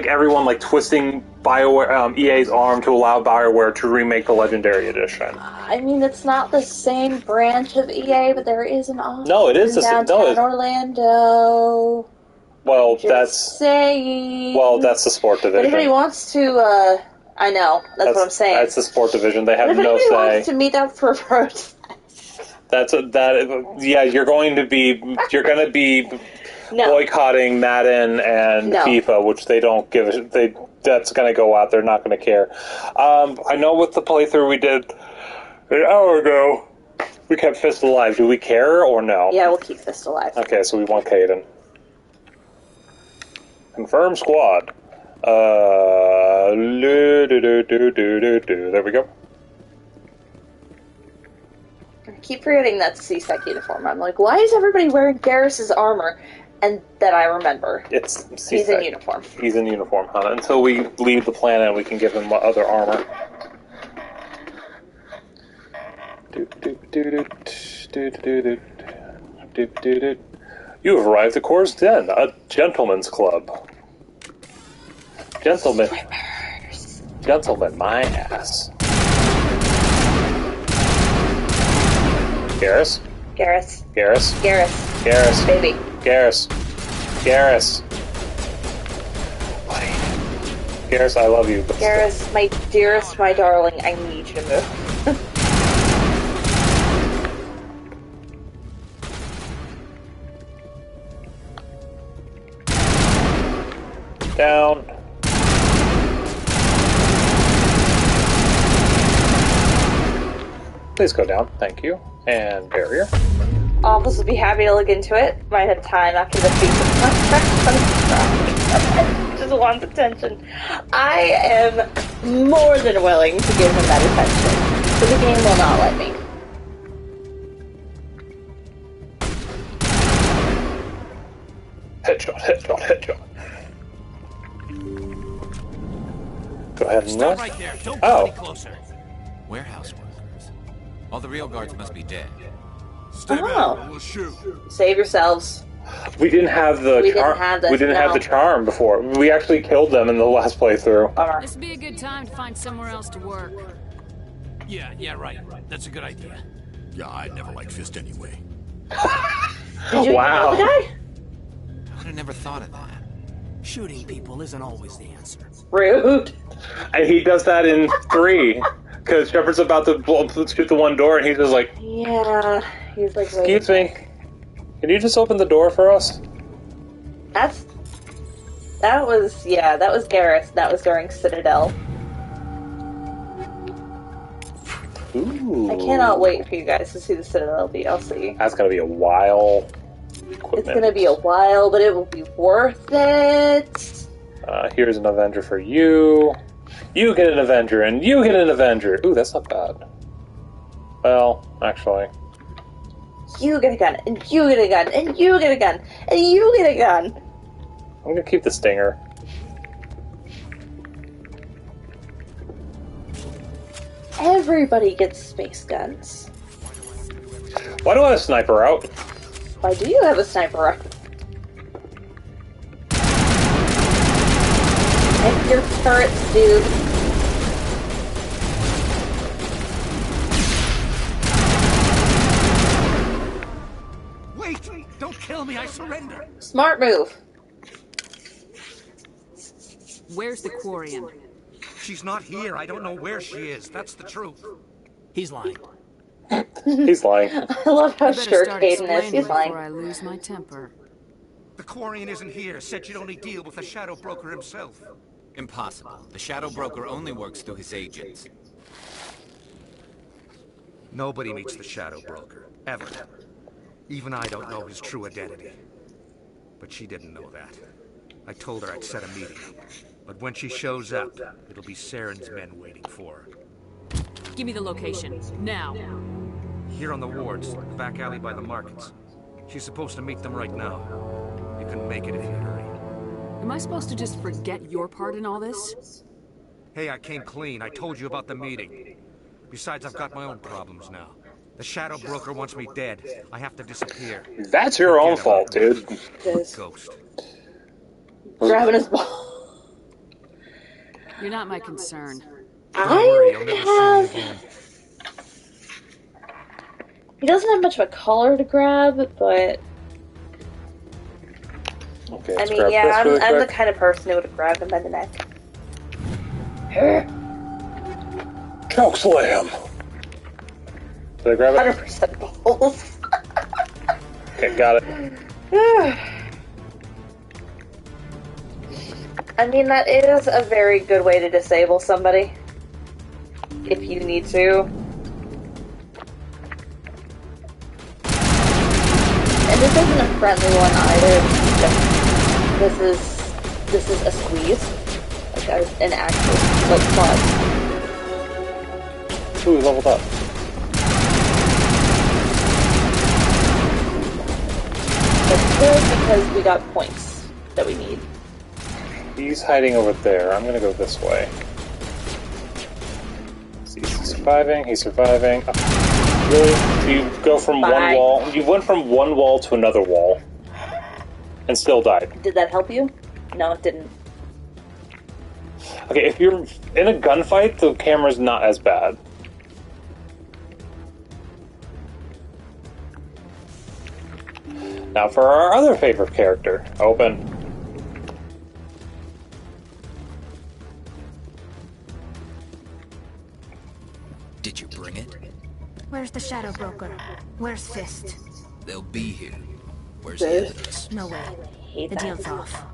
everyone like twisting BioWare, EA's arm to allow BioWare to remake the Legendary Edition. I mean, it's not the same branch of EA, but there is an office. No, it is in downtown Orlando. Well, Just saying. Well, that's the sport division. If anybody wants to, I know that's what I'm saying. That's the sport division. They have no say. If anybody wants to meet up for a protest. Yeah, you're going to be boycotting Madden and FIFA, which they don't give a, that's going to go out. They're not going to care. I know with the playthrough we did an hour ago, we kept Fist alive. Do we care or no? Yeah, we'll keep Fist alive. Okay, so we want Kaidan. Confirm squad. There we go. I keep forgetting that's C-Sec uniform. I'm like, why is everybody wearing Garrus's armor? And then I remember. It's C-Sec. He's in uniform. He's in uniform, huh? Until we leave the planet and we can give him other armor. You have arrived at Core's Den, a gentleman's club. Gentlemen, my ass. Garrus? Garrus. Garrus? Garrus. Garrus. Baby. Garrus. Garrus. Buddy. Garrus, I love you. Garrus, my dearest, my darling, I need you to move. Down. Please go down. Thank you. And barrier. Office will be happy to look into it. Might have time after the feature. Just wants attention. I am more than willing to give him that attention, but the game will not let me. Headshot, headshot, headshot. Go ahead and Stop right there. Don't go any closer. Warehouse workers. All the real guards must be dead. Stay back, we'll shoot. Save yourselves. We didn't have the have the charm before. We actually killed them in the last playthrough. This would be a good time to find somewhere else to work. Yeah, right. That's a good idea. Yeah, I never liked Fist anyway. Did you know the guy? I would have never thought of that. Shooting people isn't always the answer. Rude. And he does that in 3. Because Shepard's about to shoot the one door, and he's just like... Yeah, he's like... Excuse me. Can you just open the door for us? That was Garrus. That was during Citadel. Ooh. I cannot wait for you guys to see the Citadel DLC. That's gonna be a while. It's gonna be a while, but it will be worth it. Here's an Avenger for you. You get an Avenger, and you get an Avenger. Ooh, that's not bad. Well, actually. You get a gun, and you get a gun, and you get a gun, and you get a gun. I'm gonna keep the Stinger. Everybody gets space guns. Why do I have a sniper out? Why do you have a sniper out? turrets, dude. Wait! Don't kill me, I surrender! Smart move. Where's the Quarian? She's not here. I don't know where she is. That's the truth. He's lying. He's lying. I love how sure Caden is. He's lying. Before I lose my temper. The Quarian isn't here. Said you'd only deal with the Shadow Broker himself. Impossible. The Shadow Broker only works through his agents. Nobody meets the Shadow Broker. Ever. Even I don't know his true identity. But she didn't know that. I told her I'd set a meeting. But when she shows up, it'll be Saren's men waiting for her. Give me the location. Now. Here on the wards, the back alley by the markets. She's supposed to meet them right now. You can make it if you hurry. Am I supposed to just forget your part in all this? Hey, I came clean. I told you about the meeting. Besides, I've got my own problems now. The Shadow Broker wants me dead. I have to disappear. That's your own fault, dude. Ghost. Grabbing his ball. You're not my concern. I have... He doesn't have much of a collar to grab, but... Okay, I mean, yeah, I'm the kind of person who would have grabbed him by the neck. Choke slam! Did I grab it? 100% balls. Okay, got it. I mean, that is a very good way to disable somebody. If you need to. And this isn't a friendly one either. This is a squeeze. Like an actual, like, plot. Ooh, leveled up. That's good because we got points that we need. He's hiding over there. I'm gonna go this way. He's surviving. He's surviving. Really? You go from one wall. You went from one wall to another wall, and still died. Did that help you? No, it didn't. Okay, if you're in a gunfight, the camera's not as bad. Now for our other favorite character. Open. Did you bring it? Where's the Shadow Broker? Where's Fist? They'll be here. Where's the evidence? No way. The deal's off.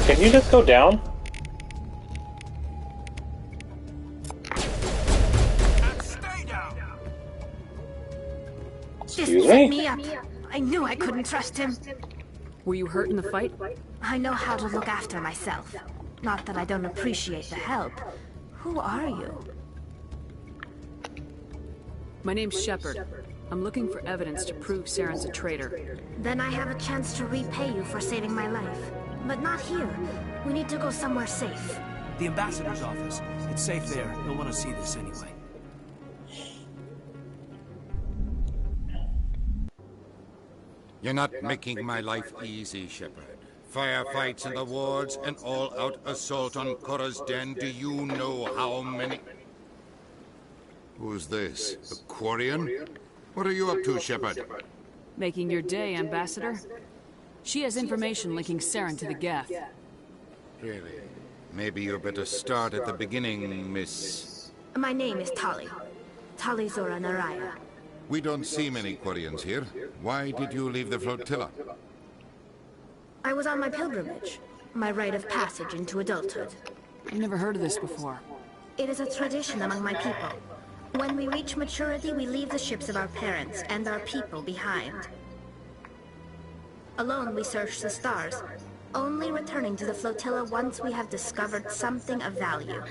Can you just go down? Excuse me? I knew I couldn't trust him. Were you hurt in the fight? I know how to look after myself. Not that I don't appreciate the help. Who are you? My name's Shepard. I'm looking for evidence to prove Saren's a traitor. Then I have a chance to repay you for saving my life. But not here. We need to go somewhere safe. The ambassador's office. It's safe there. You'll want to see this anyway. You're not making my life easy, Shepard. Firefights in the wards, an all-out assault on Korra's den. Do you know how many... Who's this? The Quarian? What are you up to, Shepard? Making your day, Ambassador. She has information linking Saren to the Geth. Really? Maybe you better start at the beginning, Miss... My name is Tali. Tali Zora Naraya. We don't see many Quarians here. Why did you leave the flotilla? I was on my pilgrimage. My rite of passage into adulthood. I've never heard of this before. It is a tradition among my people. When we reach maturity, we leave the ships of our parents and our people behind. Alone, we search the stars. only returning to the flotilla once we have discovered something of value.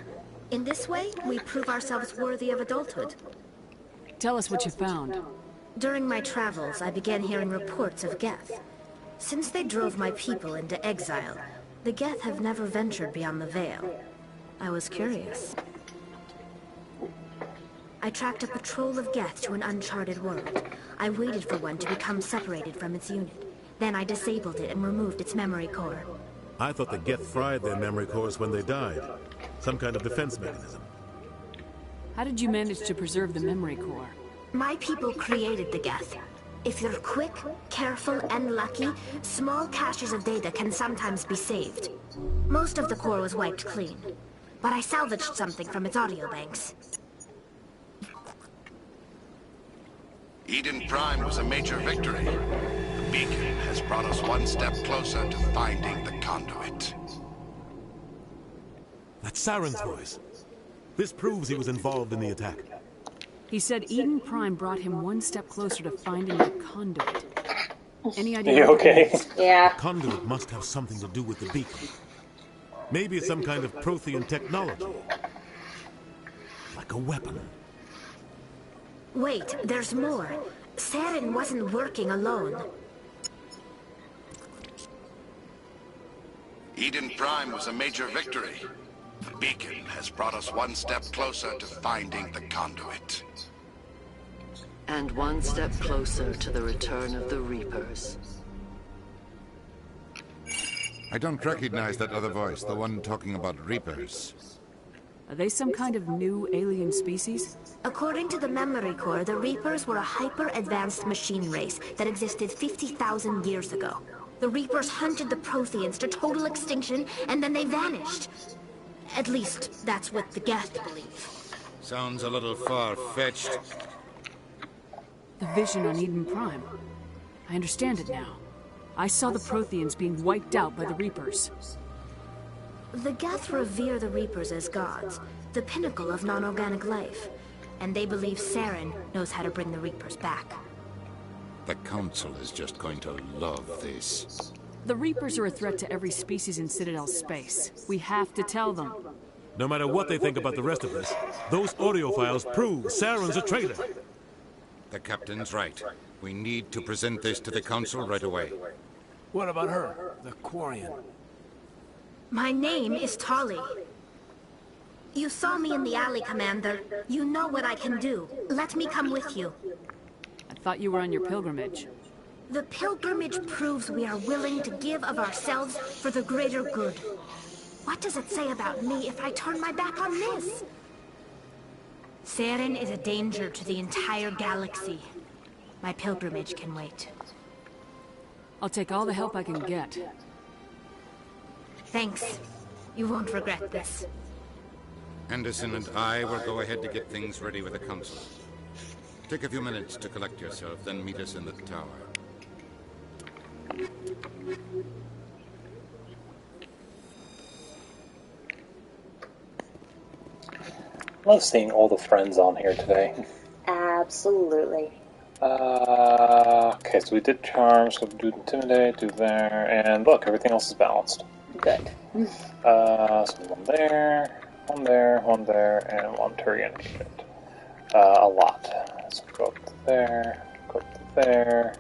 In this way, we prove ourselves worthy of adulthood. Tell us what you found. During my travels, I began hearing reports of Geth. Since they drove my people into exile, the Geth have never ventured beyond the Veil. I was curious. I tracked a patrol of Geth to an uncharted world. I waited for one to become separated from its unit. Then I disabled it and removed its memory core. I thought the Geth fried their memory cores when they died. Some kind of defense mechanism. How did you manage to preserve the memory core? My people created the Geth. If you're quick, careful, and lucky, small caches of data can sometimes be saved. Most of the core was wiped clean, but I salvaged something from its audio banks. Eden Prime was a major victory. The beacon has brought us one step closer to finding the conduit. That's Saren's voice. This proves he was involved in the attack. He said Eden Prime brought him one step closer to finding the conduit. Any idea? Are you okay? Yeah. Conduit must have something to do with the beacon. Maybe it's some kind of Prothean technology. Like a weapon. Wait, there's more. Saren wasn't working alone. Eden Prime was a major victory. The beacon has brought us one step closer to finding the conduit. And one step closer to the return of the Reapers. I don't recognize that other voice, the one talking about Reapers. Are they some kind of new alien species? According to the memory core, the Reapers were a hyper-advanced machine race that existed 50,000 years ago. The Reapers hunted the Protheans to total extinction, and then they vanished. At least, that's what the Geth believe. Sounds a little far-fetched. The vision on Eden Prime. I understand it now. I saw the Protheans being wiped out by the Reapers. The Geth revere the Reapers as gods, the pinnacle of non-organic life. And they believe Saren knows how to bring the Reapers back. The Council is just going to love this. The Reapers are a threat to every species in Citadel space. We have to tell them. No matter what they think about the rest of this, those audio files prove Saren's a traitor. The Captain's right. We need to present this to the Council right away. What about her, the Quarian? My name is Tali. You saw me in the alley, Commander. You know what I can do. Let me come with you. I thought you were on your pilgrimage. The pilgrimage proves we are willing to give of ourselves for the greater good. What does it say about me if I turn my back on this? Saren is a danger to the entire galaxy. My pilgrimage can wait. I'll take all the help I can get. Thanks. You won't regret this. Anderson and I will go ahead to get things ready with the Council. Take a few minutes to collect yourself, then meet us in the tower. Love seeing all the friends on here today. Absolutely. Okay, so we did charm, so do intimidate, do there, and look, everything else is balanced. Good. So one there, and one Turian agent. A lot. So go up to there, go up to there,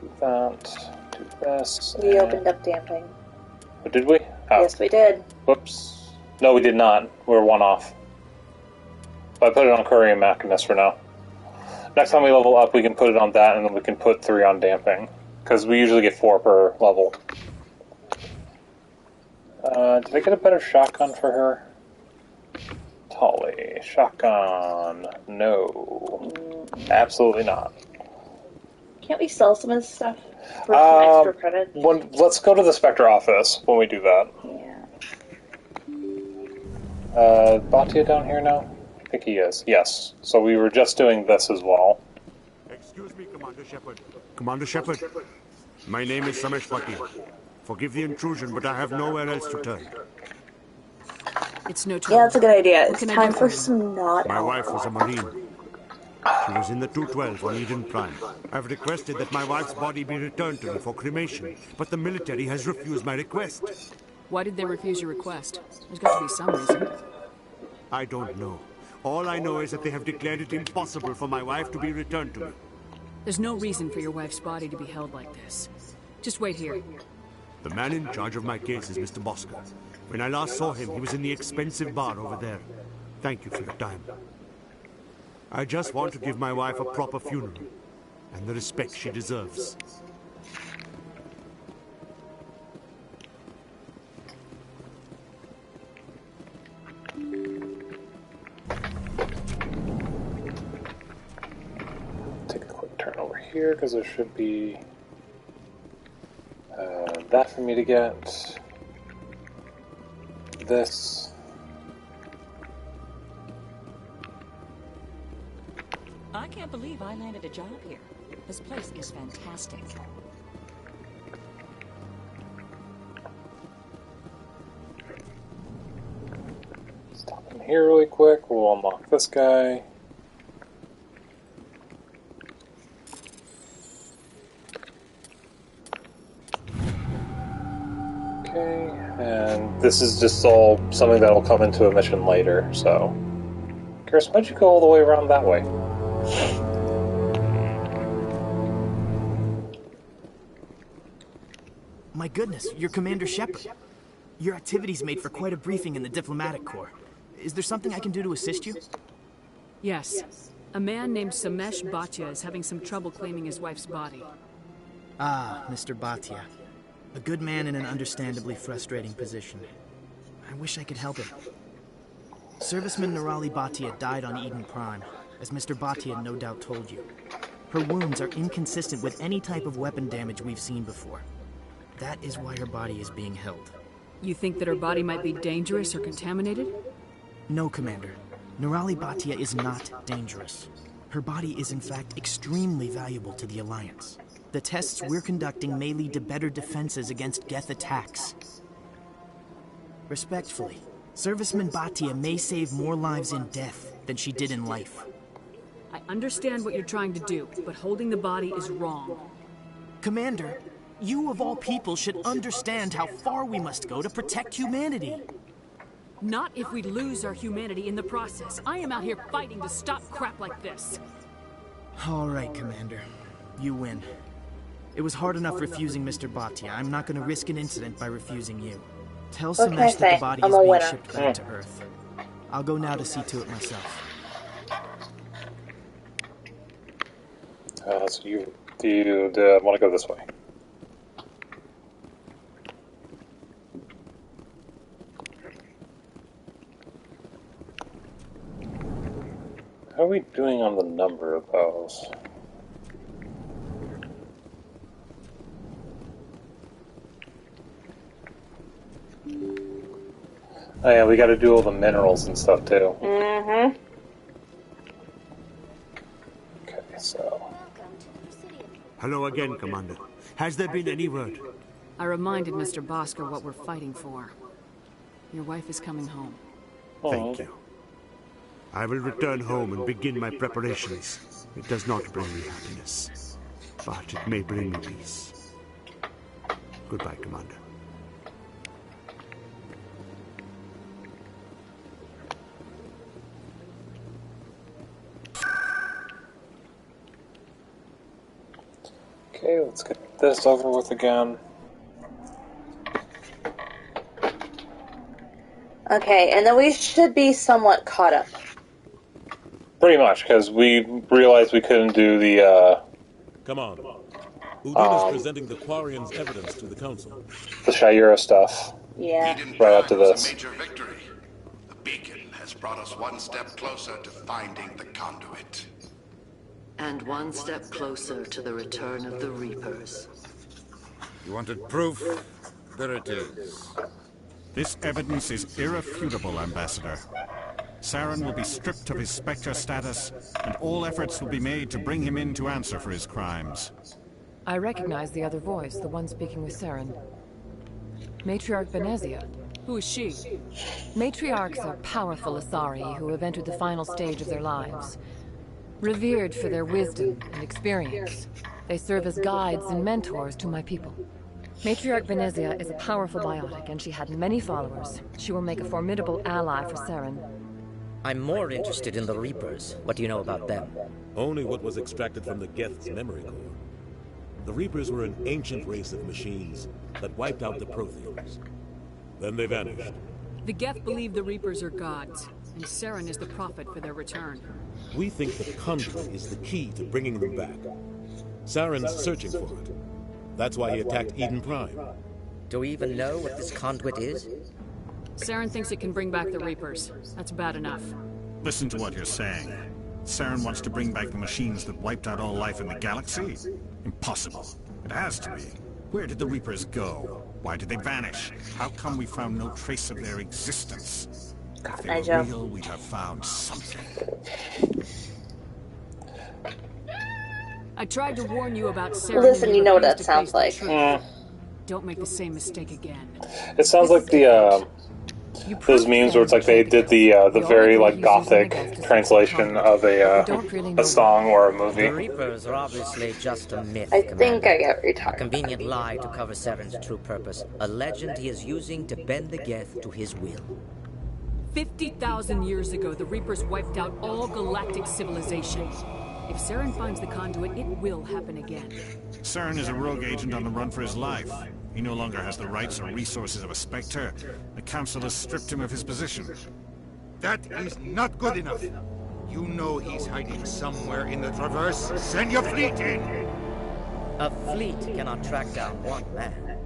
do that, do this. We opened up damping. Oh, did we? Oh. Yes, we did. Whoops. No, we did not. We're one off. But I put it on Curry and Machinus for now. Next time we level up, we can put it on that, and then we can put 3 on damping. Because we usually get 4 per level. Did I get a better shotgun for her? Tali. Shotgun. No. Absolutely not. Can't we sell some of this stuff for some extra credit? Let's go to the Spectre office when we do that. Yeah. Batia down here now? I think he is. Yes. So we were just doing this as well. Excuse me, Commander Shepard. Commander Shepard, my name is Sameshwati. Forgive the intrusion, but I have nowhere else to turn. It's no trouble. Yeah, that's a good idea. It's time for some not. My wife was a Marine. She was in the 212 on Eden Prime. I've requested that my wife's body be returned to me for cremation, but the military has refused my request. Why did they refuse your request? There's got to be some reason. I don't know. All I know is that they have declared it impossible for my wife to be returned to me. There's no reason for your wife's body to be held like this. Just wait here. The man in charge of my case is Mr. Bosca. When I last saw him, he was in the expensive bar over there. Thank you for your time. I just want to give my wife a proper funeral, and the respect she deserves. Take a quick turn over here, because there should be that for me to get. This. I can't believe I landed a job here. This place is fantastic. Stop in here really quick. We'll unlock this guy. Okay, and this is just all something that'll come into a mission later, so... Chris, why'd you go all the way around that way? My goodness, you're Commander Shepard. Your activities made for quite a briefing in the Diplomatic Corps. Is there something I can do to assist you? Yes. A man named Samesh Bhatia is having some trouble claiming his wife's body. Ah, Mr. Bhatia. A good man in an understandably frustrating position. I wish I could help him. Serviceman Nirali Bhatia died on Eden Prime, as Mr. Bhatia no doubt told you. Her wounds are inconsistent with any type of weapon damage we've seen before. That is why her body is being held. You think that her body might be dangerous or contaminated? No, Commander. Nirali Bhatia is not dangerous. Her body is in fact extremely valuable to the Alliance. The tests we're conducting may lead to better defenses against Geth attacks. Respectfully, Serviceman Bhatia may save more lives in death than she did in life. I understand what you're trying to do, but holding the body is wrong. Commander, you of all people should understand how far we must go to protect humanity. Not if we lose our humanity in the process. I am out here fighting to stop crap like this. All right, Commander. You win. It was hard enough refusing Mr. Bhatia. I'm not going to risk an incident by refusing you. Tell Samesh that the body is being shipped back to Earth. I'll go now to see to it myself. So you want to go this way? How are we doing on the number of those? Oh yeah, we got to do all the minerals and stuff too. Mm-hmm. Okay, so... Hello again, Commander. Has there been any word? I reminded Mr. Bosca what we're fighting for. Your wife is coming home. Thank you. I will return home and begin my preparations. It does not bring me happiness, but it may bring me peace. Goodbye, Commander. Okay, let's get this over with again. Okay, and then we should be somewhat caught up. Pretty much, because we realized we couldn't do the, Come on. Udin is presenting the Quarians' evidence to the Council. The Shayura stuff. Yeah. Right up to this. A major victory. The beacon has brought us one step closer to finding the conduit. And one step closer to the return of the Reapers. You wanted proof? There it is. This evidence is irrefutable, Ambassador. Saren will be stripped of his Spectre status, and all efforts will be made to bring him in to answer for his crimes. I recognize the other voice, the one speaking with Saren. Matriarch Benezia. Who is she? Matriarchs are powerful Asari who have entered the final stage of their lives. Revered for their wisdom and experience, they serve as guides and mentors to my people. Matriarch Venezia is a powerful biotic, and she had many followers. She will make a formidable ally for Saren. I'm more interested in the Reapers. What do you know about them? Only what was extracted from the Geth's memory core. The Reapers were an ancient race of machines that wiped out the Protheans. Then they vanished. The Geth believe the Reapers are gods, and Saren is the prophet for their return. We think the conduit is the key to bringing them back. Saren's searching for it. That's why he attacked Eden Prime. Do we even know what this conduit is? Saren thinks it can bring back the Reapers. That's bad enough. Listen to what you're saying. Saren wants to bring back the machines that wiped out all life in the galaxy? Impossible. It has to be. Where did the Reapers go? Why did they vanish? How come we found no trace of their existence? If they were real, we'd have found something. I tried to warn you about Saren. Listen, you know what that sounds like. Don't make the same mistake again. It sounds like the those memes where it's like they did the very like gothic translation of a song or a movie. The Reapers are obviously just a myth, I Commander. think I get what you're talking about. A convenient lie to cover Saren's true purpose. A legend he is using to bend the Geth to his will. 50,000 years ago, the Reapers wiped out all galactic civilization. If Saren finds the conduit, it will happen again. Saren is a rogue agent on the run for his life. He no longer has the rights or resources of a Spectre. The Council has stripped him of his position. That is not good enough. You know he's hiding somewhere in the Traverse. Send your fleet in! A fleet cannot track down one man.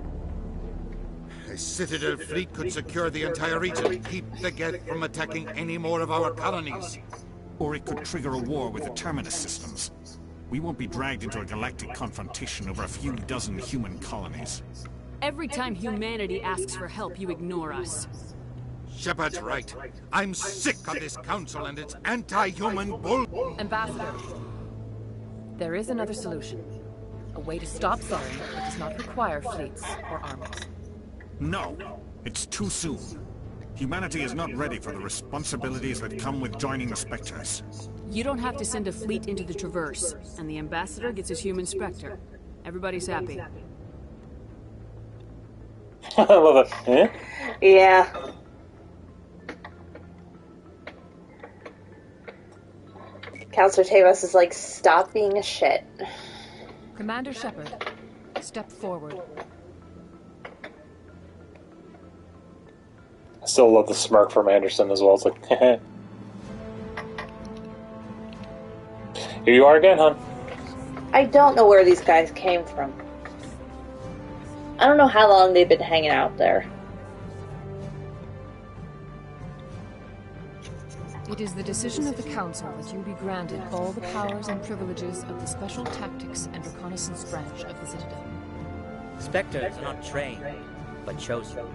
A Citadel fleet could secure the entire region, keep the Geth from attacking any more of our colonies. Or it could trigger a war with the Terminus systems. We won't be dragged into a galactic confrontation over a few dozen human colonies. Every time humanity asks for help, you ignore us. Shepard's right. I'm sick of this council and its anti-human bull... Ambassador, there is another solution. A way to stop Saren that does not require fleets or armies. No, it's too soon. Humanity is not ready for the responsibilities that come with joining the Spectres. You don't have to send a fleet into the Traverse, and the Ambassador gets his human Spectre. Everybody's happy. I love it. Eh? Yeah. Counselor Tavos is like, stop being a shit. Commander Shepard, step forward. I still love the smirk from Anderson as well. It's like, here you are again, hon. I don't know where these guys came from. I don't know how long they've been hanging out there. It is the decision of the Council that you be granted all the powers and privileges of the Special Tactics and Reconnaissance Branch of the Citadel. Spectres are not trained, but chosen.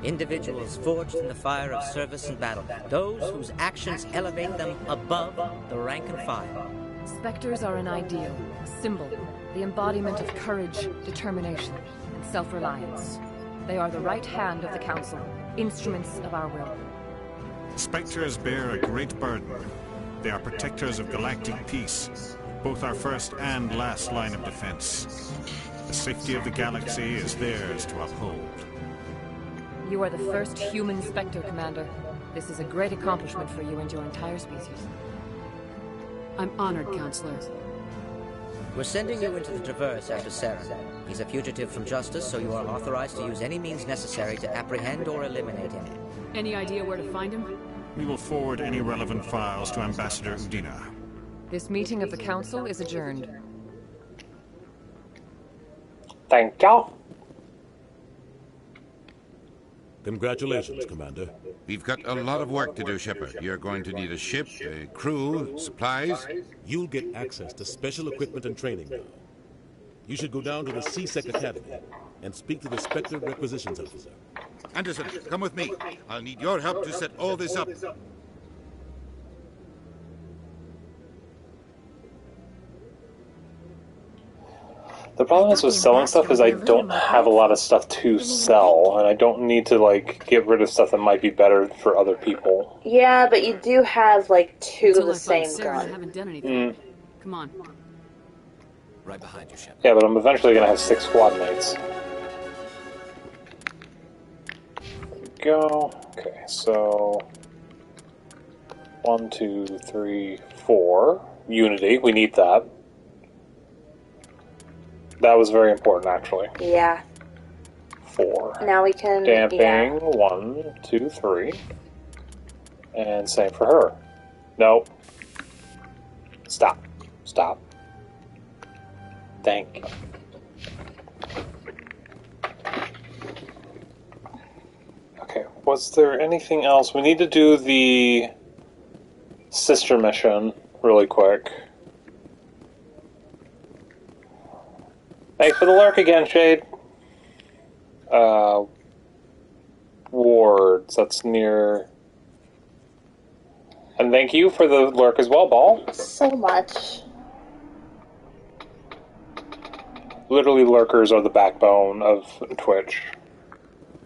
Individuals forged in the fire of service and battle. Those whose actions elevate them above the rank and file. Spectres are an ideal, a symbol, the embodiment of courage, determination, and self-reliance. They are the right hand of the Council, instruments of our will. Spectres bear a great burden. They are protectors of galactic peace, both our first and last line of defense. The safety of the galaxy is theirs to uphold. You are the first human Spectre, Commander. This is a great accomplishment for you and your entire species. I'm honored, Counselor. We're sending you into the Traverse after Saren. He's a fugitive from justice, so you are authorized to use any means necessary to apprehend or eliminate him. Any idea where to find him? We will forward any relevant files to Ambassador Udina. This meeting of the Council is adjourned. Thank you. Congratulations, Commander. We've got a lot of work to do, Shepard. You're going to need a ship, a crew, supplies. You'll get access to special equipment and training now. You should go down to the C-Sec Academy and speak to the Spectre Requisitions Officer. Anderson, come with me. I'll need your help to set all this up. The problem is with selling stuff is I don't have a lot of stuff to sell, and I don't need to, like, get rid of stuff that might be better for other people. Yeah, but you do have, like, 2 of the same gun. I haven't done anything. Come on. Right behind you, Shepard. Yeah, but I'm eventually going to have 6 squad mates. There we go. Okay, so... 1, 2, 3, 4. Unity, we need that. That was very important, actually. Yeah. 4. Now we can... Damping, yeah. 1, 2, 3. And same for her. Nope. Stop. Stop. Thank you. Okay, was there anything else? We need to do the sister mission really quick. Thanks for the lurk again, Shade. Wards, that's near... And thank you for the lurk as well, Ball. So much. Literally, lurkers are the backbone of Twitch.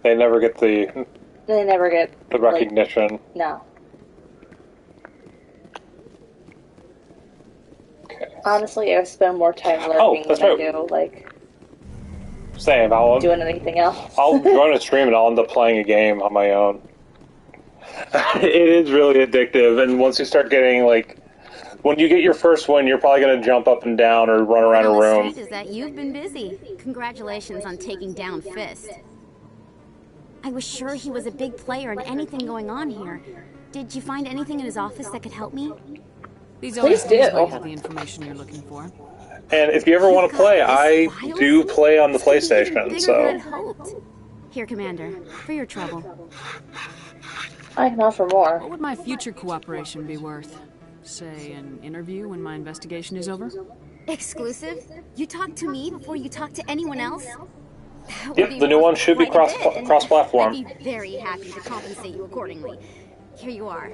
They never get the... They never get... the recognition. Like, no. Okay. Honestly, I spend more time lurking than I do, like... Same, I'll... doing anything else. I'll join a stream and I'll end up playing a game on my own. It is really addictive, and once you start getting, like... When you get your first win, you're probably going to jump up and down or run around a room. Is that you've been busy. Congratulations on taking down Fist. I was sure he was a big player in anything going on here. Did you find anything in his office that could help me? These OSDs might have the information you're looking for. And if you ever want to play, I do play on the PlayStation, so... Here, Commander, for your trouble. I can offer more. What would my future cooperation be worth? Say, an interview when my investigation is over? Exclusive? You talk to me before you talk to anyone else? Yep, the new one should be cross-platform. I'd be very happy to compensate you accordingly. Here you are.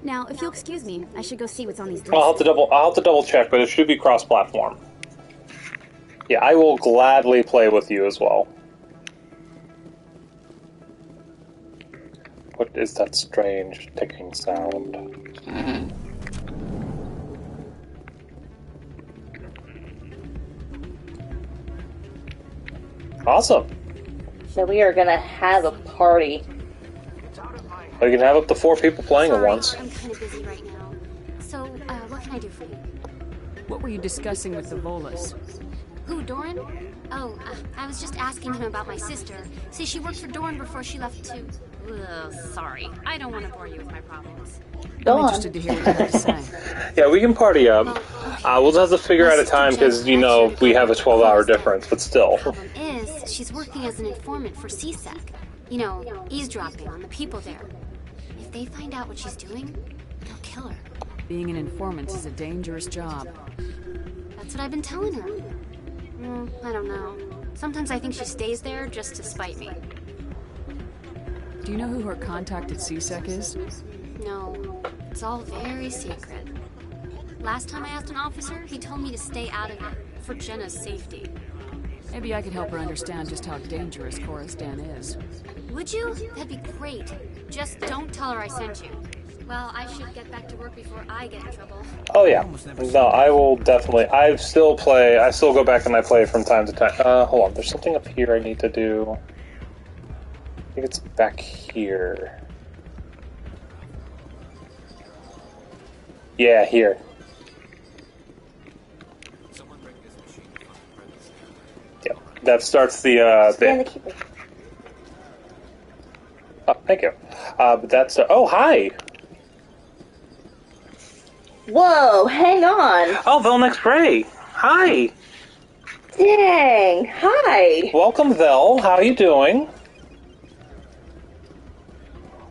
Now, if you'll excuse me, I should go see what's on these lists. I'll have to double check, but it should be cross-platform. Yeah, I will gladly play with you as well. What is that strange ticking sound? Awesome. So we are gonna have a party. We can have up to 4 people playing at once. I'm kind of busy right now. So, what can I do for you? What were you discussing with the Volus? Who, Doran? Oh, I was just asking him about my sister. See, she worked for Doran before she left to... Ugh, sorry. I don't want to bore you with my problems. I'm interested to hear what you have to say. Yeah, we can party up. We'll just have to figure out a time because, you know, we have a 12-hour difference, but still. The problem is, she's working as an informant for CSEC. You know, eavesdropping on the people there. If they find out what she's doing, they'll kill her. Being an informant is a dangerous job. That's what I've been telling her. I don't know. Sometimes I think she stays there just to spite me. Do you know who her contact at CSEC is? No, it's all very secret. Last time I asked an officer, he told me to stay out of it, for Jenna's safety. Maybe I could help her understand just how dangerous Coruscant is. Would you? That'd be great. Just don't tell her I sent you. Well, I should get back to work before I get in trouble. Oh yeah. No, I will definitely. I still go back and I play from time to time. Hold on, there's something up here I need to do. I think it's back here. Yeah, here. Yep, that starts the thing. Oh, thank you. But that's oh hi. Whoa, hang on. Oh, Velnex Ray. Hi. Dang. Hi. Welcome, Vel. How are you doing?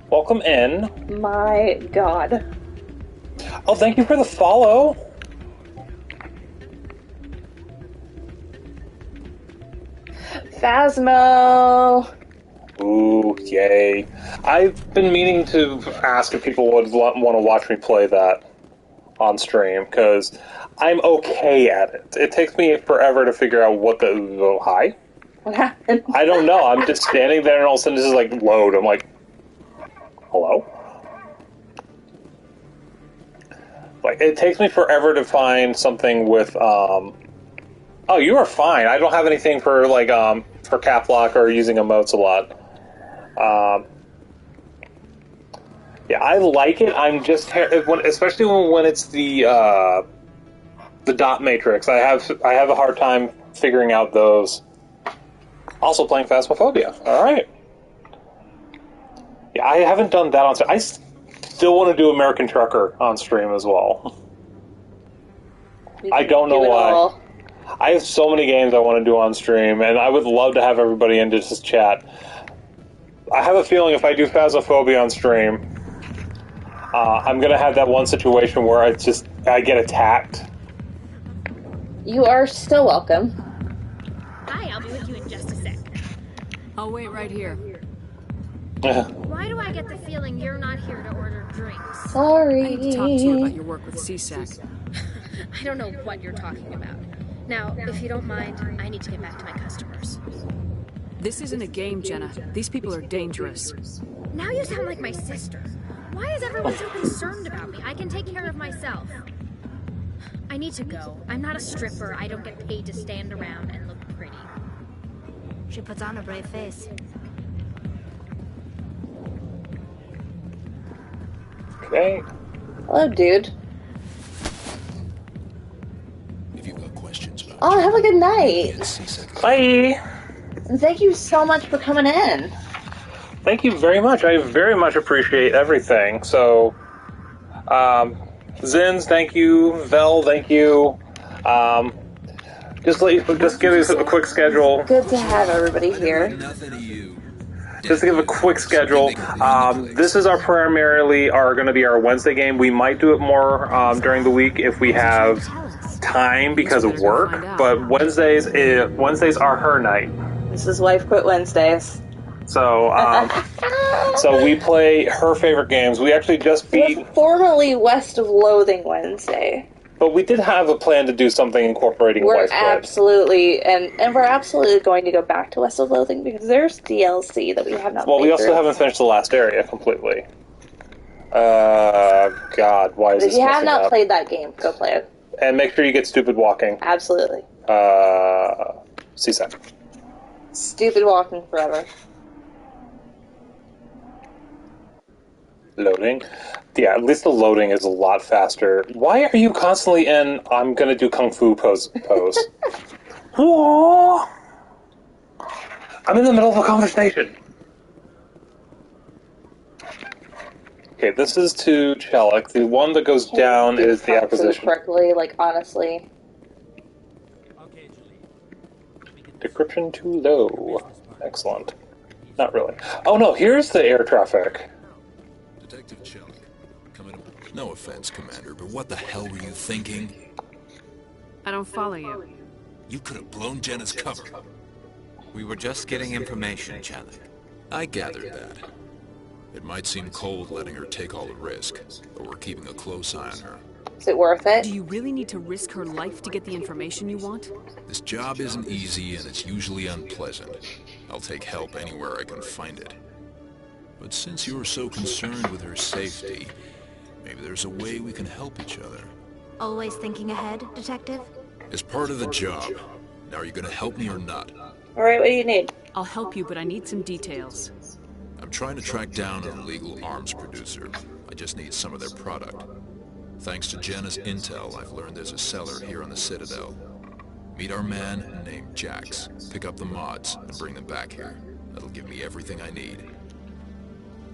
Welcome in. My God. Oh, thank you for the follow. Phasmo. Ooh, yay. I've been meaning to ask if people would want to watch me play that. on stream, because I'm okay at it. It takes me forever to figure out what the... hi? What happened? I don't know. I'm just standing there and all of a sudden this is like load. I'm like, hello? Like, it takes me forever to find something with, oh, you are fine. I don't have anything for, like, for cap lock or using emotes a lot. Yeah, I like it. I'm just, especially when it's the dot matrix. I have a hard time figuring out those. Also playing Phasmophobia. All right. Yeah, I haven't done that on stream. I still want to do American Trucker on stream as well. I don't know why. I have so many games I want to do on stream, and I would love to have everybody in to just chat. I have a feeling if I do Phasmophobia on stream, I'm going to have that one situation where I get attacked. You are still welcome. Hi, I'll be with you in just a sec. I'll wait right here. Why do I get the feeling you're not here to order drinks? Sorry. I need to talk to you about your work with CSAC. I don't know what you're talking about. Now, if you don't mind, I need to get back to my customers. This isn't a game, Jenna. These people are dangerous. Now you sound like my sister. Why is everyone so concerned about me? I can take care of myself. I need to go. I'm not a stripper. I don't get paid to stand around and look pretty. She puts on a brave face. Okay. Hello, dude. If you've got questions about Oh, have a good night. Bye. And thank you so much for coming in. Thank you very much. I very much appreciate everything. So, Zins, thank you. Vel, thank you. Just give us a quick schedule. Good to have everybody here. Just to give a quick schedule, this is primarily going to be our Wednesday game. We might do it more during the week if we have time because of work. But Wednesdays are her night. This is Wife Quit Wednesdays. So, so we play her favorite games. We actually just beat... formerly West of Loathing Wednesday. But we did have a plan to do something incorporating We're Wife Quit. Absolutely, and we're absolutely going to go back to West of Loathing because there's DLC that we have not played. Well, we also through. haven't finished the last area completely. God, why is this If you have messing not up? played that game, go play it. And make sure you get Stupid Walking. Absolutely. CSAC. Stupid Walking forever. Loading. Yeah, at least the loading is a lot faster. Why are you constantly in I'm gonna do Kung Fu pose? Whoa! I'm in the middle of a conversation. Okay, this is to Chelik. The one that goes down is the acquisition. Correctly, like honestly. Decryption too low. Excellent. Not really. Oh no, here's the air traffic. Detective Chelik, coming up. No offense, Commander, but what the hell were you thinking? I don't follow you. You could have blown Jenna's cover. We were just getting information, Chelik. I gathered that. It might seem cold letting her take all the risk, but we're keeping a close eye on her. Is it worth it? Do you really need to risk her life to get the information you want? This job isn't easy and it's usually unpleasant. I'll take help anywhere I can find it. But since you're so concerned with her safety, maybe there's a way we can help each other. Always thinking ahead, Detective? As part of the job. Now, are you going to help me or not? Alright, what do you need? I'll help you, but I need some details. I'm trying to track down an illegal arms producer. I just need some of their product. Thanks to Jenna's intel, I've learned there's a seller here on the Citadel. Meet our man named Jax. Pick up the mods and bring them back here. That'll give me everything I need.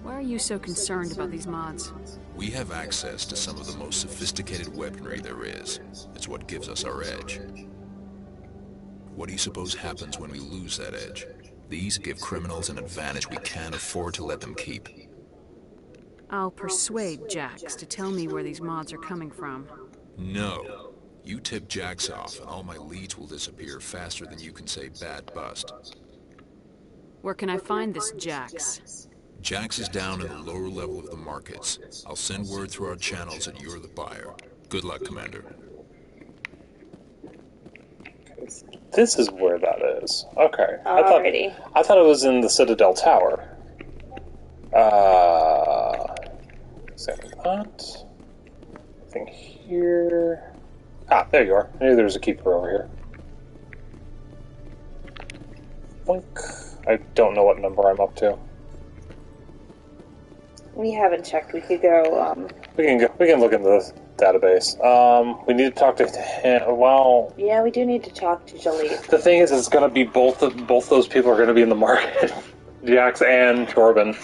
Why are you so concerned about these mods? We have access to some of the most sophisticated weaponry there is. It's what gives us our edge. What do you suppose happens when we lose that edge? These give criminals an advantage we can't afford to let them keep. I'll persuade Jax to tell me where these mods are coming from. No. You tip Jax off and all my leads will disappear faster than you can say bad bust. Where can I find this Jax? Jax is down in the lower level of the markets. I'll send word through our channels that you're the buyer. Good luck, Commander. This is where that is. Okay. Alrighty. I thought it was in the Citadel Tower. Examine that. Nothing here. Ah, there you are. I knew there was a keeper over here. Boink. I don't know what number I'm up to. We haven't checked. We could go. We can look into the database. We need to talk to him. Well, yeah, we do need to talk to Jalil. The thing is, it's going to be both those people are going to be in the market. Jax and Corbin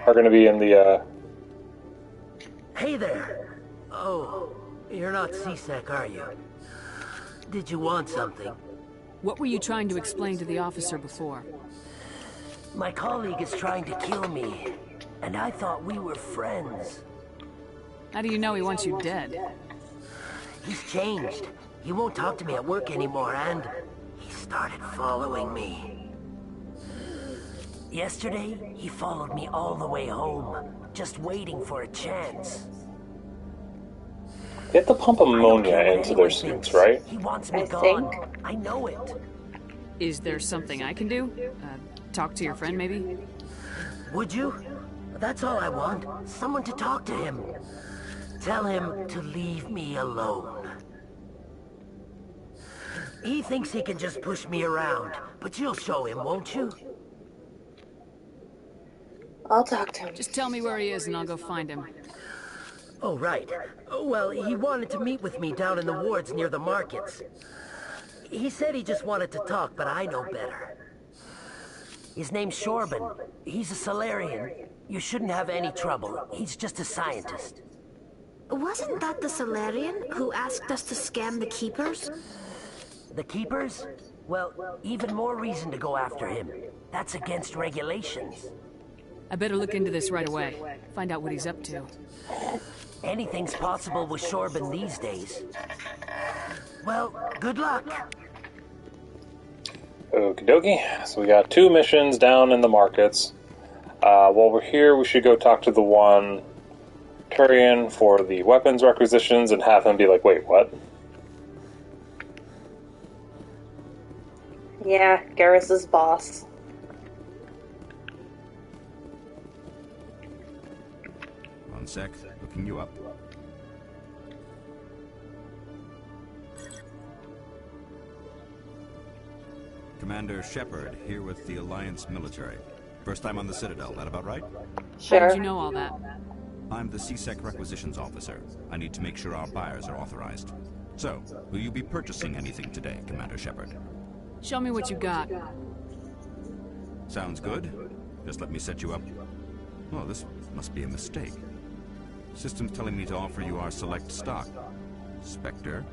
are going to be in the. Hey there. Oh, you're not C-Sec, are you? Did you want something? What were you trying to explain to the officer before? My colleague is trying to kill me, and I thought we were friends. How do you know he wants you dead? He's changed. He won't talk to me at work anymore, and he started following me. Yesterday, he followed me all the way home, just waiting for a chance. They have to pump ammonia into their suits, right? He wants me gone. I know it. Is there something I can do? Talk to your friend, maybe? Would you? That's all I want. Someone to talk to him. Tell him to leave me alone. He thinks he can just push me around, but you'll show him, won't you? I'll talk to him. Just tell me where he is and I'll go find him. Oh, right. Well, he wanted to meet with me down in the wards near the markets. He said he just wanted to talk, but I know better. His name's Shorban. He's a Salarian. You shouldn't have any trouble. He's just a scientist. Wasn't that the Salarian who asked us to scam the Keepers? The Keepers? Well, even more reason to go after him. That's against regulations. I better look into this right away. Find out what he's up to. Anything's possible with Shorban these days. Well, good luck. Okie dokie. So we got 2 missions down in the markets. While we're here, we should go talk to the one Turian for the weapons requisitions and have him be like, wait, what? Yeah, Garrus's boss. One sec, looking you up. Commander Shepard, here with the Alliance military. First time on the Citadel, that about right? Sure. How did you know all that? I'm the C-Sec requisitions officer. I need to make sure our buyers are authorized. So, will you be purchasing anything today, Commander Shepard? Show me what you got. Sounds good. Just let me set you up. Oh, this must be a mistake. System's telling me to offer you our select stock. Spectre?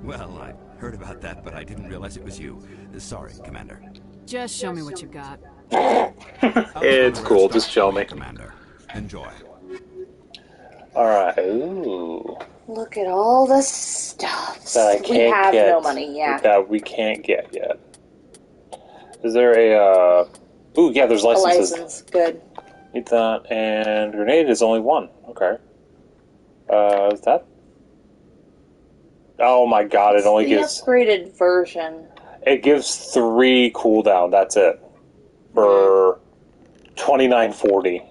Well, I heard about that, but I didn't realize it was you. Sorry, Commander. Just show me what you got. It's cool, just show me. Commander. Enjoy. Alright, ooh. Look at all the stuff. That I can't we have get. No money, yeah. That we can't get yet. Is there a, Ooh, yeah, there's licenses. A license, good. Need that, and grenade is only 1. Okay. Is that... Oh my god, it only gives... the upgraded version. It gives 3 cooldown, that's it. For 2940.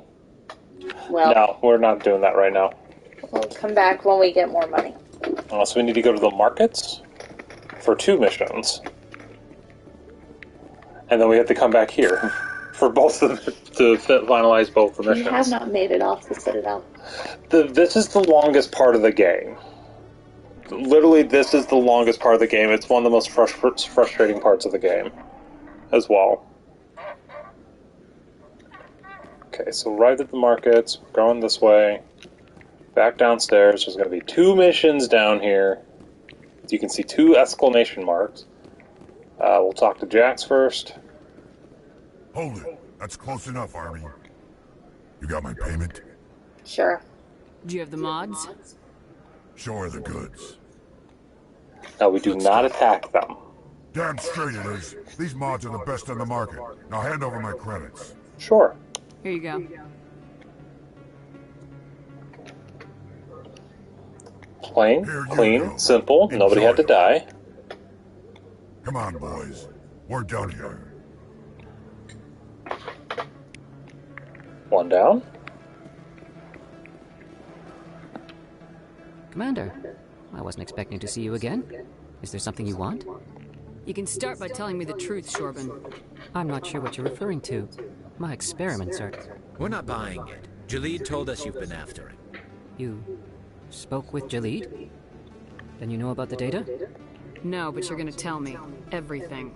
Well... No, we're not doing that right now. We'll come back when we get more money. So we need to go to the markets for 2 missions. And then we have to come back here for both of them to finalize both the missions. We have not made it off the Citadel. This is the longest part of the game. Literally, this is the longest part of the game. It's one of the most frustrating parts of the game as well. Okay, so arrived at the markets, we're going this way. Back downstairs, there's going to be 2 missions down here. You can see 2 exclamation marks. We'll talk to Jax first. Hold it. That's close enough, Army. You got my payment? Sure. Do you have the mods? Show her the goods. No, we do not attack them. Damn straight it is. These mods are the best on the market. Now hand over my credits. Sure. Here you go. Plain, clean, simple. Nobody had to die. Come on, boys. We're done here. One down. Commander, I wasn't expecting to see you again. Is there something you want? You can start by telling me the truth, Shorben. I'm not sure what you're referring to. My experiments are... We're not buying it. Jalid told us you've been after him. You spoke with Jalid? Then you know about the data? No, but you're gonna tell me everything.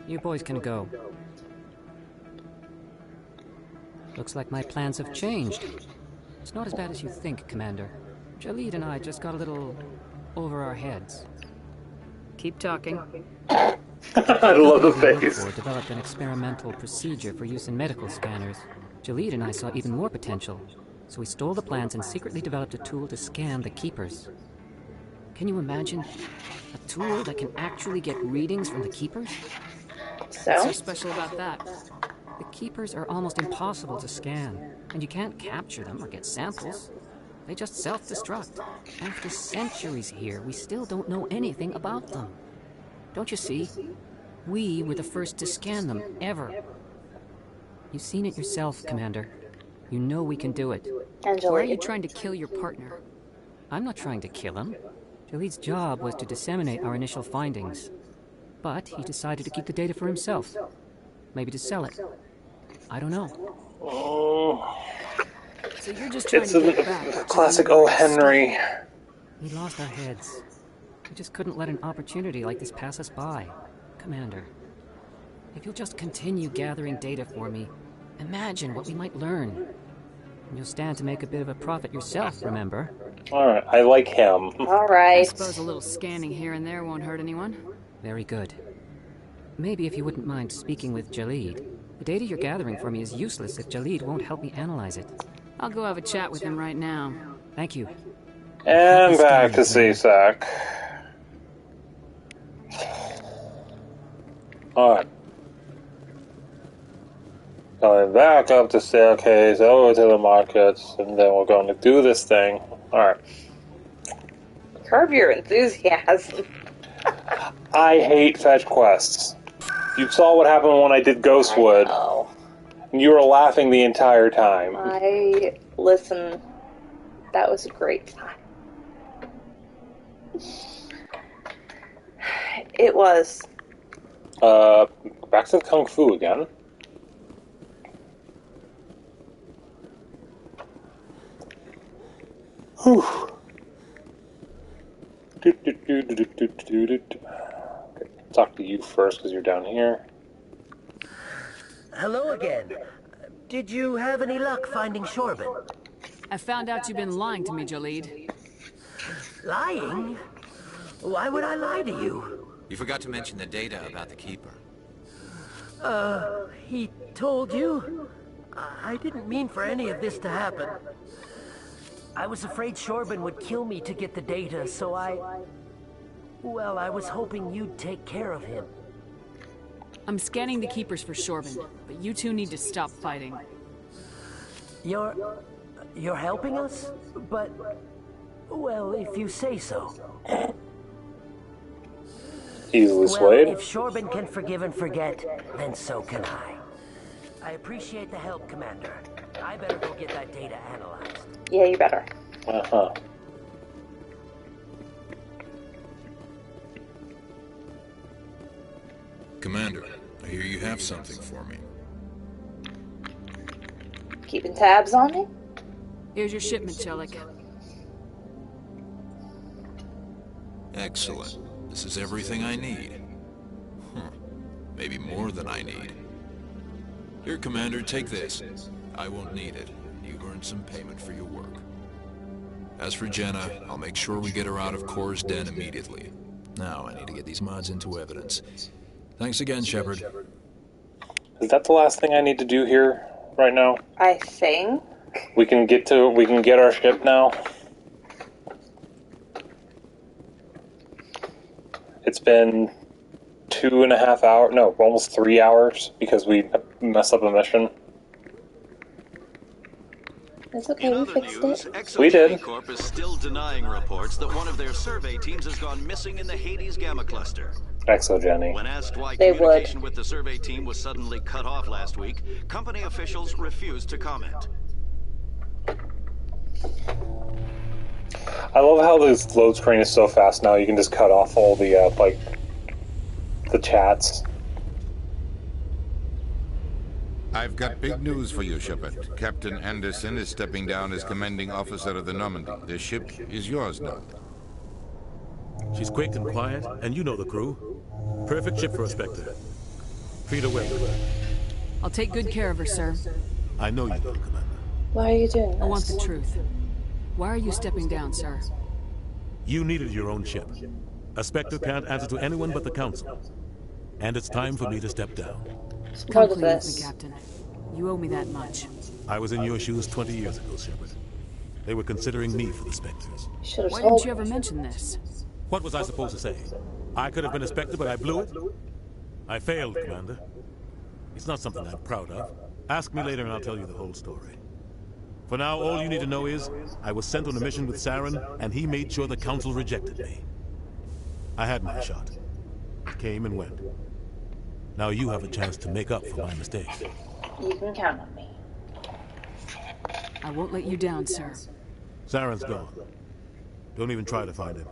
You boys can go. Looks like my plans have changed. It's not as bad as you think, Commander. Jalid and I just got a little over our heads. Keep talking. I love the face. Developed an experimental procedure for use in medical scanners. Jalid and I saw even more potential, so we stole the plans and secretly developed a tool to scan the Keepers. Can you imagine? A tool that can actually get readings from the Keepers? What's so special about that? The Keepers are almost impossible to scan, and you can't capture them or get samples. They just self-destruct. After centuries here, we still don't know anything about them. Don't you see? We were the first to scan them, ever. You've seen it yourself, Commander. You know we can do it. Why are you trying to kill your partner? I'm not trying to kill him. Jalid's job was to disseminate our initial findings. But he decided to keep the data for himself. Maybe to sell it. I don't know. Oh. So you're just trying to get back. Classic O. Henry. We lost our heads. We just couldn't let an opportunity like this pass us by. Commander, if you'll just continue gathering data for me, imagine what we might learn. And you'll stand to make a bit of a profit yourself, remember? Alright, I like him. Alright. I suppose a little scanning here and there won't hurt anyone. Very good. Maybe if you wouldn't mind speaking with Jalid. The data you're gathering for me is useless if Jalid won't help me analyze it. I'll go have a chat with him right now. Thank you. And back to CSAC. Alright. Going back up the staircase, over to the markets, and then we're going to do this thing. Alright. Curb your enthusiasm. I hate fetch quests. You saw what happened when I did Ghostwood. And you were laughing the entire time. Listen, that was a great time. It was. Back to the Kung Fu again. Whew. Okay, talk to you first because you're down here. Hello again. Did you have any luck finding Shorben? I found out you've been lying to me, Jalid. Lying? Why would I lie to you? You forgot to mention the data about the Keeper. He told you? I didn't mean for any of this to happen. I was afraid Shorben would kill me to get the data, so well, I was hoping you'd take care of him. I'm scanning the Keepers for Shorben, but you two need to stop fighting. You're helping us? But, well, if you say so. Easily swayed. Well, if Shorben can forgive and forget, then so can I. I appreciate the help, Commander. I better go get that data analyzed. Yeah, you better. Uh-huh. Commander, I hear you have something for me. Keeping tabs on me? Here's your shipment, Chelik. Excellent. This is everything I need. Maybe more than I need. Here, Commander, take this. I won't need it. You've earned some payment for your work. As for Jenna, I'll make sure we get her out of Kor's den immediately. Now I need to get these mods into evidence. Thanks again, Shepard. Is that the last thing I need to do here right now? I think. We can get our ship now. It's been 2.5 hours, no, almost 3 hours because we messed up a mission. It's okay, we fixed it. We did. Corp is still denying reports that one of their survey teams has gone missing in the Hades Gamma Cluster. Exogeny. When asked why communication with the survey team was suddenly cut off last week, company officials refused to comment. I love how this load screen is so fast now. You can just cut off all the the chats. I've got big news for you, Shepard. Captain Anderson is stepping down as commanding officer of the Normandy. The ship is yours now. She's quick and quiet, and you know the crew. Perfect ship for a Spectre. Feed her well. I'll take good care of her, sir. I know you will, Commander. Why are you doing this? I want the truth. Why are you stepping down, sir? You needed your own ship. A Spectre can't answer to anyone but the Council. And it's time for me to step down. Come clean with me, Captain. You owe me that much. I was in your shoes 20 years ago, Shepard. They were considering me for the Spectres. Why didn't you ever mention this? What was I supposed to say? I could have been a Spectre, but I blew it? I failed, Commander. It's not something I'm proud of. Ask me later and I'll tell you the whole story. For now, all you need to know is, I was sent on a mission with Saren, and he made sure the Council rejected me. I had my shot. It came and went. Now you have a chance to make up for my mistake. You can count on me. I won't let you down, sir. Saren's gone. Don't even try to find him.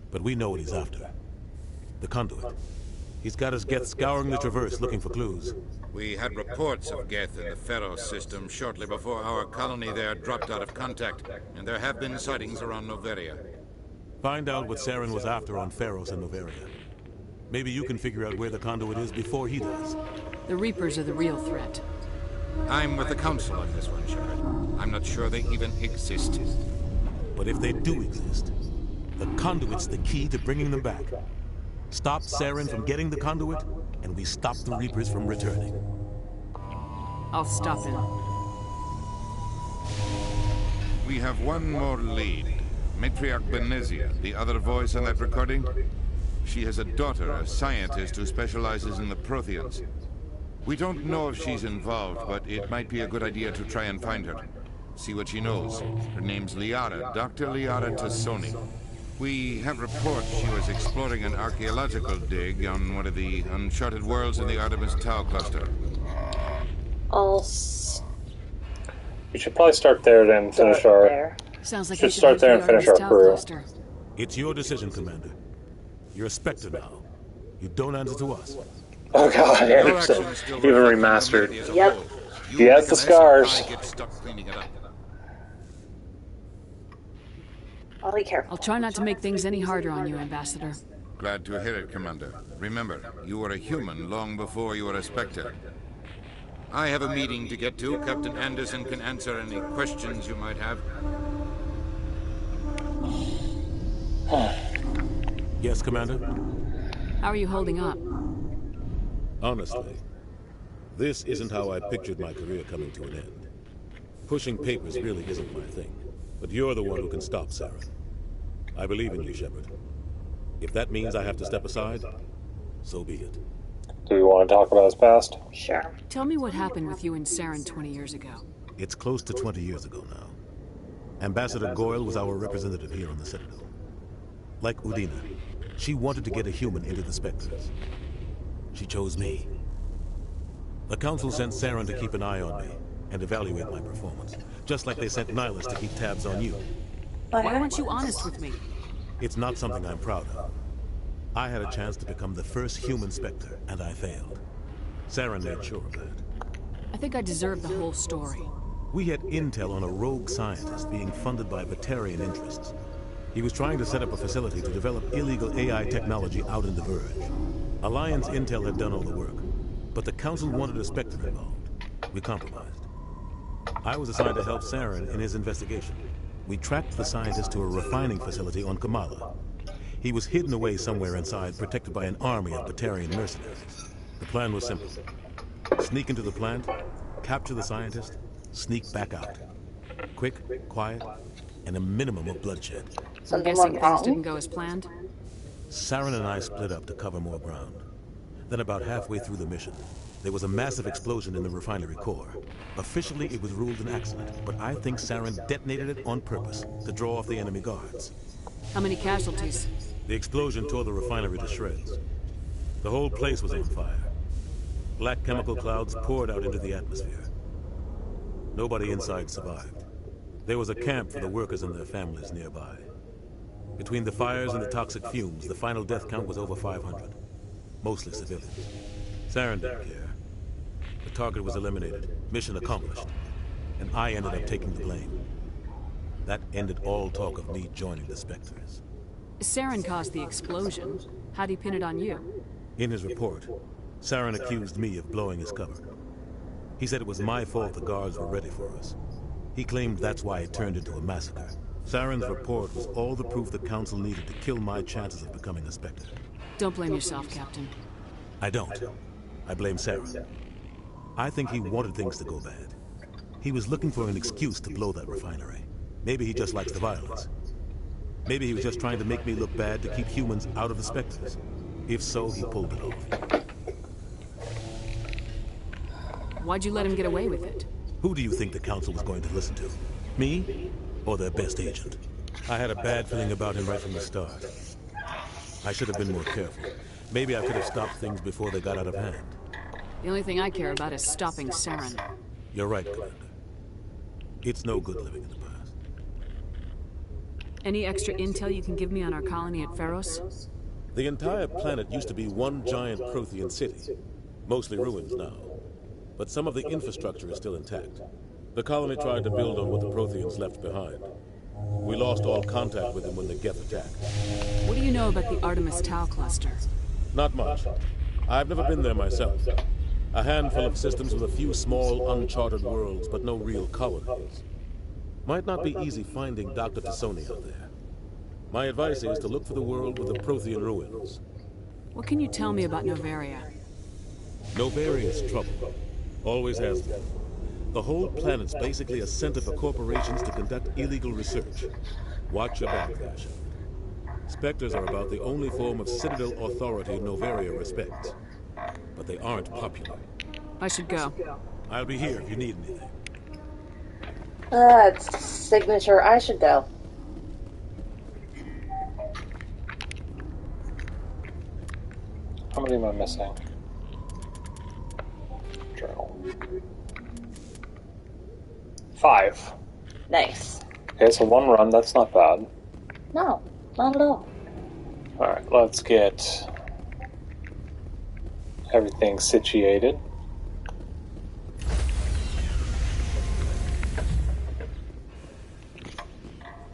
But we know what he's after. The conduit. He's got his Geth scouring the Traverse looking for clues. We had reports of Geth in the Pharos system shortly before our colony there dropped out of contact, and there have been sightings around Noveria. Find out what Saren was after on Pharos and Noveria. Maybe you can figure out where the conduit is before he does. The Reapers are the real threat. I'm with the Council on this one, Shepard. I'm not sure they even exist. But if they do exist, the conduit's the key to bringing them back. Stop Saren from getting the conduit, and we stop the Reapers from returning. I'll stop him. We have one more lead. Matriarch Benezia, the other voice on that recording. She has a daughter, a scientist who specializes in the Protheans. We don't know if she's involved, but it might be a good idea to try and find her. See what she knows. Her name's Liara, Dr. Liara Tassoni. We have reports she was exploring an archaeological dig on one of the uncharted worlds in the Artemis Tau cluster. We should probably start there, then finish our... Sounds like should start there and finish our crew. It's your decision, Commander. You're a Spectre now. You don't answer to us. Oh god, Anderson. Even remastered. Yep. He has the scars. I'll be careful. I'll try not to make things any harder on you, Ambassador. Glad to hear it, Commander. Remember, you were a human long before you were a Spectre. I have a meeting to get to. Captain Anderson can answer any questions you might have. Yes, Commander? How are you holding up? Honestly, this isn't how I pictured my career coming to an end. Pushing papers really isn't my thing. But you're the one who can stop Saren. I believe in you, Shepard. If that means I have to step aside, so be it. Do you want to talk about his past? Sure. Tell me what happened with you and Saren 20 years ago. It's close to 20 years ago now. Ambassador Goyle was our representative here on the Citadel. Like Udina, she wanted to get a human into the Spectres. She chose me. The Council sent Saren to keep an eye on me and evaluate my performance, just like they sent Nihilus to keep tabs on you. Why weren't you honest with me? It's not something I'm proud of. I had a chance to become the first human Spectre, and I failed. Saren made sure of that. I think I deserve the whole story. We had intel on a rogue scientist being funded by Batarian interests. He was trying to set up a facility to develop illegal AI technology out in the Verge. Alliance intel had done all the work, but the Council wanted a Spectre involved. We compromised. I was assigned to help Saren in his investigation. We tracked the scientist to a refining facility on Kamala. He was hidden away somewhere inside, protected by an army of Batarian mercenaries. The plan was simple. Sneak into the plant, capture the scientist, sneak back out. Quick, quiet, and a minimum of bloodshed. I'm guessing things didn't go as planned? Saren and I split up to cover more ground. Then about halfway through the mission, There was a massive explosion in the refinery core. Officially, it was ruled an accident, but I think Saren detonated it on purpose to draw off the enemy guards. How many casualties? The explosion tore the refinery to shreds. The whole place was on fire. Black chemical clouds poured out into the atmosphere. Nobody inside survived. There was a camp for the workers and their families nearby. Between the fires and the toxic fumes, the final death count was over 500. Mostly civilians. Saren didn't care. The target was eliminated, mission accomplished, and I ended up taking the blame. That ended all talk of me joining the Spectres. Saren caused the explosion. How'd he pin it on you? In his report, Saren accused me of blowing his cover. He said it was my fault the guards were ready for us. He claimed that's why it turned into a massacre. Saren's report was all the proof the Council needed to kill my chances of becoming a Spectre. Don't blame yourself, Captain. I don't. I blame Saren. I think he wanted things to go bad. He was looking for an excuse to blow that refinery. Maybe he just likes the violence. Maybe he was just trying to make me look bad to keep humans out of the Spectres. If so, he pulled it off. Why'd you let him get away with it? Who do you think the Council was going to listen to? Me? Or their best agent? I had a bad feeling about him right from the start. I should have been more careful. Maybe I could have stopped things before they got out of hand. The only thing I care about is stopping Saren. You're right, Commander. It's no good living in the past. Any extra intel you can give me on our colony at Feros? The entire planet used to be one giant Prothean city. Mostly ruins now. But some of the infrastructure is still intact. The colony tried to build on what the Protheans left behind. We lost all contact with them when the Geth attacked. What do you know about the Artemis Tau cluster? Not much. I've never been there myself. A handful of systems with a few small, uncharted worlds, but no real colonies. Might not be easy finding Dr. T'Soni out there. My advice is to look for the world with the Prothean ruins. What can you tell me about Noveria? Novaria's trouble. Always has been. The whole planet's basically a center for corporations to conduct illegal research. Watch your back there, Shepard. Spectres are about the only form of Citadel authority Noveria respects. But they aren't popular. I should go. I'll be here if you need anything. It's signature. I should go. How many am I missing? Journal. 5. Nice. Okay, so 1 run, that's not bad. No, not at all. Alright, let's get everything situated.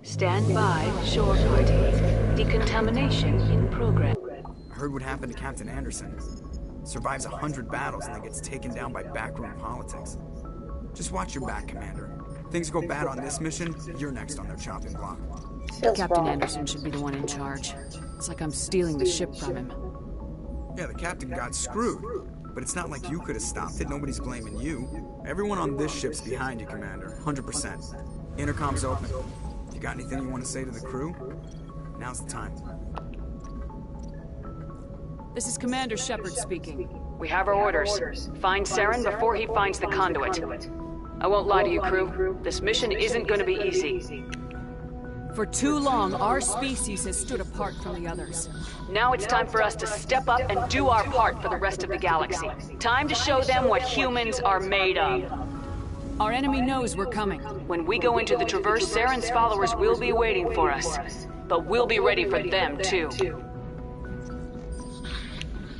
Stand by, shore party. Decontamination in progress. I heard what happened to Captain Anderson. Survives 100 battles and then gets taken down by backroom politics. Just watch your back, Commander. Things go bad on this mission, you're next on their chopping block. Captain Anderson should be the one in charge. It's like I'm stealing the ship from him. Yeah, the captain got screwed. But it's not like you could have stopped it. Nobody's blaming you. Everyone on this ship's behind you, Commander. 100%. Intercom's open. If you got anything you want to say to the crew, now's the time. This is Commander Shepard speaking. We have our orders. Find Saren before he finds the conduit. I won't lie to you, crew. This mission isn't going to be easy. For too long, our species has stood apart from the others. Now it's time for us to step up and do our part for the rest of the galaxy. Time to show them what humans are made of. Our enemy knows we're coming. When we go into the Traverse, Saren's followers will be waiting for us. But we'll be ready for them, too.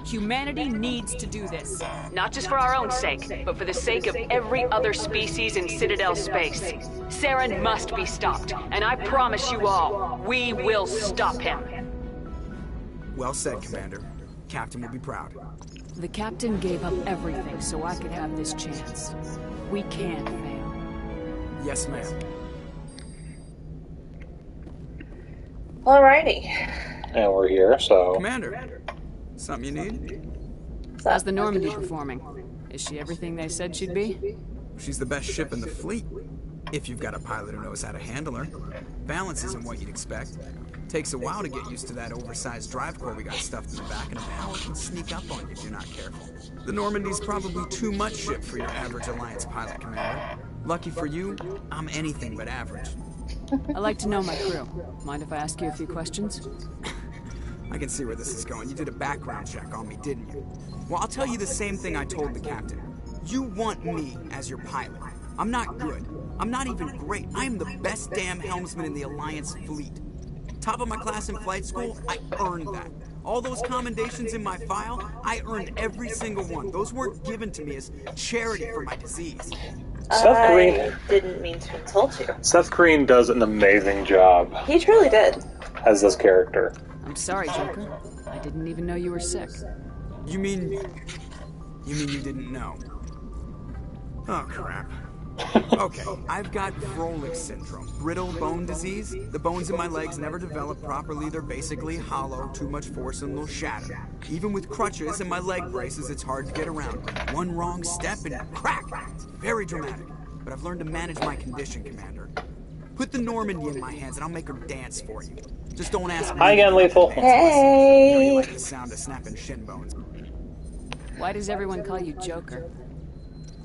Humanity needs to do this. Not just for our own sake, but for the sake of every other species in Citadel space. Saren must be stopped, and I promise you all, we will stop him. Well said, Commander. Captain will be proud. The Captain gave up everything so I could have this chance. We can't fail. Yes, ma'am. Alrighty. And we're here, so... Commander, something you need? How's the Normandy performing? Is she everything they said she'd be? She's the best ship in the fleet. If you've got a pilot who knows how to handle her. Balance isn't what you'd expect. Takes a while to get used to that oversized drive core we got stuffed in the back, and a power can sneak up on you if you're not careful. The Normandy's probably too much ship for your average Alliance pilot, Commander. Lucky for you, I'm anything but average. I'd like to know my crew. Mind if I ask you a few questions? I can see where this is going. You did a background check on me, didn't you? Well, I'll tell you the same thing I told the captain. You want me as your pilot. I'm not good. I'm not even great. I am the best damn helmsman in the Alliance fleet. Top of my class in flight school, I earned that. All those commendations in my file, I earned every single one. Those weren't given to me as charity for my disease. Seth Green didn't mean to insult you. Seth Green does an amazing job. He truly did. As this character. I'm sorry, Joker. I didn't even know you were sick. You mean you didn't know? Oh, crap. Okay, I've got Froelich syndrome, brittle bone disease. The bones in my legs never develop properly. They're basically hollow, too much force and they'll shatter. Even with crutches and my leg braces, it's hard to get around. One wrong step and crack! It's very dramatic. But I've learned to manage my condition, Commander. Put the Normandy in my hands and I'll make her dance for you. Just don't ask me. Hi again, Lethal. Hey! You really like the sound of snapping shin bones. Why does everyone call you Joker?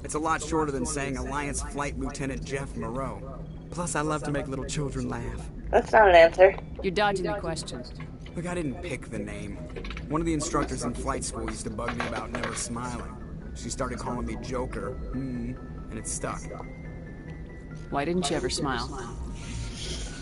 It's a lot shorter than saying Alliance Flight Lieutenant Jeff Moreau. Plus, I love to make little children laugh. That's not an answer. You're dodging the question. Look, I didn't pick the name. One of the instructors in flight school used to bug me about never smiling. She started calling me Joker, and it stuck. Why didn't you ever smile?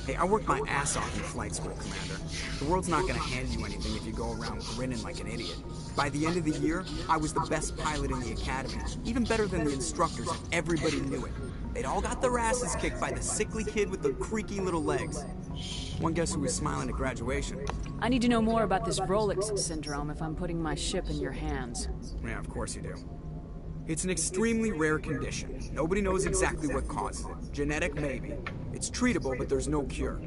Hey, I worked my ass off in flight school, Commander. The world's not gonna hand you anything if you go around grinning like an idiot. By the end of the year, I was the best pilot in the academy, even better than the instructors, and everybody knew it. They'd all got their asses kicked by the sickly kid with the creaky little legs. One guess who was smiling at graduation? I need to know more about this Froelich syndrome if I'm putting my ship in your hands. Yeah, of course you do. It's an extremely rare condition. Nobody knows exactly what causes it. Genetic, maybe. It's treatable, but there's no cure.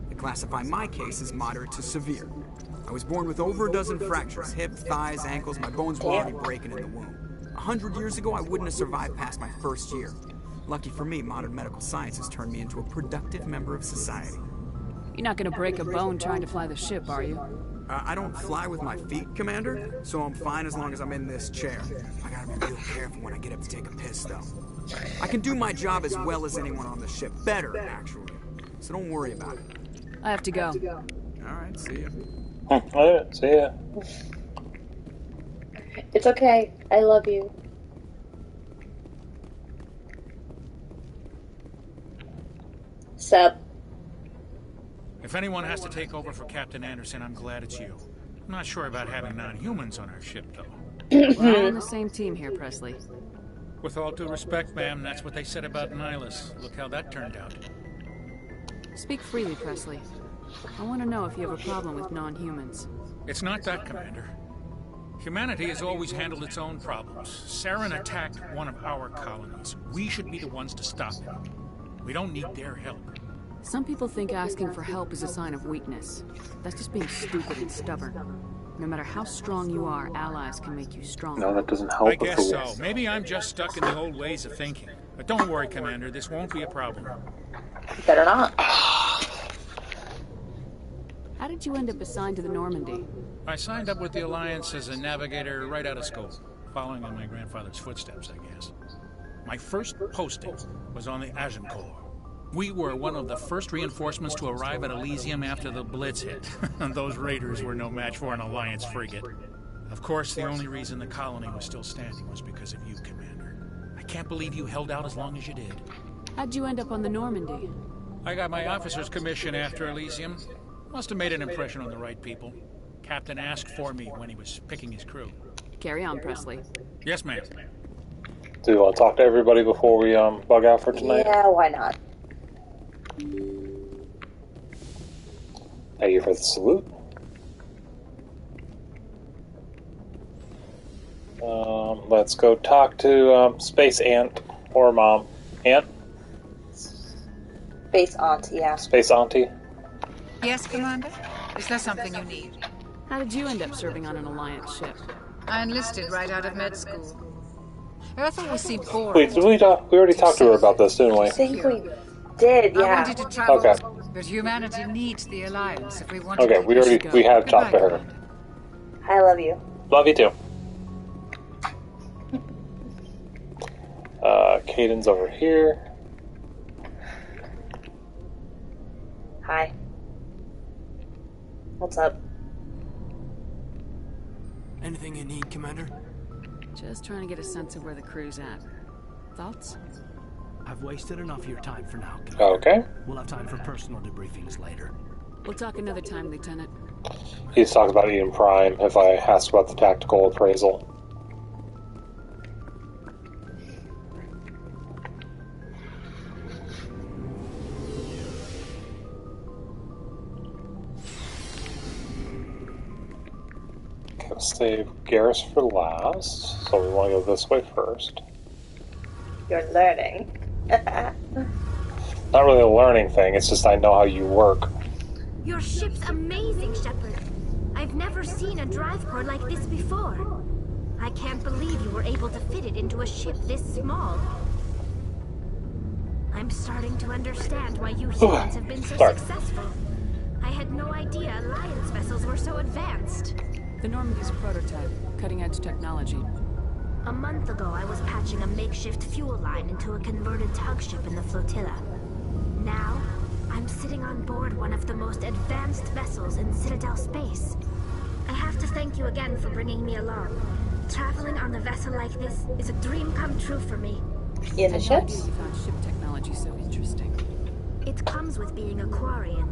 They classify my case as moderate to severe. I was born with over a dozen fractures. Hip, thighs, ankles, my bones were already breaking in the womb. 100 years ago, I wouldn't have survived past my first year. Lucky for me, modern medical science has turned me into a productive member of society. You're not gonna break a bone trying to fly the ship, are you? I don't fly with my feet, Commander, so I'm fine as long as I'm in this chair. I gotta be real careful when I get up to take a piss, though. I can do my job as well as anyone on the ship. Better, actually. So don't worry about it. I have to go. Alright, see ya. Alright, see ya. It's okay. I love you. Sup? If anyone has to take over for Captain Anderson, I'm glad it's you. I'm not sure about having non-humans on our ship, though. We're all on the same team here, Presley. With all due respect, ma'am, that's what they said about Nihilus. Look how that turned out. Speak freely, Presley. I want to know if you have a problem with non-humans. It's not that, Commander. Humanity has always handled its own problems. Saren attacked one of our colonies. We should be the ones to stop him. We don't need their help. Some people think asking for help is a sign of weakness. That's just being stupid and stubborn. No matter how strong you are, allies can make you stronger. No, that doesn't help. I guess so. Maybe I'm just stuck in the old ways of thinking. But don't worry, Commander. This won't be a problem. Better not. How did you end up assigned to the Normandy? I signed up with the Alliance as a navigator right out of school, following in my grandfather's footsteps, I guess. My first posting was on the Agincourt. We were one of the first reinforcements to arrive at Elysium after the Blitz hit. Those raiders were no match for an Alliance frigate. Of course, the only reason the colony was still standing was because of you, Commander. I can't believe you held out as long as you did. How'd you end up on the Normandy? I got my officer's commission after Elysium. Must have made an impression on the right people. Captain asked for me when he was picking his crew. Carry on, Presley. Yes, ma'am. Do you want to talk to everybody before we bug out for tonight? Yeah, why not? Thank you for the salute. Let's go talk to Space Aunt or Mom. Aunt? Space Aunt, yeah. Space Auntie? Yes, Commander? Is there something you need? How did you end up serving on an Alliance ship? I enlisted right out of med school. Earth always seemed boring. Wait, did we already talked to her about this, didn't we? I think we did, yeah. I wanted to travel. Okay. But humanity needs the Alliance if we want to. Okay, we have talked to her. I love you. Love you too. Kaidan's over here. Hi. What's up? Anything you need, Commander? Just trying to get a sense of where the crew's at. Thoughts? I've wasted enough of your time for now, Commander. Okay. We'll have time for personal debriefings later. We'll talk another time, Lieutenant. He's talking about Eden Prime, if I ask about the tactical appraisal. Okay, save Garrus for last, so we want to go this way first. You're learning. Not really a learning thing, it's just I know how you work. Your ship's amazing, Shepard. I've never seen a drive core like this before. I can't believe you were able to fit it into a ship this small. I'm starting to understand why you humans have been so successful. I had no idea Alliance vessels were so advanced. The Normandy's a prototype, cutting-edge technology. A month ago, I was patching a makeshift fuel line into a converted tug ship in the flotilla. Now, I'm sitting on board one of the most advanced vessels in Citadel space. I have to thank you again for bringing me along. Traveling on a vessel like this is a dream come true for me. In the ships? You found ship technology so interesting. It comes with being a Quarian.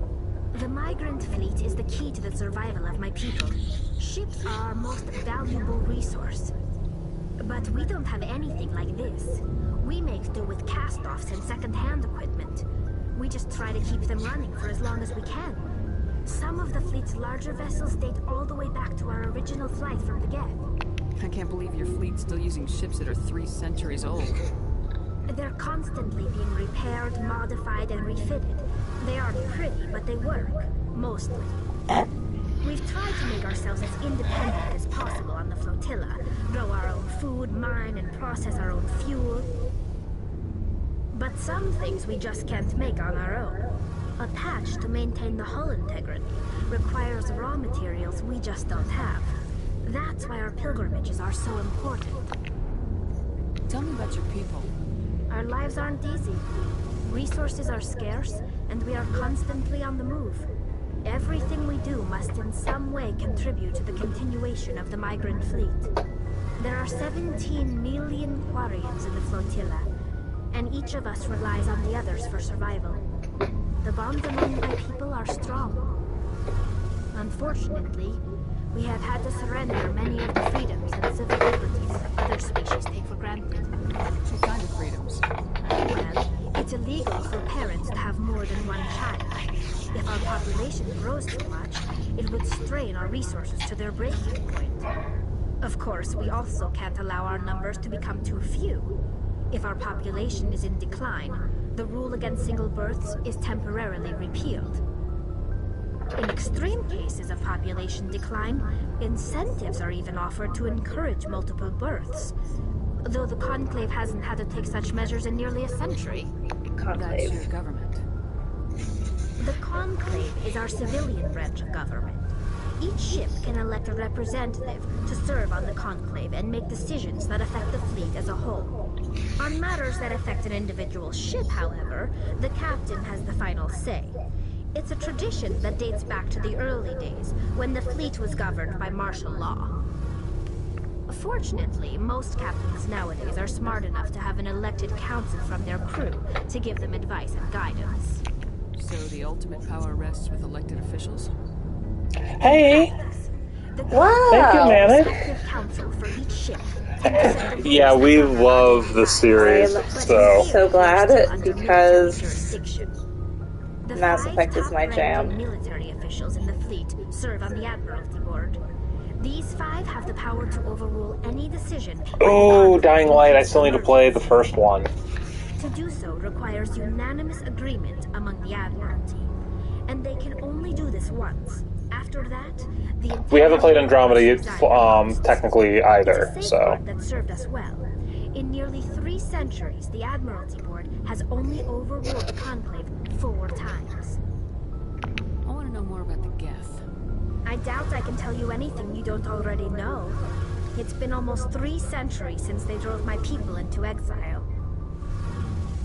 The migrant fleet is the key to the survival of my people. Ships are our most valuable resource. But we don't have anything like this. We make do with cast-offs and second-hand equipment. We just try to keep them running for as long as we can. Some of the fleet's larger vessels date all the way back to our original flight from the Geth. I can't believe your fleet's still using ships that are 3 centuries old. They're constantly being repaired, modified, and refitted. They aren't pretty, but they work. Mostly. We've tried to make ourselves as independent as possible on the flotilla. Grow our own food, mine, and process our own fuel. But some things we just can't make on our own. A patch to maintain the hull integrity requires raw materials we just don't have. That's why our pilgrimages are so important. Tell me about your people. Our lives aren't easy. Resources are scarce, and we are constantly on the move. Everything we do must in some way contribute to the continuation of the migrant fleet. There are 17 million Quarians in the flotilla, and each of us relies on the others for survival. The bonds among my people are strong. Unfortunately, we have had to surrender many of the freedoms and civil liberties that other species take for granted. What kind of freedoms? Well, it's illegal for parents to have more than one child. If our population grows too much, it would strain our resources to their breaking point. Of course, we also can't allow our numbers to become too few. If our population is in decline, the rule against single births is temporarily repealed. In extreme cases of population decline, incentives are even offered to encourage multiple births. Though the Conclave hasn't had to take such measures in nearly a century. That's your government. The Conclave is our civilian branch of government. Each ship can elect a representative to serve on the Conclave and make decisions that affect the fleet as a whole. On matters that affect an individual ship, however, the captain has the final say. It's a tradition that dates back to the early days, when the fleet was governed by martial law. Fortunately, most captains nowadays are smart enough to have an elected council from their crew to give them advice and guidance. So the ultimate power rests with elected officials? Hey! Wow! Thank you, Mammoth. Council for each ship. Yeah, we love the series, so glad because Mass Effect is my jam. Military officials in the fleet serve on the Admiralty Board. These 5 have the power to overrule any decision. Oh, Dying Light, I still need to play the first one. To do so requires unanimous agreement among the Admiralty. And they can only do this once. After that, we haven't played Andromeda technically either, so. That served us well. In nearly 3 centuries, the Admiralty Board has only overruled the Conclave 4 times. to know more about the Geth. I doubt I can tell you anything you don't already know. It's been almost 3 centuries since they drove my people into exile.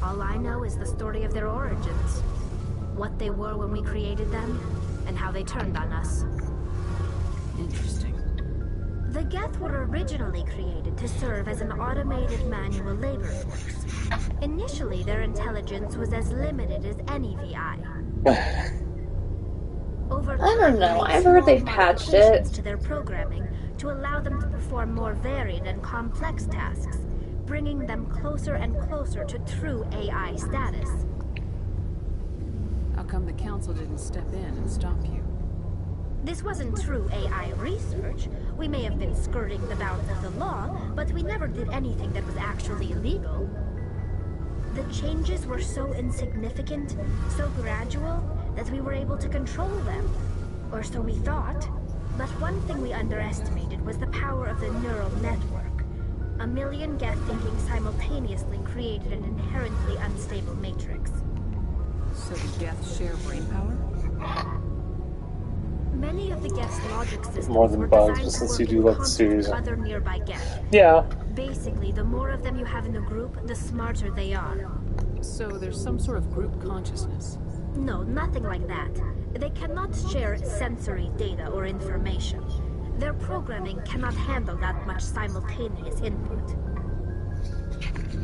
All I know is the story of their origins. What they were when we created them, and how they turned on us. Interesting. The Geth were originally created to serve as an automated manual labor force. Initially, their intelligence was as limited as any VI. I don't know. I've heard they patched it to their programming to allow them to perform more varied and complex tasks, bringing them closer and closer to true AI status. How come the Council didn't step in and stop you? This wasn't true AI research. We may have been skirting the bounds of the law, but we never did anything that was actually illegal. The changes were so insignificant, so gradual, that we were able to control them. Or so we thought. But one thing we underestimated was the power of the neural network. 1 million Geth thinking simultaneously created an inherently unstable matrix. So the Geth share brain power? Many of the Geth's logic systems more than were bugs, designed but to since work you do in like the concert series. with other nearby Geth. Yeah. Basically, the more of them you have in a group, the smarter they are. So there's some sort of group consciousness? No, nothing like that. They cannot share sensory data or information. Their programming cannot handle that much simultaneous input.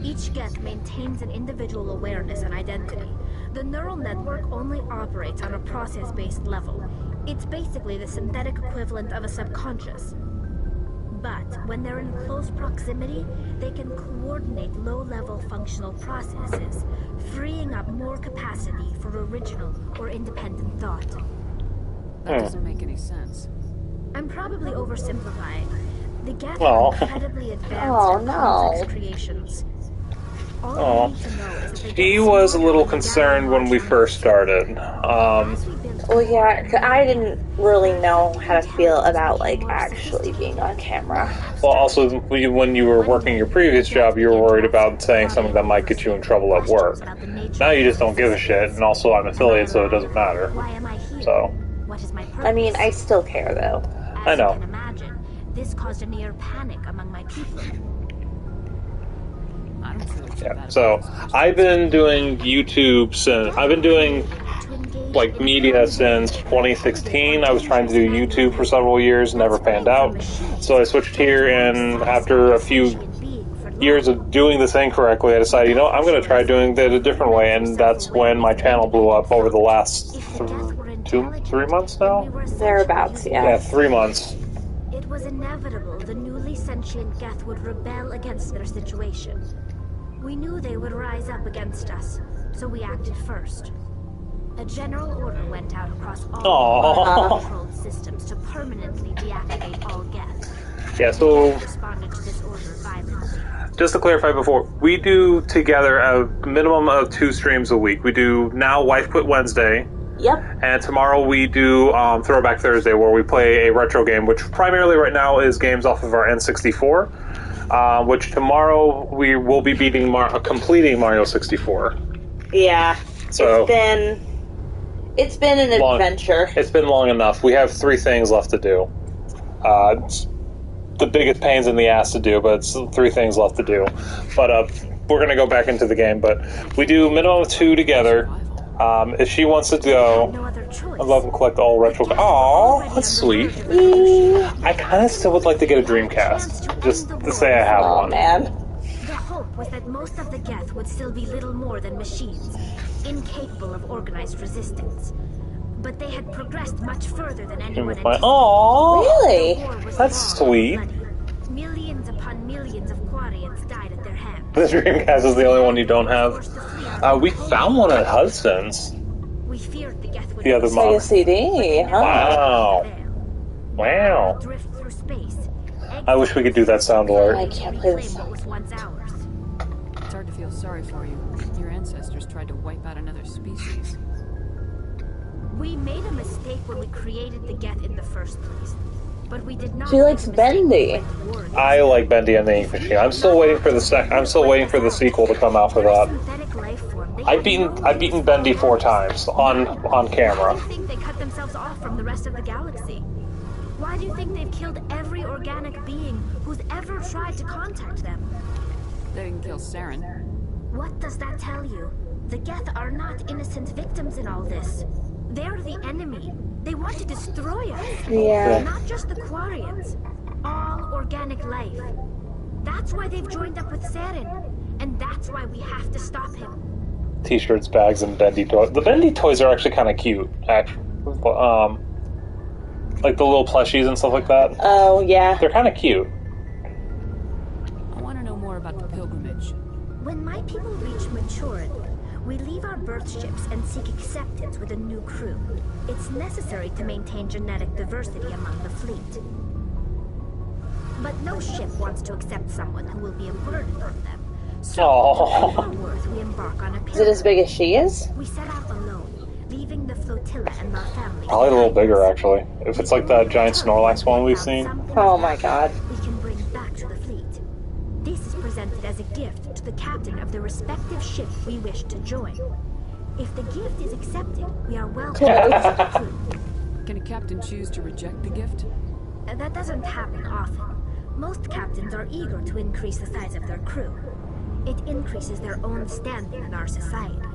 Each Geth maintains an individual awareness and identity. The neural network only operates on a process-based level. It's basically the synthetic equivalent of a subconscious. But when they're in close proximity, they can coordinate low-level functional processes, freeing up more capacity for original or independent thought. That doesn't make any sense. I'm probably oversimplifying. The Geth are incredibly advanced and complex creations. He was a little concerned when we first started. Well, yeah, 'cause I didn't really know how to feel about, like, actually being on camera. Well, also, when you were working your previous job, you were worried about saying something that might get you in trouble at work. Now you just don't give a shit, and also I'm affiliate, so it doesn't matter. So. I mean, I still care, though. I know. Imagine, this caused a near panic among my people. Yeah, so I've been doing YouTube since, I've been doing like media since 2016. I was trying to do YouTube for several years, never panned out. So I switched here, and after a few years of doing this incorrectly, I decided, you know, I'm going to try doing it a different way, and that's when my channel blew up over the last 3 months now? Thereabouts, yeah. Yeah, 3 months. It was inevitable the newly sentient Geth would rebel against their situation. We knew they would rise up against us, so we acted first. A general order went out across all controlled systems to permanently deactivate all Geth. Yeah, so responded to this order violently. Just to clarify before, we do together a minimum of 2 streams a week. We do now Wife Quit Wednesday. Yep. And tomorrow we do Throwback Thursday, where we play a retro game, which primarily right now is games off of our N64. Which tomorrow we will be completing Mario 64. Yeah. So it's been an adventure. It's been long enough. We have 3 things left to do. It's the biggest pains in the ass to do, but it's 3 things left to do. But we're going to go back into the game. But we do minimum of 2 together. If she wants to go, I love and collect all retro. Aww, that's sweet. I kind of still would like to get a Dreamcast, just to say I have one. Man. The hope was that most of the Geth would still be little more than machines, incapable of organized resistance. But they had progressed much further than anyone anticipated. Aww, really? That's sweet. Millions upon millions of Quarians died at their hands. The Dreamcast is the only one you don't have. We found one at Hudson's. We feared the Geth would the other month. CD, huh? Wow. I wish we could do that sound alert. I can't play this song. It's hard to feel sorry for you. Your ancestors tried to wipe out another species. We made a mistake when we created the Geth in the first place. But we did not. She likes Bendy. I like Bendy and the Ink Machine. I'm still waiting for the sequel to come out for that. I've beaten Bendy 4 times on camera. themselves off from the rest of the galaxy. Why do you think they've killed every organic being who's ever tried to contact them? They didn't kill Saren. What does that tell you? The Geth are not innocent victims in all this. They're the enemy. They want to destroy us. Yeah. Not just the Quarians. All organic life. That's why they've joined up with Saren. And that's why we have to stop him. T-shirts, bags, and bendy toys. The bendy toys are actually kind of cute, actually. Like the little plushies and stuff like that. Oh, yeah. They're kind of cute. I want to know more about the pilgrimage. When my people reach maturity, we leave our birth ships and seek acceptance with a new crew. It's necessary to maintain genetic diversity among the fleet. But no ship wants to accept someone who will be a burden on them. So, to prove our worth, we embark on a pilgrimage. Is it as big as she is? We set out alone, leaving the flotilla and our family. Probably a little bigger, actually. If it's like that giant Snorlax one we've seen. Oh my god. We can bring back to the fleet. This is presented as a gift to the captain of the respective ship we wish to join. If the gift is accepted, we are welcome to the crew. Can a captain choose to reject the gift? That doesn't happen often. Most captains are eager to increase the size of their crew. It increases their own standing in our society.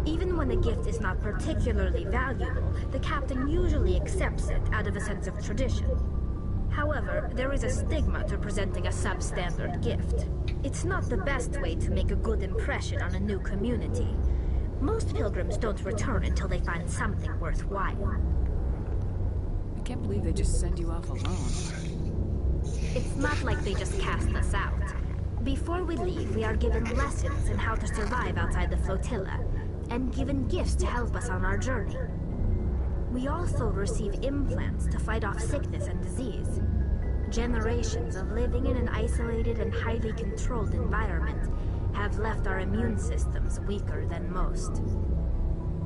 Even when the gift is not particularly valuable, the captain usually accepts it out of a sense of tradition. However, there is a stigma to presenting a substandard gift. It's not the best way to make a good impression on a new community. Most pilgrims don't return until they find something worthwhile. I can't believe they just send you off alone. It's not like they just cast us out. Before we leave, we are given lessons in how to survive outside the flotilla, and given gifts to help us on our journey. We also receive implants to fight off sickness and disease. Generations of living in an isolated and highly controlled environment have left our immune systems weaker than most.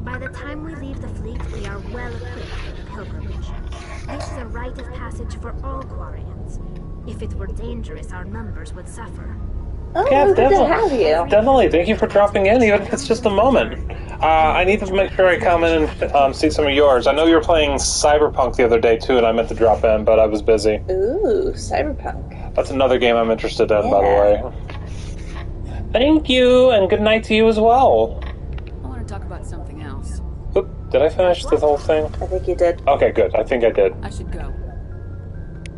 By the time we leave the fleet, we are well equipped for the pilgrimage. This is a rite of passage for all Quarians. If it were dangerous, our numbers would suffer. Oh, yeah, good to have you. Definitely. Thank you for dropping in, even if it's just a moment. I need to make sure I come in and see some of yours. I know you were playing Cyberpunk the other day, too, and I meant to drop in, but I was busy. Ooh, Cyberpunk. That's another game I'm interested in, by the way. Thank you, and good night to you as well. I want to talk about something else. Oop, did I finish the whole thing? I think you did. Okay, good. I think I did. I should go.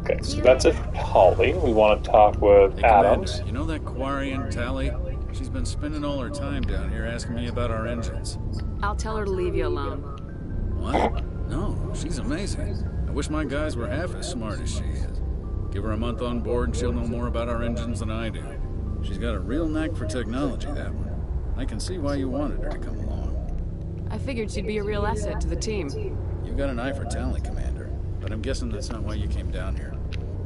Okay, so that's it for Holly. We want to talk with Adams. Commander, you know that Quarian, Tali? She's been spending all her time down here asking me about our engines. I'll tell her to leave you alone. What? No, she's amazing. I wish my guys were half as smart as she is. Give her a month on board and she'll know more about our engines than I do. She's got a real knack for technology, that one. I can see why you wanted her to come along. I figured she'd be a real asset to the team. You've got an eye for talent, Commander. But I'm guessing that's not why you came down here.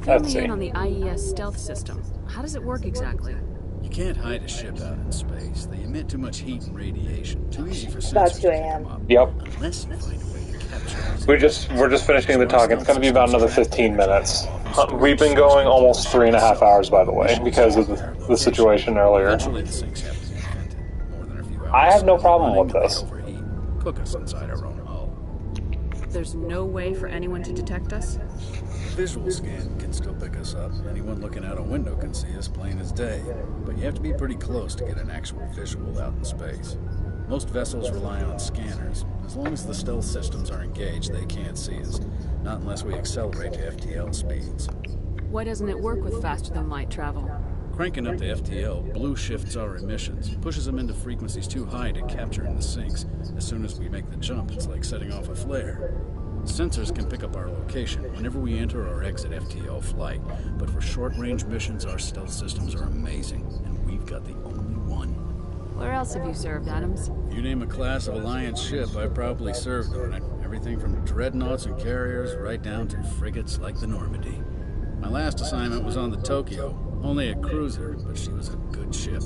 Fill me in on the IES stealth system. How does it work exactly? You can't hide a ship out in space. They emit too much heat and radiation. Too easy for sensors to pick them up. Yep. Unless you find a way to capture them. We're just finishing the talk. It's going to be about another 15 minutes. We've been going almost 3.5 hours, by the way, because of the situation earlier. I have no problem with this. Cook us inside our own hull. There's no way for anyone to detect us? Visual scan can still pick us up. Anyone looking out a window can see us plain as day. But you have to be pretty close to get an actual visual out in space. Most vessels rely on scanners. As long as the stealth systems are engaged, they can't see us. Not unless we accelerate to FTL speeds. Why doesn't it work with faster-than-light travel? Cranking up to FTL blue shifts our emissions, pushes them into frequencies too high to capture in the sinks. As soon as we make the jump, it's like setting off a flare. Sensors can pick up our location whenever we enter or exit FTL flight, but for short-range missions, our stealth systems are amazing, and we've got the only one. Where else have you served, Adams? You name a class of Alliance ship, I've probably served on it. Everything from dreadnoughts and carriers right down to frigates like the Normandy. My last assignment was on the Tokyo, only a cruiser, but she was a good ship.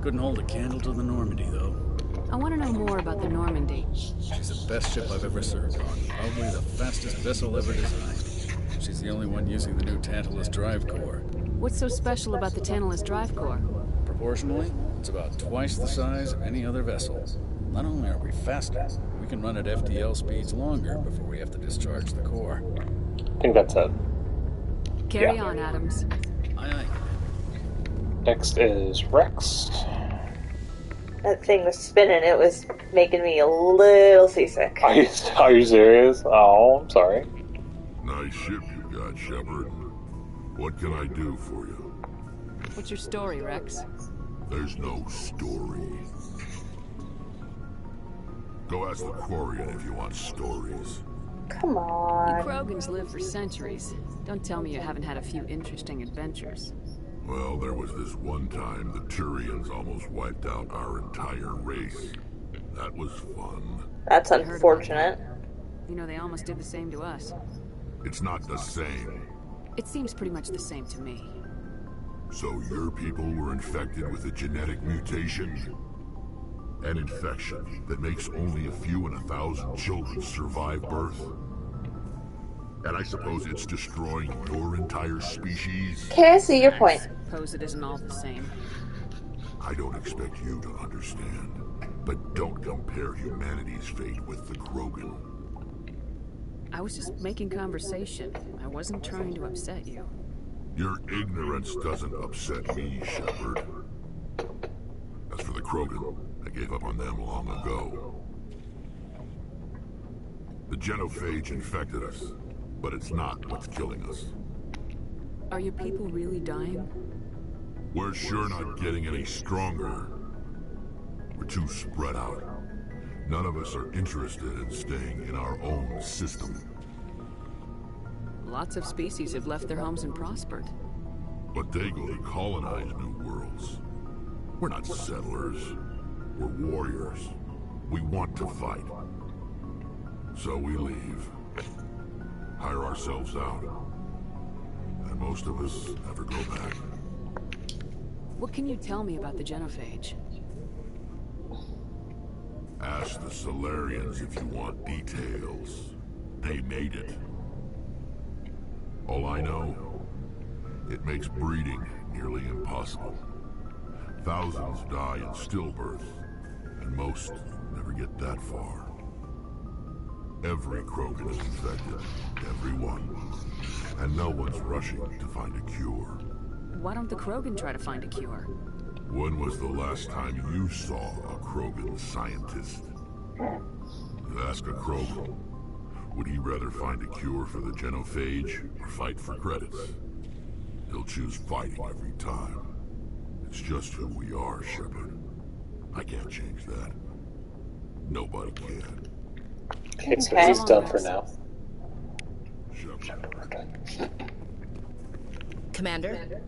Couldn't hold a candle to the Normandy, though. I want to know more about the Normandy. She's the best ship I've ever served on. Probably the fastest vessel ever designed. She's the only one using the new Tantalus drive core. What's so special about the Tantalus drive core? Proportionally, it's about twice the size of any other vessel. Not only are we faster, we We can run at FTL speeds longer before we have to discharge the core. I think that's it. Carry on, Adams. Aye, aye. Next is Rex. That thing was spinning. It was making me a little seasick. Are you serious? Oh, I'm sorry. Nice ship you got, Shepard. What can I do for you? What's your story, Rex? There's no story. Go ask the Quarian if you want stories. Come on. You Krogans live for centuries. Don't tell me you haven't had a few interesting adventures. Well, there was this one time the Turians almost wiped out our entire race. That was fun. That's unfortunate. You know, they almost did the same to us. It's not the same. It seems pretty much the same to me. So your people were infected with a genetic mutation? An infection that makes only a few in 1,000 children survive birth? And I suppose it's destroying your entire species? Okay, I see your point. Suppose it isn't all the same. I don't expect you to understand, but don't compare humanity's fate with the Krogan. I was just making conversation. I wasn't trying to upset you. Your ignorance doesn't upset me, Shepard. As for the Krogan, I gave up on them long ago. The genophage infected us, but it's not what's killing us. Are your people really dying? We're sure not getting any stronger. We're too spread out. None of us are interested in staying in our own system. Lots of species have left their homes and prospered. But they go to colonize new worlds. We're not settlers. We're warriors. We want to fight. So we leave. Hire ourselves out. And most of us never go back. What can you tell me about the genophage? Ask the Solarians if you want details. They made it. All I know, it makes breeding nearly impossible. Thousands die in stillbirth, and most never get that far. Every Krogan is infected, everyone. And no one's rushing to find a cure. Why don't the Krogan try to find a cure? When was the last time you saw a Krogan scientist? Ask a Krogan. Would he rather find a cure for the genophage or fight for credits? He'll choose fighting every time. It's just who we are, Shepard. I can't change that. Nobody can. Okay, so he's done for now. Commander?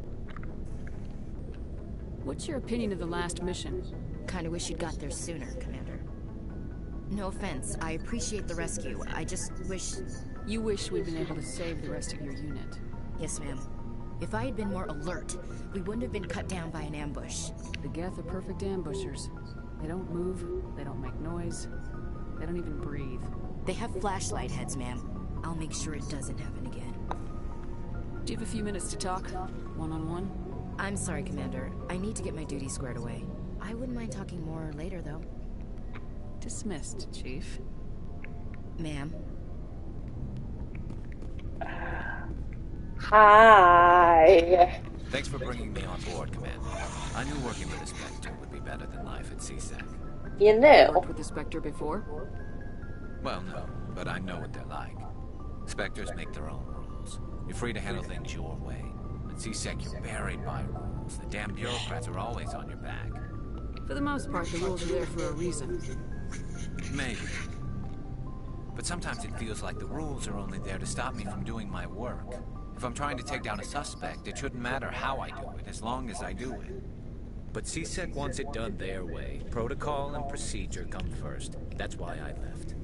What's your opinion of the last mission? Kinda wish you'd got there sooner, Commander. No offense, I appreciate the rescue. I just wish... You wish we'd been able to save the rest of your unit. Yes, ma'am. If I had been more alert, we wouldn't have been cut down by an ambush. The Geth are perfect ambushers. They don't move, they don't make noise, they don't even breathe. They have flashlight heads, ma'am. I'll make sure it doesn't happen again. Do you have a few minutes to talk? One-on-one? I'm sorry, Commander. I need to get my duties squared away. I wouldn't mind talking more later, though. Dismissed, Chief. Ma'am? Hi. Thanks for bringing me on board, Commander. I knew working with a Spectre would be better than life at C-Sec. You knew? Worked with the Spectre before? Well, no, but I know what they're like. Spectres make their own rules. You're free to handle things your way. At C-Sec, you're buried by rules. The damn bureaucrats are always on your back. For the most part, the rules are there for a reason. Maybe. But sometimes it feels like the rules are only there to stop me from doing my work. If I'm trying to take down a suspect, it shouldn't matter how I do it, as long as I do it. But C-Sec wants it done their way. Protocol and procedure come first. That's why I left.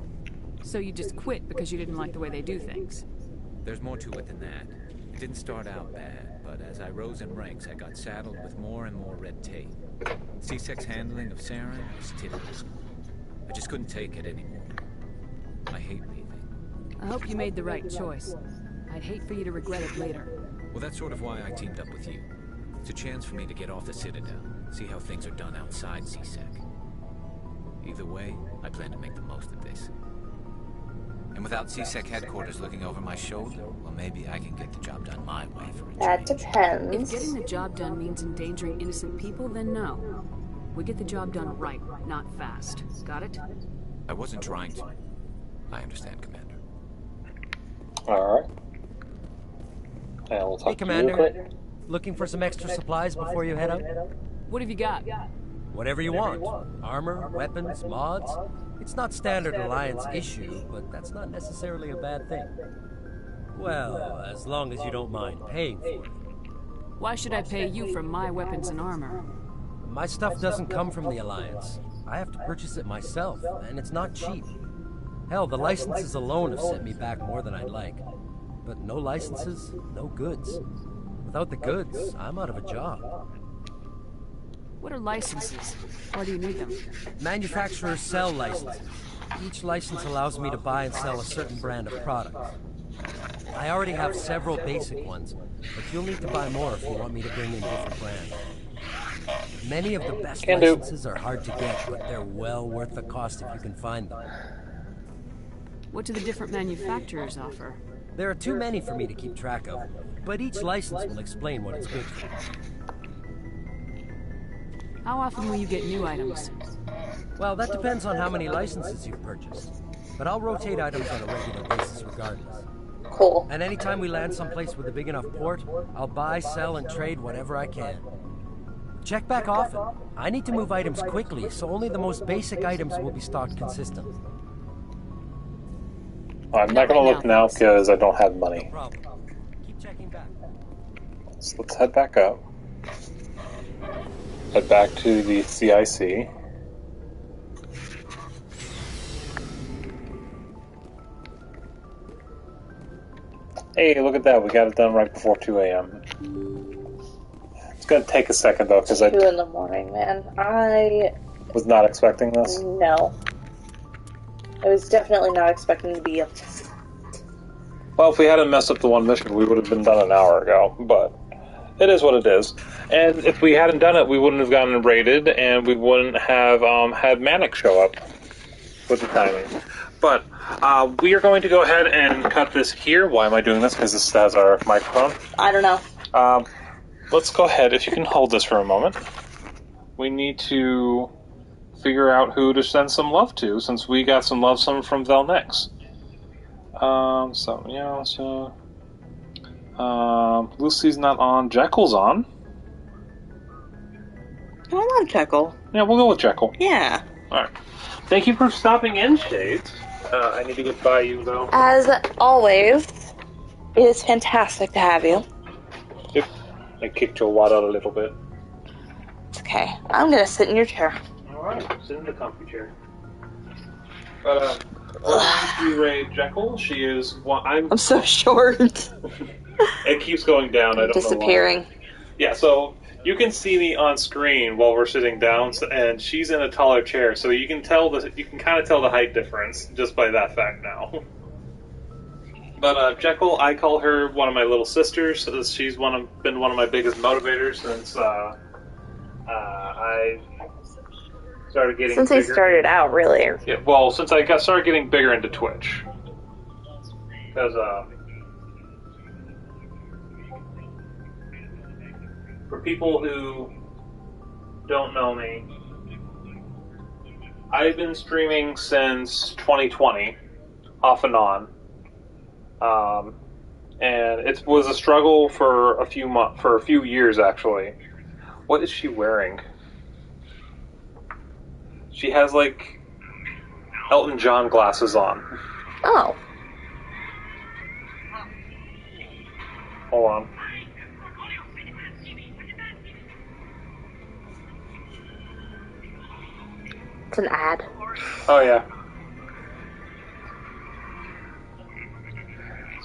So you just quit because you didn't like the way they do things? There's more to it than that. It didn't start out bad, but as I rose in ranks, I got saddled with more and more red tape. C-Sec's handling of Saren was typical. I just couldn't take it anymore. I hate leaving. I hope you made the right choice. I'd hate for you to regret it later. Well, that's sort of why I teamed up with you. It's a chance for me to get off the Citadel, see how things are done outside C-Sec. Either way, I plan to make the most of this. And without C-Sec headquarters looking over my shoulder, well, maybe I can get the job done my way for a change. That depends. If getting the job done means endangering innocent people, then no. We get the job done right, not fast. Got it? I wasn't trying to. I understand, Commander. Alright. And we'll talk Hey, Commander. Looking for some extra supplies before you head out? What have you got? Whatever you want. Armor, weapons, mods. It's not standard Alliance issue, but that's not necessarily a bad thing. Well, as long as you don't mind paying for it. Why should I pay you for my weapons and armor? My stuff doesn't come from the Alliance. I have to purchase it myself, and it's not cheap. Hell, the licenses alone have set me back more than I'd like. But no licenses, no goods. Without the goods, I'm out of a job. What are licenses? Why do you need them? Manufacturers sell licenses. Each license allows me to buy and sell a certain brand of product. I already have several basic ones, but you'll need to buy more if you want me to bring in different brands. Many of the best licenses are hard to get, but they're well worth the cost if you can find them. What do the different manufacturers offer? There are too many for me to keep track of, but each license will explain what it's good for. How often will you get new items? Well, that depends on how many licenses you've purchased. But I'll rotate items on a regular basis regardless. Cool. And anytime we land someplace with a big enough port, I'll buy, sell, and trade whatever I can. Check back often. I need to move items quickly, so only the most basic items will be stocked consistently. I'm not going to look now because I don't have money. No problem. Keep checking back. So let's head back up. Head back to the CIC. Hey, look at that. We got it done right before 2 a.m. It's going to take a second, though, because 2 in the morning, man. I was not expecting this. No. I was definitely not expecting to be up to... Well, if we hadn't messed up the one mission, we would have been done an hour ago, but it is what it is. And if we hadn't done it, we wouldn't have gotten raided, and we wouldn't have had Manic show up with the timing. But we are going to go ahead and cut this here. Why am I doing this? Because this has our microphone. I don't know. Let's go ahead. If you can hold this for a moment. We need to figure out who to send some love to, since we got some love from Velnex. Lucy's not on. Jekyll's on. I love Jekyll. Yeah, we'll go with Jekyll. Yeah. Alright. Thank you for stopping in, Shades. I need to get by you, though. As always, it is fantastic to have you. Yep. I kicked your wad out a little bit. It's okay. I'm gonna sit in your chair. Alright, sit in the comfy chair. But, you raid Jekyll. She is one. I'm so short. It keeps going down. I don't disappearing. know why. Yeah, so you can see me on screen while we're sitting down, and she's in a taller chair, so you can tell you can kind of tell the height difference just by that fact now. But Jekyll, I call her one of my little sisters. So she's been one of my biggest motivators since I started getting since bigger. I started out, really. Yeah, well, since I started getting bigger into Twitch, because for people who don't know me, I've been streaming since 2020, off and on, and it was a struggle for a few years actually. What is she wearing? She has like Elton John glasses on. Oh. Hold on. It's an ad. Oh, yeah.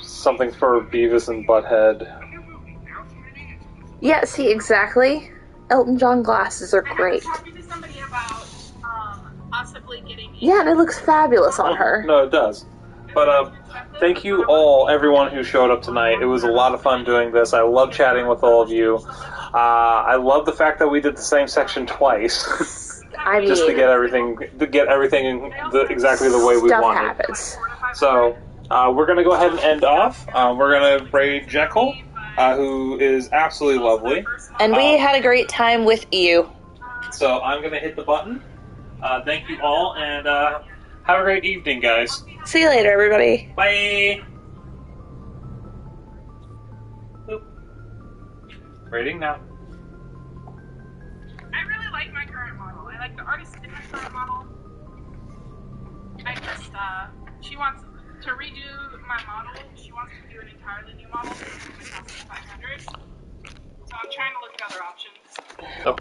Something for Beavis and Butthead. Yeah, see, exactly. Elton John glasses are great. Yeah, and it looks fabulous on her. No, it does. But thank you all, everyone who showed up tonight. It was a lot of fun doing this. I love chatting with all of you. I love the fact that we did the same section twice. just to get everything exactly the way we stuff wanted. Happens. So we're gonna go ahead and end off. We're gonna raid Jekyll, who is absolutely lovely, and we had a great time with you. So I'm gonna hit the button. Thank you all, and have a great evening, guys. See you later, everybody. Bye. Boop. Rating now. I really like my current model. I like the artist in my current model. I just, she wants to redo my model. She wants to do an entirely new model for 500. So I'm trying to look at other options. Oh.